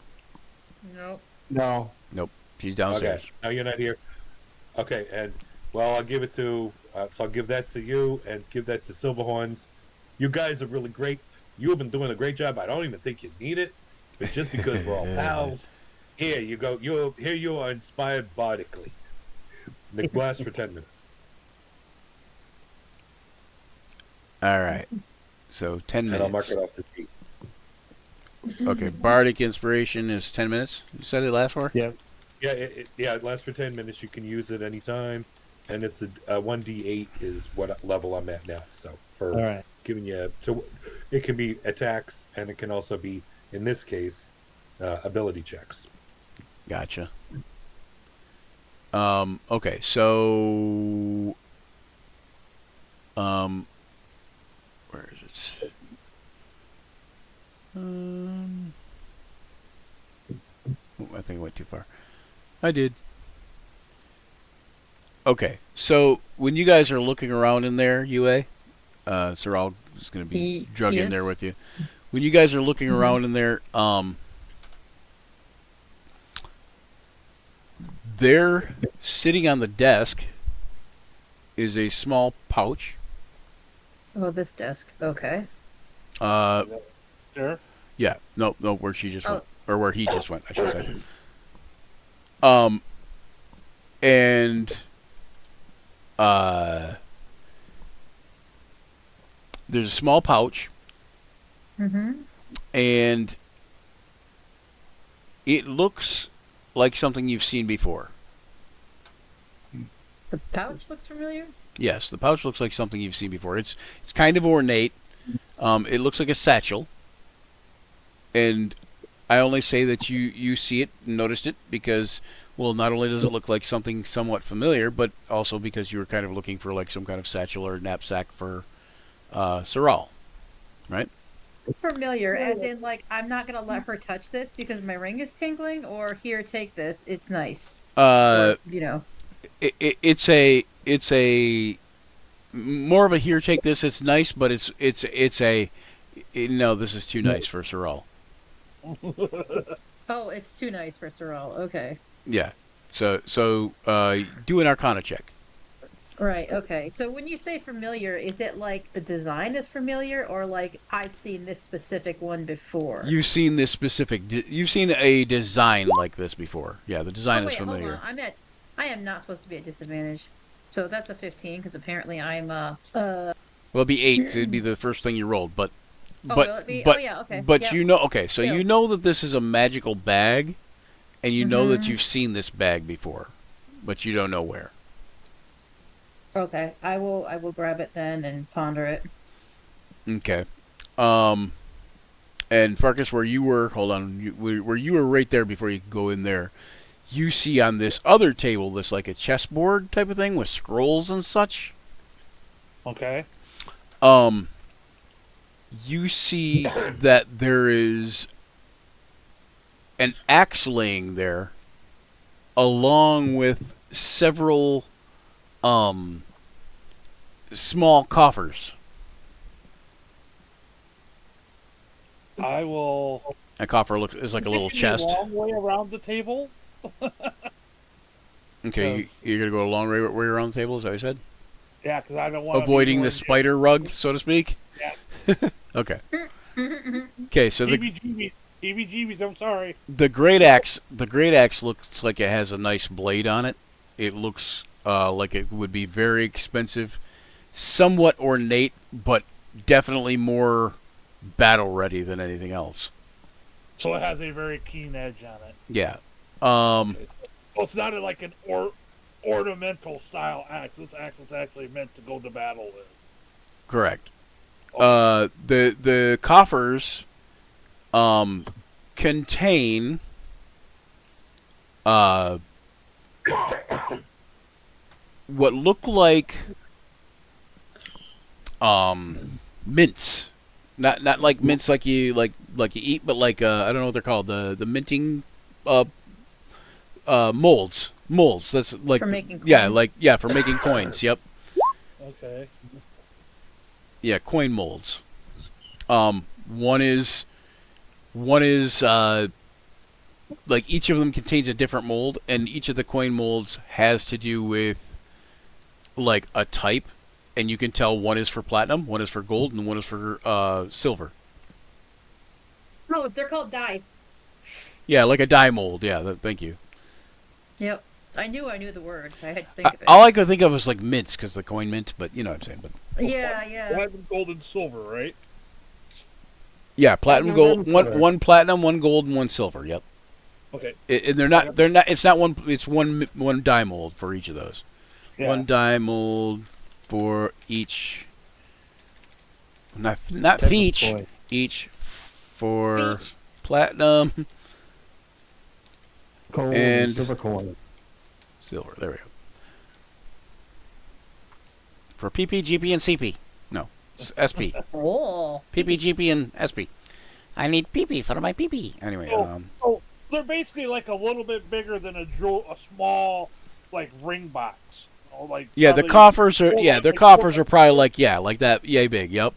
Nope. No. Nope. She's downstairs. Okay, no, you're not here. Okay, and well, I'll give it to. So I'll give that to you, and give that to Silverhorns. You guys are really great. You have been doing a great job. I don't even think you need it, but just because we're all pals, here you go. You are inspired bardically. The glass for 10 minutes. All right. So 10 And I'll mark minutes. it off the sheet. Okay. Bardic inspiration is 10 minutes. You said it last for? Yep. Yeah, it lasts for 10 minutes. You can use it anytime, and it's a 1d8 is what level I'm at now. So for All right. giving you, so it can be attacks, and it can also be, in this case, ability checks. Gotcha. Okay. So where is it? I think I went too far. I did. Okay, so when you guys are looking around in there, UA, Sorrel is going to be drug in there Yes. with you. When you guys are looking around in there, there, sitting on the desk, is a small pouch. Oh, this desk. Okay. There. Yeah, no, where she just went, Oh. or where he just went, I should say. And there's a small pouch, Mm-hmm. and it looks like something you've seen before. The pouch looks familiar. Yes, the pouch looks like something you've seen before. It's kind of ornate. It looks like a satchel, and I only say that you see it and noticed it because, well, not only does it look like something somewhat familiar, but also because you were kind of looking for like some kind of satchel or knapsack for Sorrel, right? Familiar, as in like I'm not gonna let her touch this because my ring is tingling, or here, take this. It's nice. Or, It's a more of a here, take this. It's nice, but no, this is too nice for Sorrel. Oh, it's too nice for Sorrel. Okay. Yeah. So do an Arcana check. Right, okay. So when you say familiar, is it like the design is familiar or like I've seen this specific one before? You've seen this specific. You've seen a design like this before. Yeah, the design Oh is wait, hold on. familiar. I am not supposed to be at disadvantage. So that's a 15 because apparently I'm Well, it'd be 8. So it'd be the first thing you rolled, but Oh, but will it be? Oh but yeah, okay. but Yep. you know. Okay, so Still. you know that this is a magical bag, and you know that Mhm. you've seen this bag before, but you don't know where. Okay. I will grab it then and ponder it. Okay. And Farkas, where you were, hold on, where you were right there before you go in there, you see on this other table, this like a chessboard type of thing with scrolls and such. Okay. You see that there is an axe laying there, along with several small coffers. I will. A coffer is like a little Taking the chest. long way around the table. Okay, Yes. you're gonna go a long way around the table. Is that what you said? Yeah, because I don't want Avoiding the spider rug, so to speak. Yeah. Okay. Okay, so the EBGBs. EBGBs. I'm sorry. the great axe looks like it has a nice blade on it. It looks like it would be very expensive, somewhat ornate, but definitely more battle ready than anything else. So it has a very keen edge on it. Yeah. Well, it's not like an ornamental style axe. This axe is actually meant to go to battle with. Correct. The coffers contain what look like mints. Not like mints like you eat, but like I don't know what they're called. The minting molds. That's like For making yeah, coins? for making coins. Yep. Okay. Yeah, coin molds. One is like each of them contains a different mold, and each of the coin molds has to do with like a type, and you can tell one is for platinum, one is for gold, and one is for silver. Oh, they're called dice. Yeah, like a die mold. Yeah, thank you. Yep. I knew the word. I had to think of it. All I could think of was like mints, because the coin mint, but you know what I'm saying. But Yeah. Platinum, gold, and silver, right? yeah, platinum, Platinum, gold, silver. one platinum, one gold, and one silver. Yep. Okay. And they're not. It's not one. It's one die mold for each of those. Yeah. One die mold for each. Not Type of each. coin. Each for Beach. platinum, Gold And- and silver coin. silver. There we go. For PP, GP, and CP. No, SP. Oh. PP, GP, and SP. I need PP for my PP. Anyway, So they're basically like a little bit bigger than a small, like ring box. Like yeah, the probably- coffers are like their a coffers quarter- are probably like that, yay big. Yep.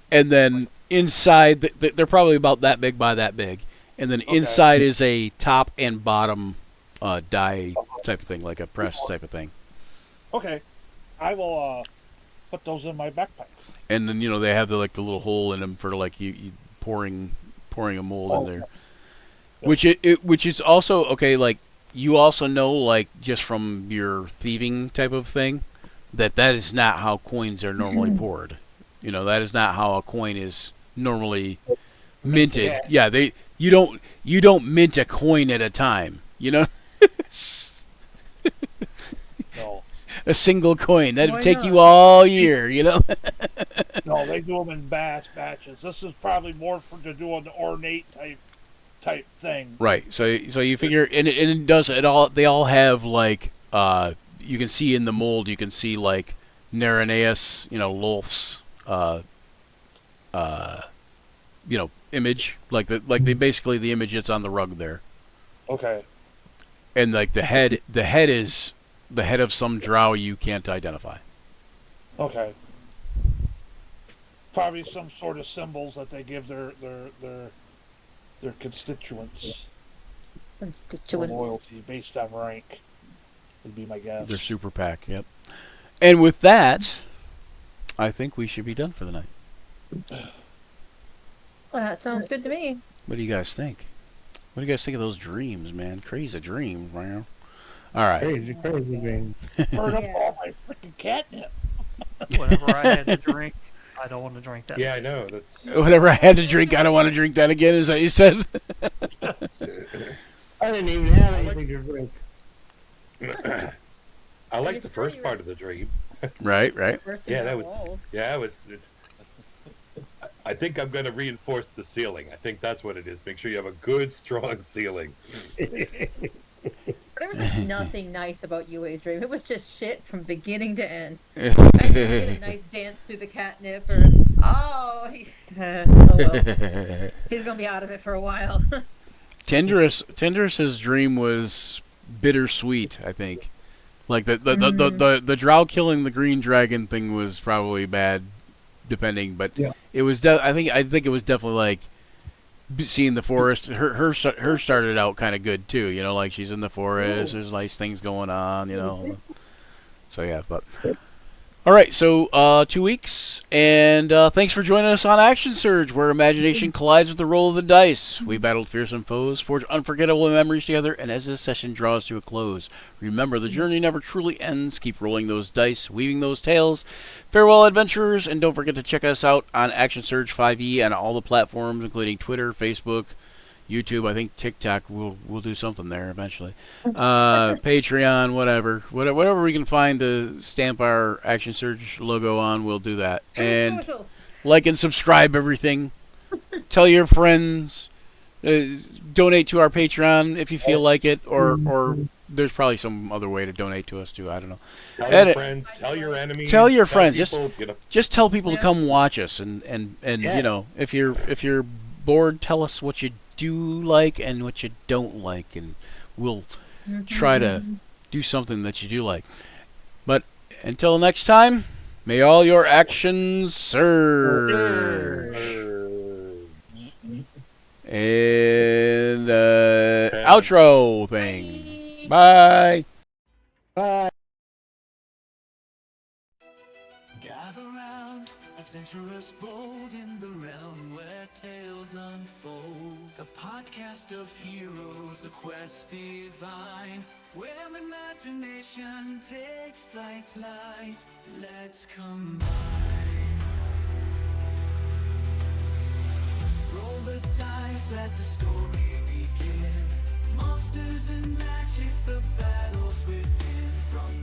And then inside, they're probably about that big by that big. And then Okay. inside is a top and bottom die type of thing, like a press type of thing. Okay, I will put those in my backpack. And then they have the little hole in them for like you pouring a mold in there. Which is also okay. Like you also know, like just from your thieving type of thing, that is not how coins are normally poured. That is not how a coin is normally minted. Yes. Yeah, you don't mint a coin at a time. No, A single coin that'd Why take not? you all year. no, they do them in batches. This is probably more to do an ornate type thing. Right. So you figure, and it does it all. They all have like you can see in the mold. You can see like Nerinaeus, Lolth's image, like they basically the image that's on the rug there, Okay. and like the head is the head of some drow you can't identify. Okay. Probably some sort of symbols that they give their constituents for Constituents. loyalty based on rank. Would be my guess. Their super pack. Yep. And with that, I think we should be done for the night. Well, that sounds good to me. What do you guys think? What do you guys think of those dreams, man? Crazy dreams, man. All right. Crazy dream. Burn up all my freaking catnip. Whatever I had to drink, I don't want to drink that. Yeah, I know. That's. Whatever I had to drink, I don't want to drink that again. Is that what you said? I didn't even have anything to drink. I like It's the first pretty part of the dream. Right. Bursting Yeah, down that was. walls. Yeah, it was. I think I'm going to reinforce the ceiling. I think that's what it is. Make sure you have a good, strong ceiling. There was nothing nice about UA's dream. It was just shit from beginning to end. I didn't get a nice dance through the catnip, or oh, well. He's gonna be out of it for a while. Tinderous's dream was bittersweet. I think, like the Drow killing the green dragon thing was probably bad, depending. But Yeah. it was. I think it was definitely like seeing the forest. Her started out kind of good too. You know, like she's in the forest. There's nice things going on. You know. So yeah, but. All right, so 2 weeks, and thanks for joining us on Action Surge, where imagination collides with the roll of the dice. We battled fearsome foes, forged unforgettable memories together, and as this session draws to a close, remember the journey never truly ends. Keep rolling those dice, weaving those tales. Farewell, adventurers, and don't forget to check us out on Action Surge 5e on all the platforms, including Twitter, Facebook, YouTube. I think TikTok we'll do something there eventually. Patreon, whatever we can find to stamp our Action Surge logo on, we'll do that. And like and subscribe everything. Tell your friends. Donate to our Patreon if you feel like it, or there's probably some other way to donate to us too. I don't know. Tell your friends. Tell your enemies. Tell your friends. People, just tell people to come watch us, and you know, if you're bored, tell us what you do like and what you don't like, and we'll try to do something that you do like. But until next time, may all your actions serve. And outro thing. Bye. Bye. Gather round, adventurers bold in the realm where tales unfold. The podcast of heroes, a quest divine, where imagination takes flight. Let's combine. Roll the dice, let the story begin. Monsters and magic, the battles within. From